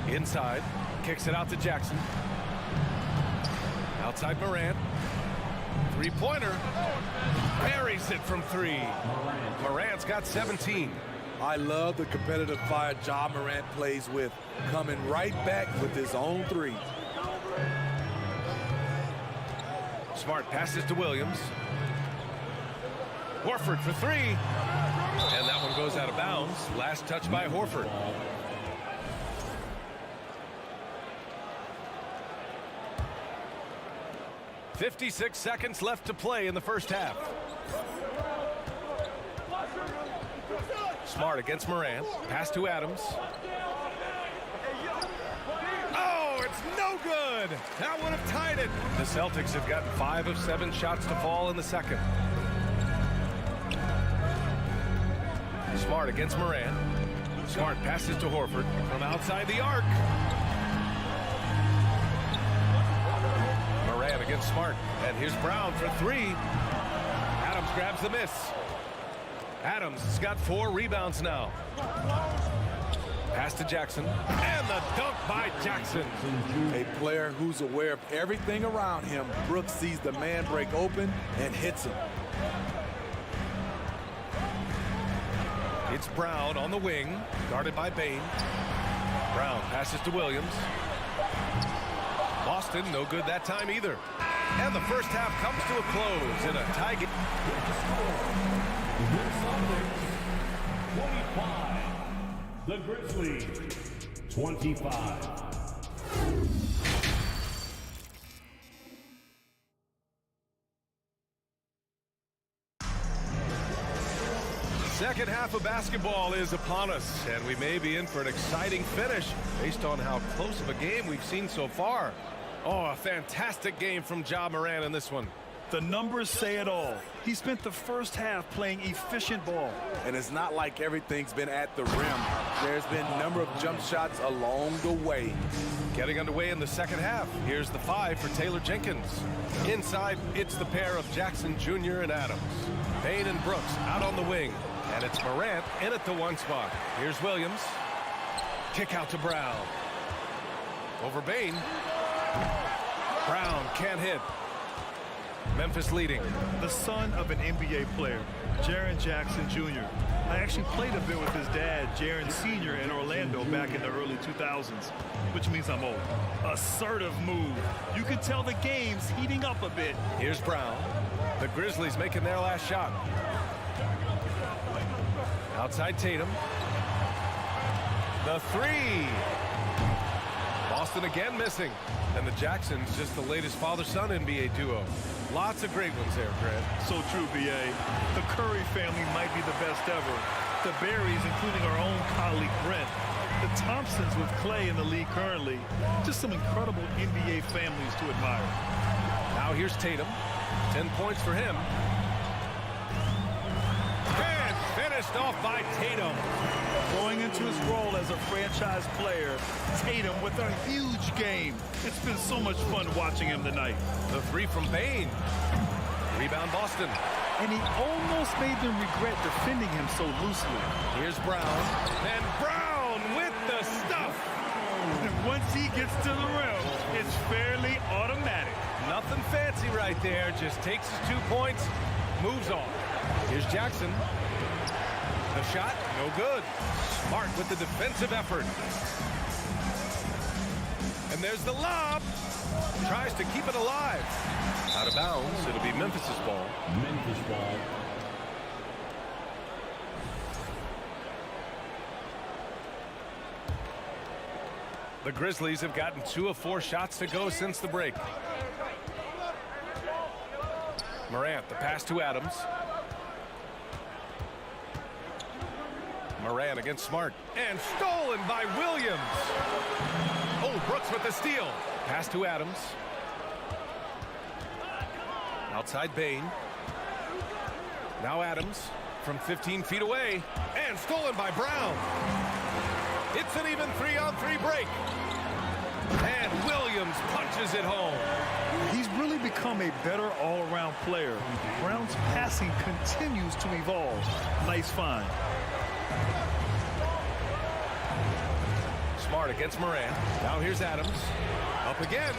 Inside. Kicks it out to Jackson. Outside Morant. Three-pointer. Buries it from 3. Morant's got 17. I love the competitive fire Ja Morant plays with, coming right back with his own 3. Smart passes to Williams. Horford for three. And that one goes out of bounds. Last touch by Horford. "56 seconds left to play in the first half. Smart against Morant. Pass to Adams. Oh, it's no good. That would have tied it. The Celtics have gotten 5 of 7 shots to fall in the second. Smart against Morant. Smart passes to Horford from outside the arc. Morant against Smart. And here's Brown for three. Adams grabs the miss. Adams has got 4 rebounds now. Pass to Jackson. And the dunk by Jackson. A player who's aware of everything around him. Brooks sees the man break open and hits him. It's Brown on the wing, guarded by Bane. Brown passes to Williams. Boston, no good that time either. And the first half comes to a close in a tie game. The Grizzlies, 25. Second half of basketball is upon us, and we may be in for an exciting finish based on how close of a game we've seen so far. Oh, a fantastic game from Ja Morant in this one. The numbers say it all. He spent the first half playing efficient ball. And it's not like everything's been at the rim. There's been a number of jump shots along the way. Getting underway in the second half. Here's the 5 for Taylor Jenkins. Inside, it's the pair of Jackson Jr. and Adams. Bane and Brooks out on the wing. And it's Morant in at the 1 spot. Here's Williams. Kick out to Brown. Over Bane. Brown can't hit. Memphis leading. The son of an NBA player, Jaren Jackson Jr. I actually played a bit with his dad, Jaren Sr. in Orlando back in the early 2000s, which means I'm old. Assertive move. You can tell the game's heating up a bit. Here's Brown. The Grizzlies making their last shot. Outside Tatum. The 3. Boston again missing. And the Jacksons just the latest father-son NBA duo. Lots of great ones there, Grant. So true, B.A. The Curry family might be the best ever. The Berries, including our own colleague Brent. The Thompsons with Clay in the league currently. Just some incredible NBA families to admire. Now here's Tatum. 10 points for him. And finished off by Tatum. Going into his role as a franchise player, Tatum with a huge game. It's been so much fun watching him tonight. The 3 from Bane. Rebound Boston. And he almost made them regret defending him so loosely. Here's Brown. And Brown with the stuff. And once he gets to the rim, it's fairly automatic. Nothing fancy right there. Just takes his 2 points, moves on. Here's Jackson. The shot, no good. Smart with the defensive effort. And there's the lob. Tries to keep it alive. Out of bounds. It'll be Memphis's ball. Memphis ball. The Grizzlies have gotten 2 of 4 shots to go since the break. Morant, the pass to Adams. Morant against Smart. And stolen by Williams. Oh, Brooks with the steal. Pass to Adams. Outside Bane. Now Adams from 15 feet away. And stolen by Brown. It's an even 3-on-3 break. And Williams punches it home. He's really become a better all-around player. Brown's passing continues to evolve. Nice find. Smart against Morant. Now here's Adams. Up again.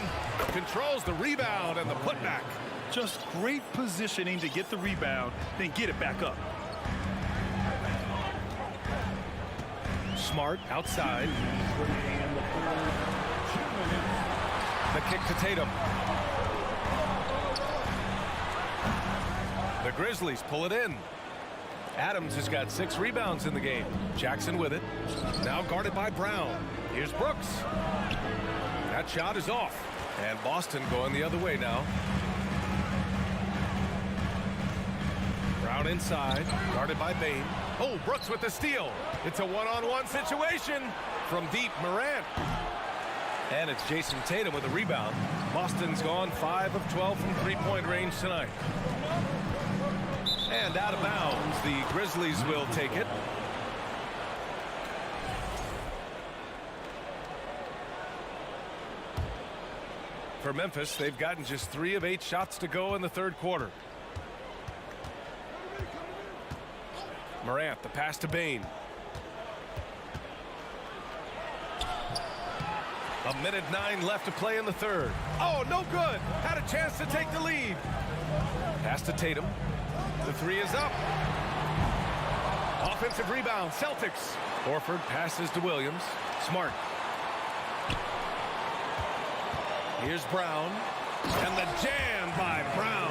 Controls the rebound and the putback. Just great positioning to get the rebound, then get it back up. Smart outside. The kick to Tatum. The Grizzlies pull it in. Adams has got 6 rebounds in the game. Jackson with it. Now guarded by Brown. Here's Brooks. That shot is off. And Boston going the other way now. Brown inside, guarded by Bain. Oh, Brooks with the steal. It's a one-on-one situation from deep. Morant. And it's Jason Tatum with a rebound. Boston's gone 5 of 12 from three-point range tonight. And out of bounds, the Grizzlies will take it. For Memphis, they've gotten just 3 of 8 shots to go in the third quarter. Morant, the pass to Bain. A minute 9 left to play in the third. Oh, no good. Had a chance to take the lead. Pass to Tatum. The 3 is up. Offensive rebound, Celtics. Horford passes to Williams. Smart. Here's Brown. And the jam by Brown.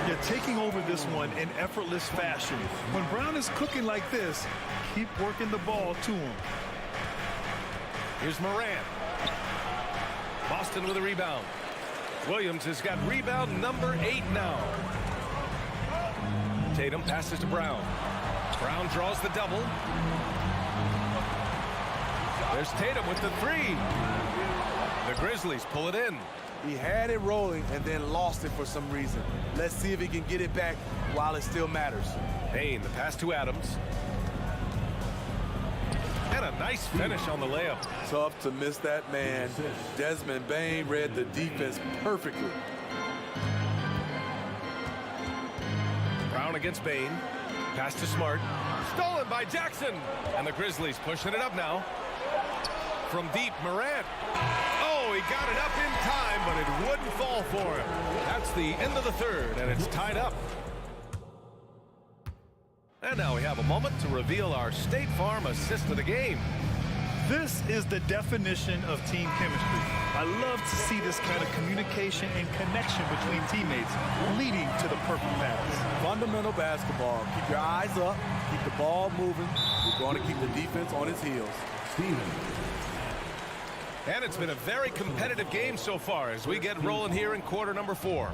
Yeah, taking over this one in effortless fashion. When Brown is cooking like this, keep working the ball to him. Here's Morant. Boston with a rebound. Williams has got rebound number 8 now. Tatum passes to Brown. Brown draws the double. There's Tatum with the 3. The Grizzlies pull it in. He had it rolling and then lost it for some reason. Let's see if he can get it back while it still matters. Bain, the pass to Adams. And a nice finish on the layup. Tough to miss that man. Desmond Bain read the defense perfectly. Brown against Bain. Pass to Smart. Stolen by Jackson. And the Grizzlies pushing it up now. From deep, Morant. Oh, he got it up in time, but it wouldn't fall for him. That's the end of the third, and it's tied up. And now we have a moment to reveal our State Farm assist of the game. This is the definition of team chemistry. I love to see this kind of communication and connection between teammates leading to the perfect pass. Fundamental basketball. Keep your eyes up. Keep the ball moving. We're going to keep the defense on its heels. And it's been a very competitive game so far as we get rolling here in quarter number 4.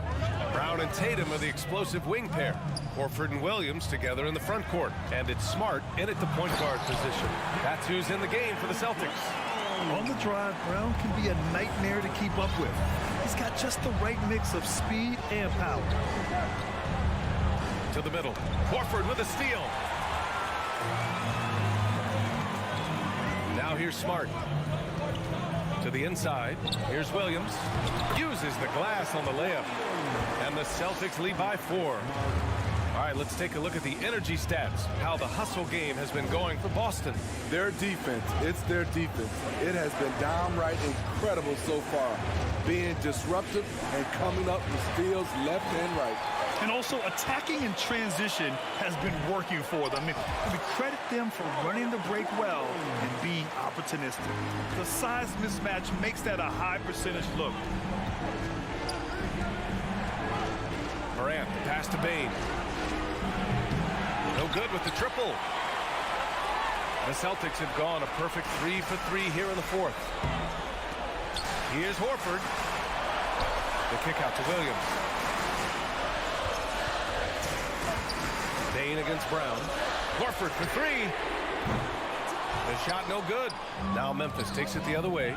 Brown and Tatum are the explosive wing pair. Horford and Williams together in the front court. And it's Smart in at the point guard position. That's who's in the game for the Celtics. On the drive, Brown can be a nightmare to keep up with. He's got just the right mix of speed and power. To the middle. Horford with a steal. Now here's Smart. To the inside. Here's Williams. Uses the glass on the layup. And the Celtics lead by 4. All right, let's take a look at the energy stats. How the hustle game has been going for Boston. Their defense. It's their defense. It has been downright incredible so far. Being disruptive and coming up with steals left and right. And also attacking in transition has been working for them. I mean, we credit them for running the break well and being opportunistic. The size mismatch makes that a high percentage look. Morant, pass to Bain. No good with the triple. The Celtics have gone a perfect 3 for 3 here in the fourth. Here's Horford. The kick out to Williams. Bain against Brown. Horford for 3. The shot no good. Now Memphis takes it the other way.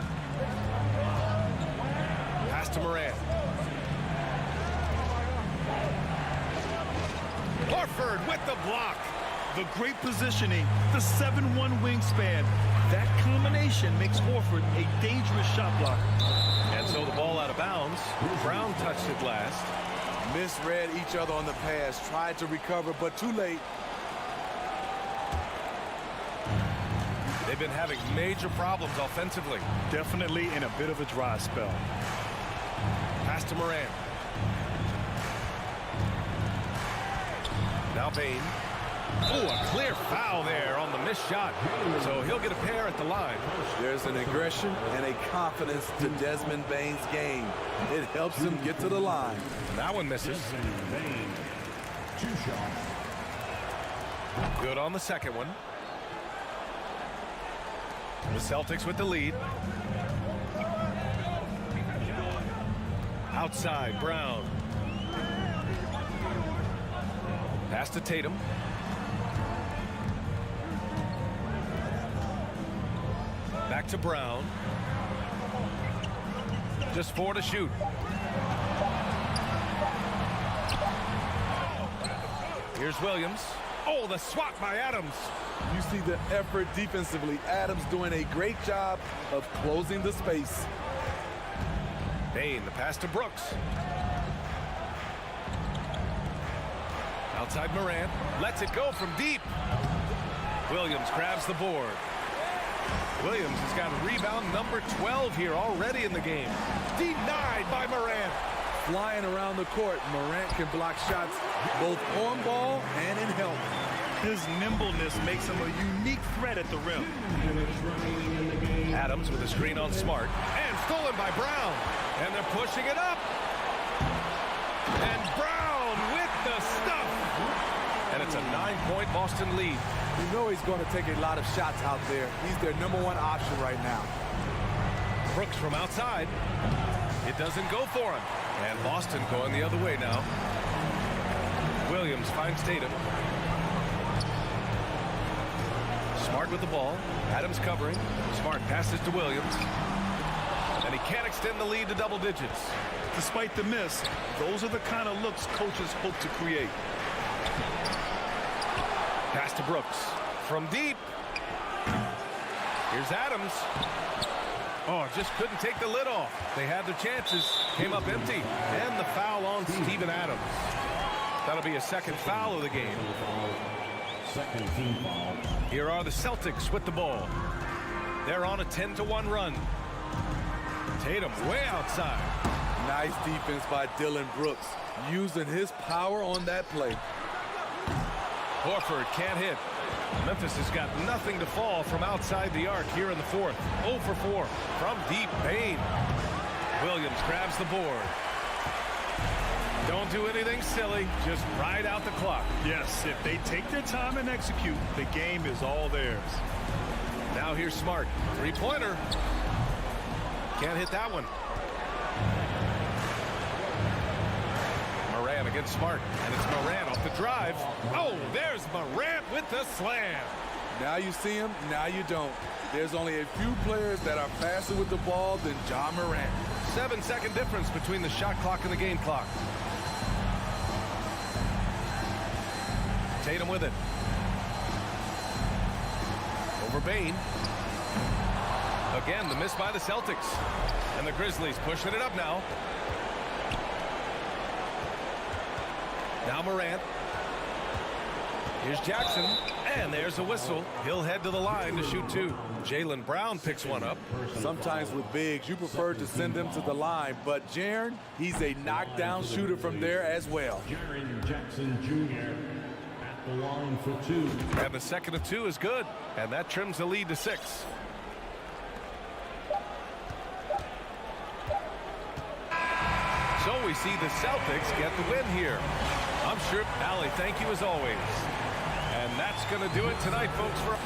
Pass to Morant. Horford with the block. The great positioning, the 7'1" wingspan. That combination makes Horford a dangerous shot blocker. And so the ball out of bounds. Brown touched it last. Misread each other on the pass. Tried to recover, but too late. They've been having major problems offensively. Definitely in a bit of a dry spell. Pass to Morant. Now Bain. Oh, a clear foul there on the missed shot. So he'll get a pair at the line. There's an aggression and a confidence to Desmond Bain's game. It helps him get to the line. That one misses. Good on the second one. The Celtics with the lead. Outside, Brown. Pass to Tatum. Back to Brown. Just 4 to shoot. Here's Williams. Oh, the swat by Adams. You see the effort defensively. Adams doing a great job of closing the space. Bain, the pass to Brooks. Outside Morant. Lets it go from deep. Williams grabs the board. Williams has got rebound number 12 here already in the game. Denied by Morant. Flying around the court, Morant can block shots both on ball and in help. His nimbleness makes him a unique threat at the rim. Adams with a screen on Smart. And stolen by Brown. And they're pushing it up. And Brown with the stuff. And it's a 9-point Boston lead. You know he's going to take a lot of shots out there. He's their #1 option right now. Brooks from outside. It doesn't go for him. And Boston going the other way now. Williams finds Tatum. Smart with the ball. Adams covering. Smart passes to Williams. And he can't extend the lead to double digits. Despite the miss, those are the kind of looks coaches hope to create. Pass to Brooks. From deep. Here's Adams. Oh, just couldn't take the lid off. They had their chances. Came up empty. And the foul on Steven Adams. That'll be a second foul of the game. Second team foul. Here are the Celtics with the ball. They're on a 10-1 run. Tatum way outside. Nice defense by Dillon Brooks, using his power on that play. Horford can't hit. Memphis has got nothing to fall from outside the arc here in the fourth. 0 for 4 from deep. Bain. Williams grabs the board. Don't do anything silly. Just ride out the clock. Yes, if they take their time and execute, the game is all theirs. Now here's Smart. Three-pointer. Can't hit that one. Morant against Smart. And it's Morant off the drive. Oh, there's Morant with the slam. Now you see him, now you don't. There's only a few players that are faster with the ball than Ja Morant. 7-second difference between the shot clock and the game clock. Tatum with it. Over Bain. Again, the miss by the Celtics. And the Grizzlies pushing it up now. Now Morant. Here's Jackson. And there's a whistle. He'll head to the line to shoot 2. Jaylen Brown picks one up. Sometimes with bigs, you prefer to send them to the line. But Jaren, he's a knockdown shooter from there as well. Jaren Jackson Jr. at the line for 2. And the second of 2 is good. And that trims the lead to 6. So we see the Celtics get the win here. I'm sure, Allie, thank you as always. And that's going to do it tonight, folks. For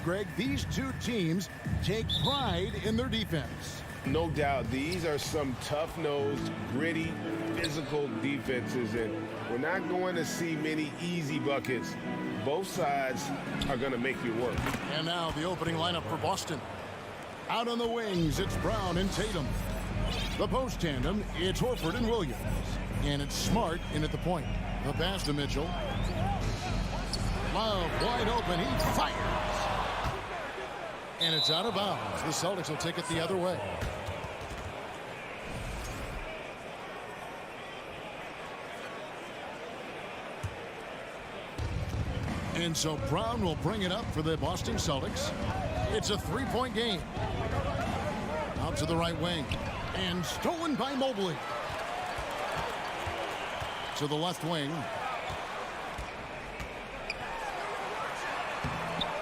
Greg, these two teams take pride in their defense. No doubt, these are some tough-nosed, gritty, physical defenses, and we're not going to see many easy buckets. Both sides are going to make you work. And now the opening lineup for Boston. Out on the wings, it's Brown and Tatum. The post tandem, it's Horford and Williams. And it's Smart in at the point. The pass to Mitchell. Love wide open, he fires. And it's out of bounds. The Celtics will take it the other way. And so Brown will bring it up for the Boston Celtics. It's a three-point game. Out to the right wing. And stolen by Mobley. To the left wing.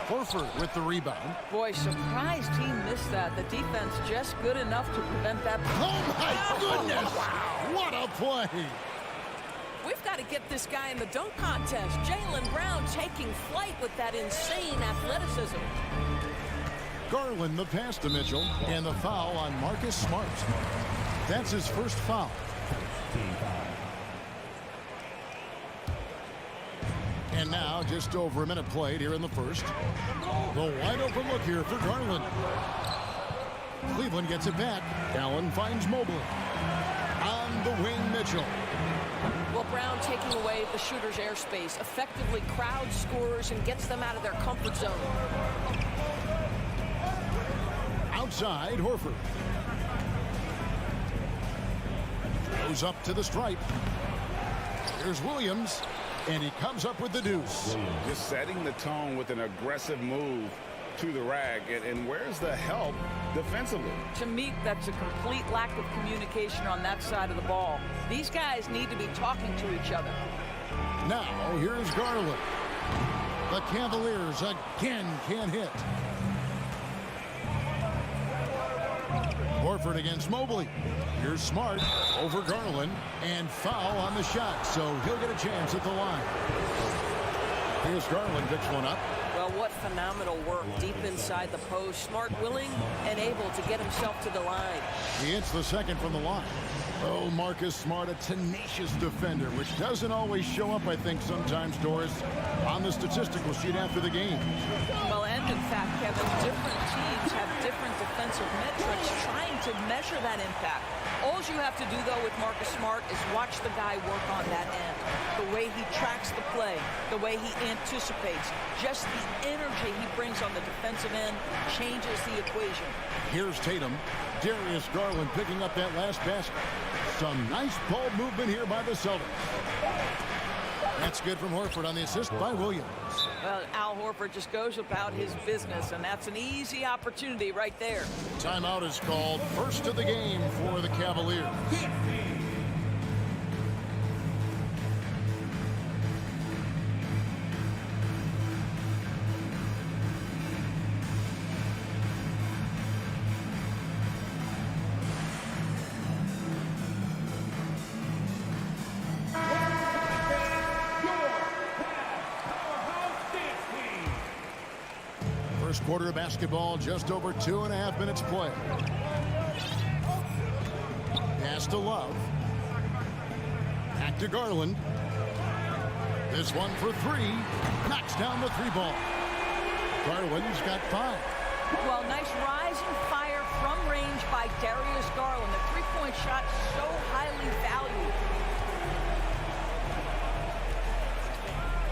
Horford with the rebound. Boy, surprised he missed that. The defense just good enough to prevent that. Oh, my goodness! Wow. What a play! We've got to get this guy in the dunk contest. Jaylen Brown taking flight with that insane athleticism. Garland the pass to Mitchell, and the foul on Marcus Smart. That's his first foul. And now, just over a minute played here in the first. The wide open look here for Garland. Cleveland gets it back. Allen finds Mobley. On the wing, Mitchell. Well, Brown taking away the shooter's airspace, effectively crowds scorers and gets them out of their comfort zone. Outside, Horford. Goes up to the stripe. Here's Williams. And he comes up with the deuce. Just setting the tone with an aggressive move to the rack. And where's the help defensively? To me, that's a complete lack of communication on that side of the ball. These guys need to be talking to each other. Now, here's Garland. The Cavaliers again can't hit. Horford against Mobley. Here's Smart over Garland, and foul on the shot, so he'll get a chance at the line. Here's Garland, picks one up. Well, what phenomenal work deep inside the post. Smart, willing, and able to get himself to the line. He hits the second from the line. Oh, Marcus Smart, a tenacious defender, which doesn't always show up, I think, sometimes, Doris, on the statistical sheet after the game. Well, and in fact, Kevin, different teams have different defensive metrics trying to measure that impact. All you have to do, though, with Marcus Smart is watch the guy work on that end. The way he tracks the play, the way he anticipates, just the energy he brings on the defensive end changes the equation. Here's Tatum. Darius Garland picking up that last basket. Some nice ball movement here by the Celtics. That's good from Horford on the assist by Williams. Well, Al Horford just goes about his business, and that's an easy opportunity right there. Timeout is called. First of the game for the Cavaliers. First quarter of basketball, just over 2.5 minutes play. Pass to Love. Back to Garland. This one for three. Knocks down the three ball. Garland's got 5. Well, nice rise and fire from range by Darius Garland. The three-point shot so highly valued.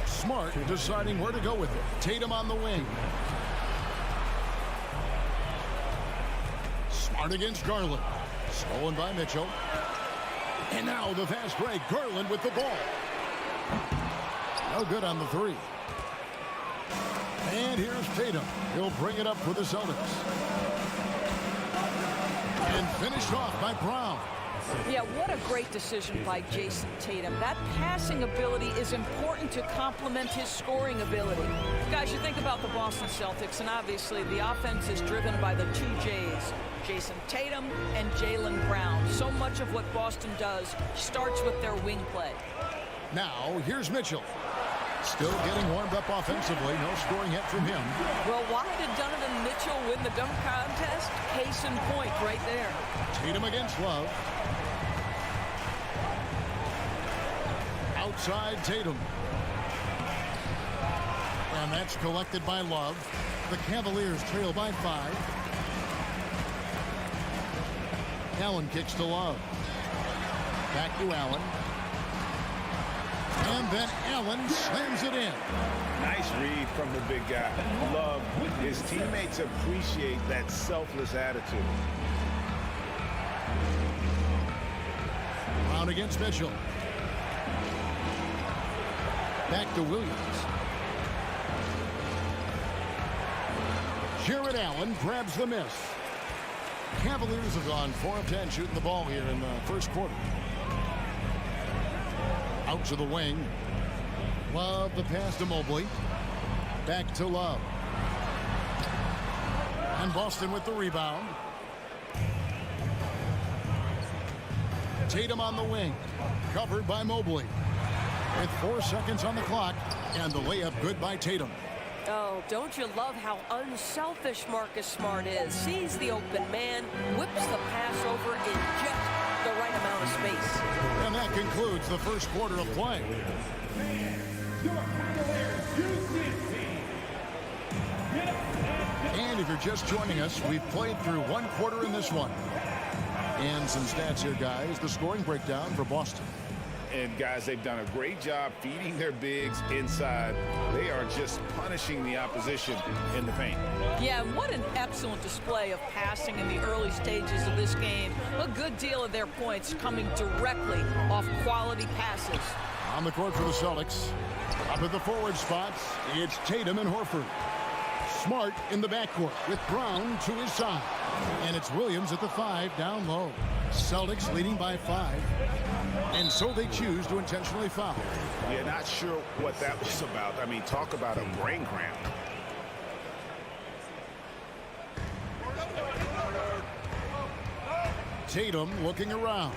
Smart deciding where to go with it. Tatum on the wing. Smart against Garland. Stolen by Mitchell. And now the fast break. Garland with the ball. No good on the three. And here's Tatum. He'll bring it up for the Celtics. And finished off by Brown. Yeah, what a great decision by Jason Tatum. That passing ability is important to complement his scoring ability. Guys, you think about the Boston Celtics, and obviously the offense is driven by the 2 J's, Jason Tatum and Jaylen Brown. So much of what Boston does starts with their wing play. Now, here's Mitchell. Still getting warmed up offensively. No scoring yet from him. Well, why did Donovan Mitchell win the dunk contest? Case in point right there. Tatum against Love. Outside Tatum. And that's collected by Love. The Cavaliers trail by 5. Allen kicks to Love. Back to Allen. And then Allen slams it in. Nice read from the big guy. Love. His teammates appreciate that selfless attitude. Brown against Mitchell. Back to Williams. Jared Allen grabs the miss. Cavaliers have gone 4 of 10 shooting the ball here in the first quarter. Out to the wing. Love the pass to Mobley. Back to Love. And Boston with the rebound. Tatum on the wing. Covered by Mobley. With 4 seconds on the clock. And the layup good by Tatum. Oh, don't you love how unselfish Marcus Smart is? Sees the open man, whips the pass over in just the right amount of space. And that concludes the first quarter of play. And if you're just joining us, we've played through 1 quarter in this one. And some stats here, guys. The scoring breakdown for Boston. And, guys, they've done a great job feeding their bigs inside. They are just punishing the opposition in the paint. Yeah, what an excellent display of passing in the early stages of this game. A good deal of their points coming directly off quality passes. On the court for the Celtics. Up at the forward spots, it's Tatum and Horford. Smart in the backcourt with Brown to his side. And it's Williams at the 5 down low. Celtics leading by 5. And so they choose to intentionally foul. Yeah, not sure what that was about. I mean, talk about a brain cramp. Tatum looking around.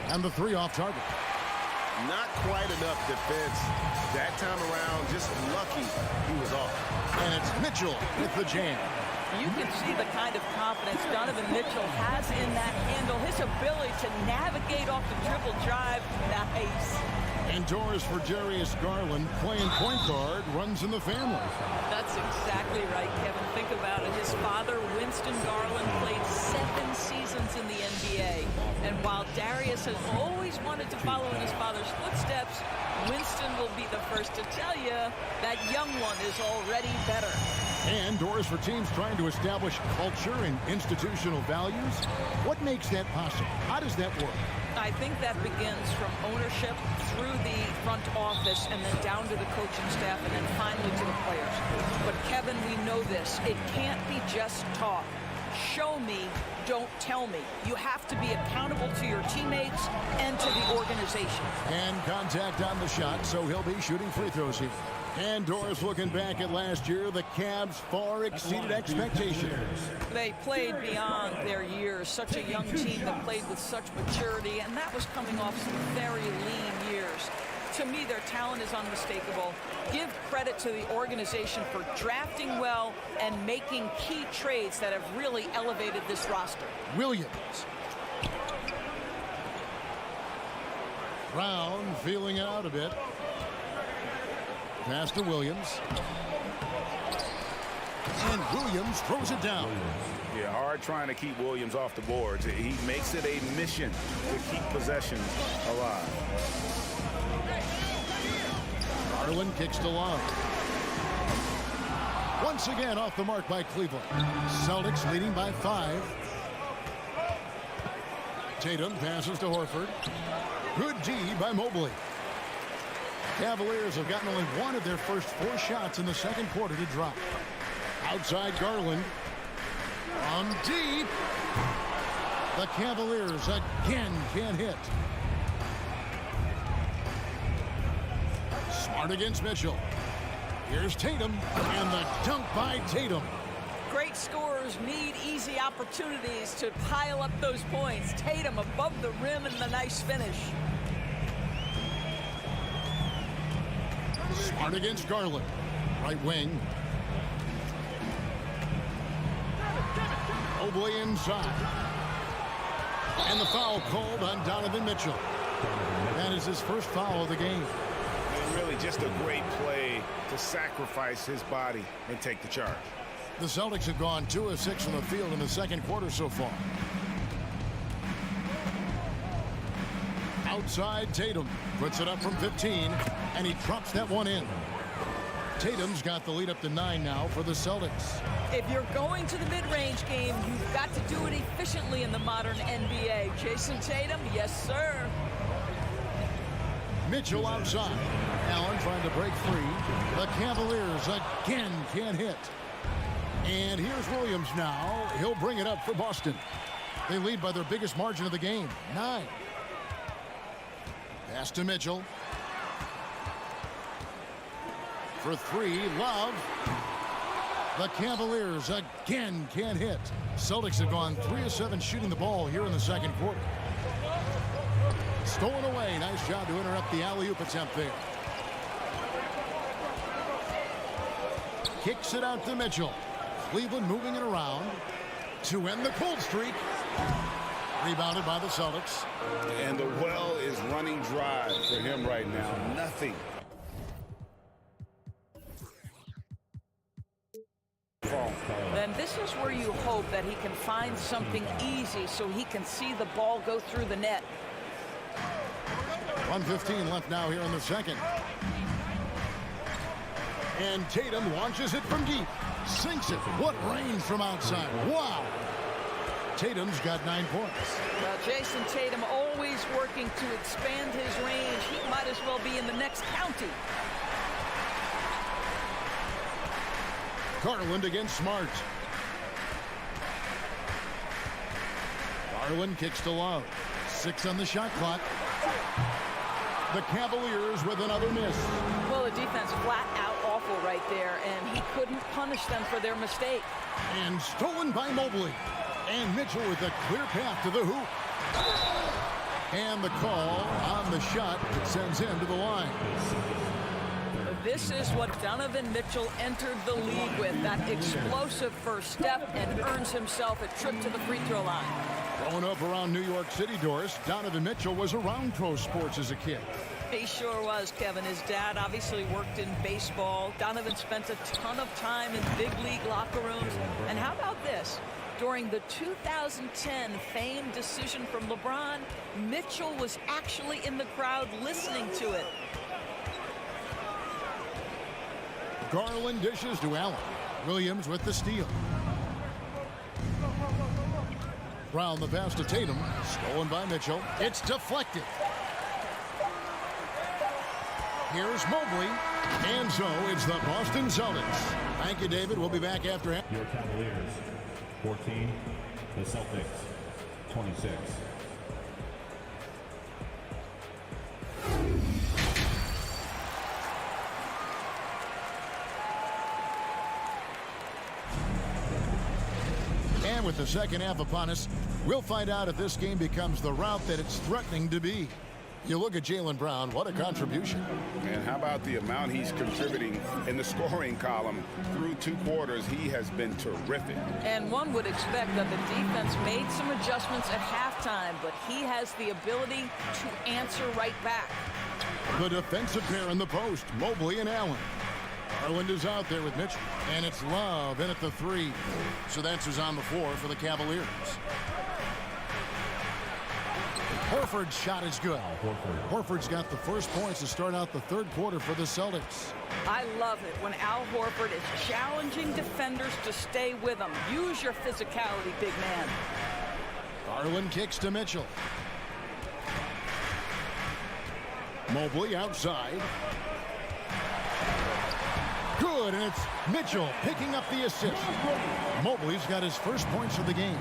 And the 3 off target. Not quite enough defense that time around. Just lucky he was off. And it's Mitchell with the jam. You can see the kind of confidence Donovan Mitchell has in that handle. His ability to navigate off the dribble drive. Nice. Indoors for Darius Garland, playing point guard, runs in the family. That's exactly right, Kevin. Think about it. His father, Winston Garland, played 7 seasons in the NBA. And while Darius has always wanted to follow in his father's footsteps, Winston will be the first to tell you that young one is already better. And doors for teams trying to establish culture and institutional values. What makes that possible? How does that work? I think that begins from ownership through the front office and then down to the coaching staff and then finally to the players. But Kevin, we know this. It can't be just talk. Show me, don't tell me. You have to be accountable to your teammates and to the organization. And contact on the shot, so he'll be shooting free throws here. And Doris looking back at last year, the Cavs far exceeded expectations. They played beyond their years. Such a young team that played with such maturity, and that was coming off some very lean years. To me, their talent is unmistakable. Give credit to the organization for drafting well and making key trades that have really elevated this roster. Williams. Brown feeling it out a bit. Pass to Williams. And Williams throws it down. Yeah, hard trying to keep Williams off the boards. He makes it a mission to keep possession alive. Garland kicks to Love. Once again off the mark by Cleveland. Celtics leading by 5. Tatum passes to Horford. Good D by Mobley. Cavaliers have gotten only one of their first 4 shots in the second quarter to drop. Outside Garland. From deep. The Cavaliers again can't hit. Smart against Mitchell. Here's Tatum, and the dunk by Tatum. Great scorers need easy opportunities to pile up those points. Tatum above the rim and the nice finish. Smart against Garland. Right wing. Mobley inside. And the foul called on Donovan Mitchell. That is his first foul of the game. And really just a great play to sacrifice his body and take the charge. The Celtics have gone 2 of 6 from the field in the second quarter so far. Outside Tatum puts it up from 15, and he drops that one in. Tatum's got the lead up to 9 now for the Celtics. If you're going to the mid-range game, you've got to do it efficiently in the modern NBA. Jason Tatum, yes, sir. Mitchell outside. Allen trying to break free. The Cavaliers again can't hit. And here's Williams now. He'll bring it up for Boston. They lead by their biggest margin of the game, 9. Pass to Mitchell. For 3, Love. The Cavaliers again can't hit. Celtics have gone 3 of 7 shooting the ball here in the second quarter. Stolen away. Nice job to interrupt the alley-oop attempt there. Kicks it out to Mitchell. Cleveland moving it around to end the cold streak. Rebounded by the Celtics. And the well is running dry for him right now. Nothing. Then this is where you hope that he can find something easy so he can see the ball go through the net. 1:15 left now here in the second. And Tatum launches it from deep. Sinks it. What range from outside. Wow. Tatum's got 9 points. Well, Jason Tatum always working to expand his range. He might as well be in the next county. Garland against Smart. Garland kicks to Love. 6 on the shot clock. The Cavaliers with another miss. Well, the defense flat out awful right there, and he couldn't punish them for their mistake. And stolen by Mobley. And Mitchell with a clear path to the hoop. And the call on the shot that sends him to the line. This is what Donovan Mitchell entered the league with, that explosive first step, and earns himself a trip to the free throw line. Growing up around New York City, Doris, Donovan Mitchell was around pro sports as a kid. He sure was, Kevin. His dad obviously worked in baseball. Donovan spent a ton of time in big league locker rooms. And how about this? During the 2010 famed decision from LeBron, Mitchell was actually in the crowd listening to it. Garland dishes to Allen. Williams with the steal. Brown the pass to Tatum. Stolen by Mitchell. It's deflected. Here's Mobley. And so it's the Boston Celtics. Thank you, David. We'll be back after half. Your Cavaliers, 14. The Celtics, 26. And with the second half upon us, we'll find out if this game becomes the route that it's threatening to be. You look at Jaylen Brown, what a contribution. And how about the amount he's contributing in the scoring column through 2 quarters? He has been terrific. And one would expect that the defense made some adjustments at halftime, but he has the ability to answer right back. The defensive pair in the post, Mobley and Allen. Garland is out there with Mitchell, and it's Love in at the 3. So that's who's on the floor for the Cavaliers. Horford's shot is good. Horford's got the first points to start out the third quarter for the Celtics. I love it when Al Horford is challenging defenders to stay with him. Use your physicality, big man. Garland kicks to Mitchell. Mobley outside. Good, and it's Mitchell picking up the assist. Mobley's got his first points of the game.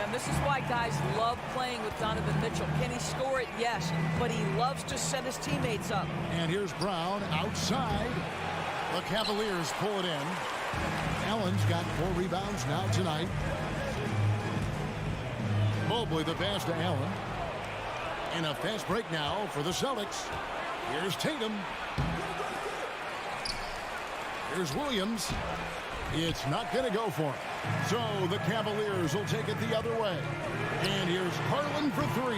And this is why guys love playing with Donovan Mitchell. Can he score it? Yes, but he loves to set his teammates up. And here's Brown outside. The Cavaliers pull it in. Allen's got 4 rebounds now tonight. Mobley the pass to Allen. And a fast break now for the Celtics. Here's Tatum. Here's Williams. It's not going to go for him. So the Cavaliers will take it the other way. And here's Garland for 3.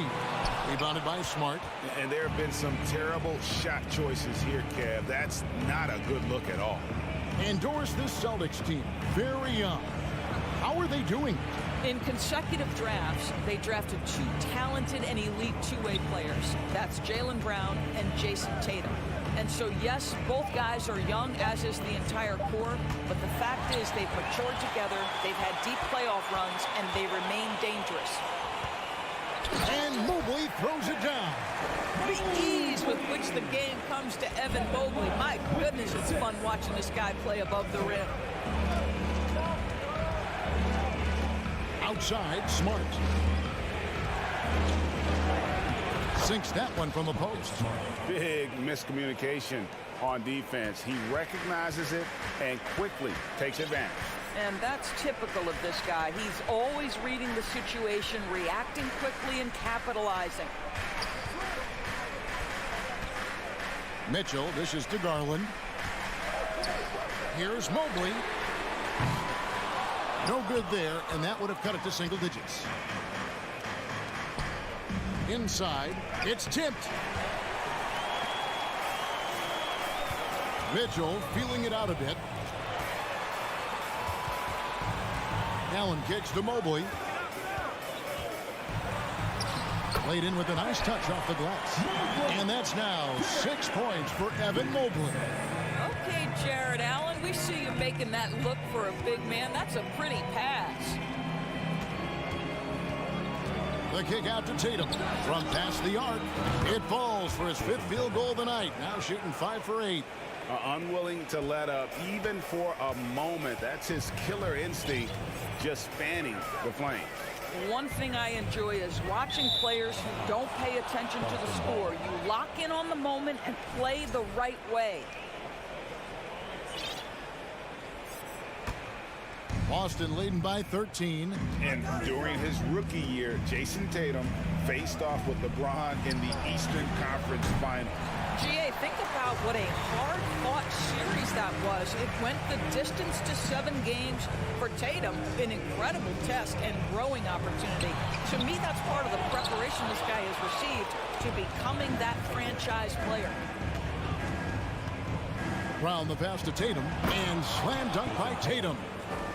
Rebounded by Smart. And there have been some terrible shot choices here, Kev. That's not a good look at all. And Doris, this Celtics team, very young. How are they doing? In consecutive drafts, they drafted 2 talented and elite two-way players. That's Jaylen Brown and Jason Tatum. And so, yes, both guys are young, as is the entire core, but the fact is they've matured together, they've had deep playoff runs, and they remain dangerous. And Mobley throws it down. The ease with which the game comes to Evan Mobley. My goodness, it's fun watching this guy play above the rim. Outside, Smart. Sinks that one from the post. Big miscommunication on defense. He recognizes it and quickly takes advantage. And that's typical of this guy. He's always reading the situation, reacting quickly, and capitalizing. Mitchell dishes to Garland. Here's Mobley. No good there, and that would have cut it to single digits. Inside, it's tipped. Mitchell feeling it out a bit. Allen kicks to Mobley. Laid in with a nice touch off the glass. And that's now 6 points for Evan Mobley. Okay, Jared Allen, we see you making that look for a big man. That's a pretty pass. The kick out to Tatum from past the arc. It falls for his 5th field goal of the night. Now shooting 5 for 8. Unwilling to let up even for a moment. That's his killer instinct, just fanning the flame. one thing I enjoy is watching players who don't pay attention to the score. You lock in on the moment and play the right way. Boston leading by 13. And during his rookie year, Jason Tatum faced off with LeBron in the Eastern Conference Final. GA, think about what a hard-fought series that was. It went the distance to 7 games for Tatum, an incredible test and growing opportunity. To me, that's part of the preparation this guy has received to becoming that franchise player. Brown the pass to Tatum, and slam dunk by Tatum.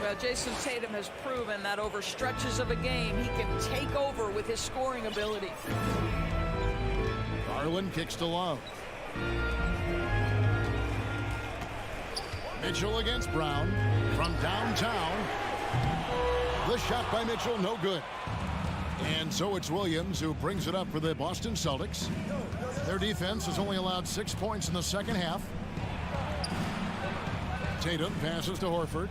Well, Jason Tatum has proven that over stretches of a game, he can take over with his scoring ability. Garland kicks to Love. Mitchell against Brown from downtown. The shot by Mitchell, no good. And so it's Williams who brings it up for the Boston Celtics. Their defense has only allowed 6 points in the second half. Tatum passes to Horford.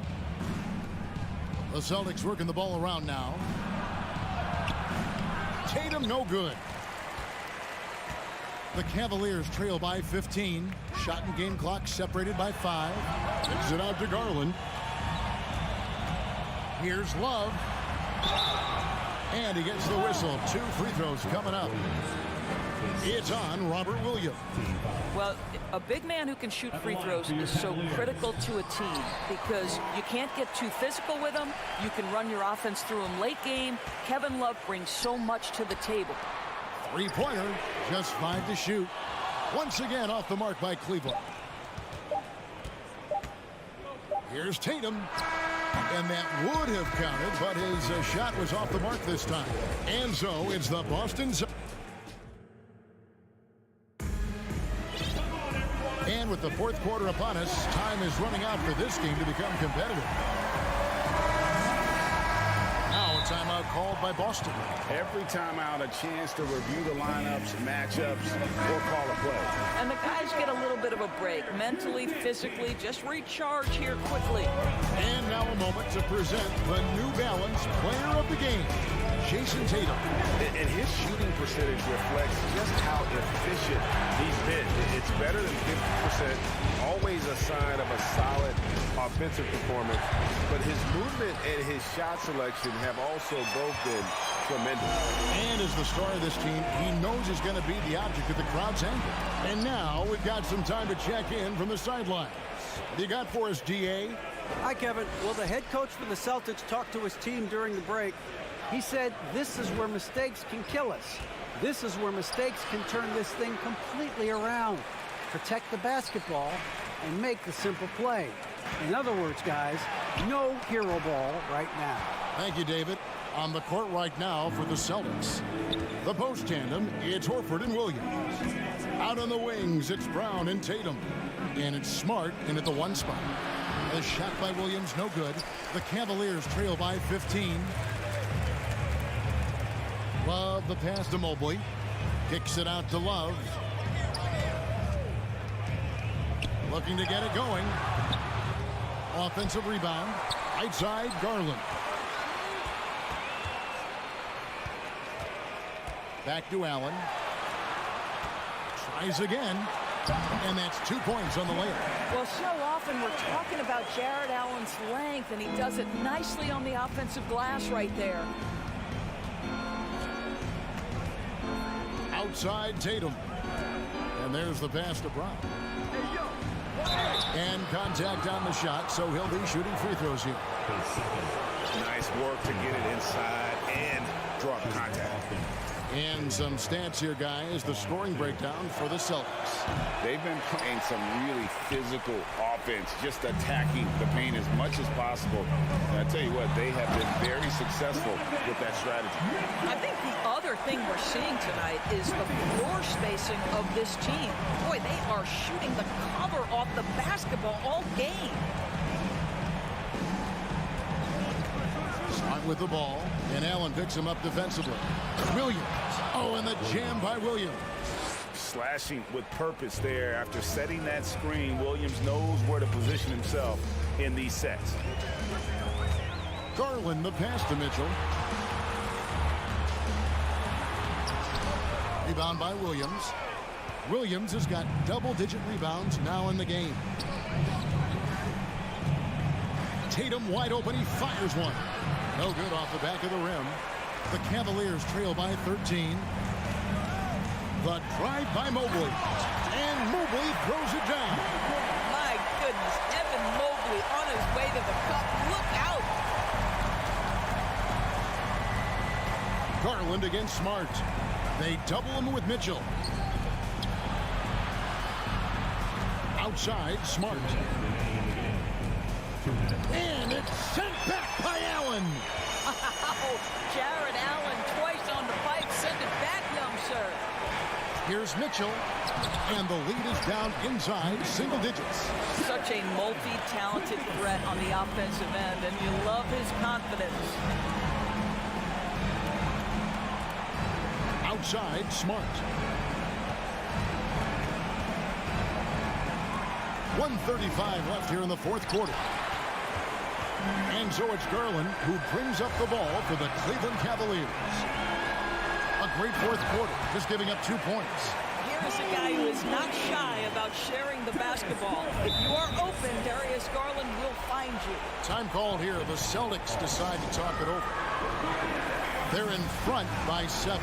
The Celtics working the ball around now. Tatum, no good. The Cavaliers trail by 15. Shot and game clock separated by 5. Gives it out to Garland. Here's Love. And he gets the whistle. 2 free throws coming up. It's on Robert Williams. Well, a big man who can shoot free throws is so critical to a team because you can't get too physical with him. You can run your offense through him late game. Kevin Love brings so much to the table. Three-pointer, just 5 to shoot. Once again off the mark by Cleveland. Here's Tatum. And that would have counted, but his shot was off the mark this time. And so it's the Boston Celtics. And with the fourth quarter upon us, time is running out for this game to become competitive. Now a timeout called by Boston. Every timeout, a chance to review the lineups, matchups, or call a play. And the guys get a little bit of a break, mentally, physically, just recharge here quickly. And now a moment to present the New Balance Player of the Game, Jason Tatum. And his shooting percentage reflects just how efficient he's been. It's better than 50%, always a sign of a solid offensive performance. But his movement and his shot selection have also both been tremendous. And as the star of this team, he knows he's going to be the object of the crowd's anger. And now we've got some time to check in from the sidelines. What do you got for us, DA? Hi, Kevin. Well, the head coach for the Celtics talked to his team during the break. He said, this is where mistakes can kill us. This is where mistakes can turn this thing completely around. Protect the basketball and make the simple play. In other words, guys, no hero ball right now. Thank you, David. On the court right now for the Celtics. The post tandem, it's Horford and Williams. Out on the wings, it's Brown and Tatum. And it's Smart in at the 1 spot. The shot by Williams, no good. The Cavaliers trail by 15. Love the pass to Mobley. Kicks it out to Love. Looking to get it going. Offensive rebound. Right side, Garland. Back to Allen. Tries again. And that's 2 points on the layup. Well, so often we're talking about Jared Allen's length, and he does it nicely on the offensive glass right there. Outside Tatum. And there's the pass to Brown. And contact on the shot, so he'll be shooting free throws here. Nice work to get it inside and draw contact. And some stats here, guys. The scoring breakdown for the Celtics. They've been playing some really physical offense, just attacking the paint as much as possible. And I tell you what, they have been very successful with that strategy. I think the other thing we're seeing tonight is the floor spacing of this team. Boy, they are shooting the cover off the basketball all game. Smart with the ball, and Allen picks him up defensively. Williams. Oh, and the jam by Williams. Slashing with purpose there. After setting that screen, Williams knows where to position himself in these sets. Garland the pass to Mitchell. Rebound by Williams. Williams has got double-digit rebounds now in the game. Tatum wide open. He fires one. No good off the back of the rim. The Cavaliers trail by 13. The drive by Mobley. And Mobley throws it down. My goodness, Evan Mobley on his way to the cup. Look out. Garland against Smart. They double him with Mitchell. Outside, Smart. And it's sent back by Allen. Wow, Jared Allen twice on the pipe. Send it back, young sir. Here's Mitchell. And the lead is down inside single digits. Such a multi-talented threat on the offensive end, and you love his confidence. Outside, Smart. 1:35 left here in the fourth quarter. And so it's Garland who brings up the ball for the Cleveland Cavaliers. A great fourth quarter, just giving up 2 points. Here is a guy who is not shy about sharing the basketball. If you are open, Darius Garland will find you. Time called here. The Celtics decide to talk it over. They're in front by 7.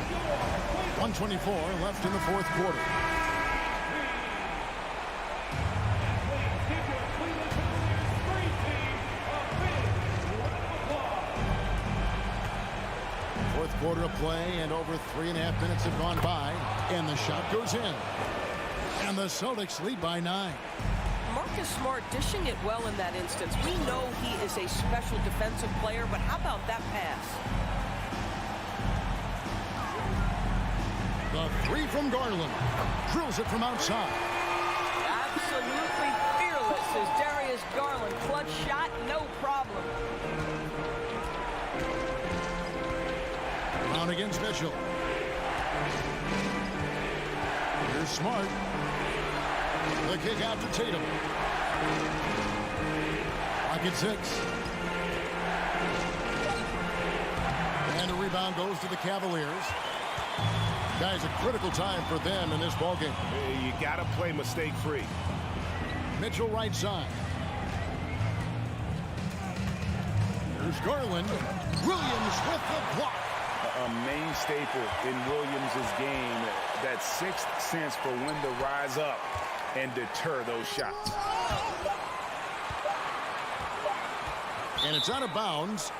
1:24 left in the fourth quarter. Fourth quarter of play, and over 3.5 minutes have gone by, and the shot goes in. And the Celtics lead by 9. Marcus Smart dishing it well in that instance. We know he is a special defensive player, but how about that pass? The three from Garland. Drills it from outside. Absolutely fearless is Darius Garland. Clutch shot, no problem. Brown against Mitchell. Here's Smart. The kick out to Tatum. Lock at 6. And a rebound goes to the Cavaliers. Guys, a critical time for them in this ballgame. You got to play mistake-free. Mitchell right side. Here's Garland. Williams with the block. A main staple in Williams' game, that sixth sense for when to rise up and deter those shots. And it's out of bounds.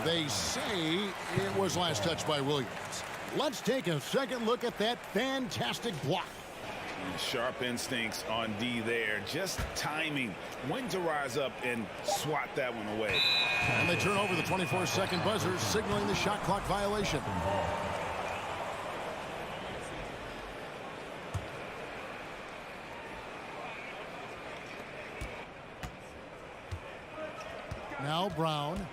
They say it was last touched by Williams. Let's take a second look at that fantastic block. Sharp instincts on D there. Just timing when to rise up and swat that one away. And they turn over the 24-second buzzer, signaling the shot clock violation. Now Brown.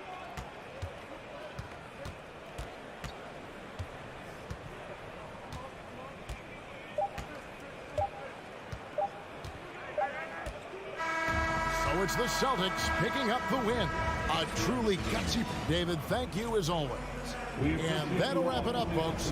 So it's the Celtics picking up the win. A truly gutsy. David, thank you as always. And that'll wrap it up, folks.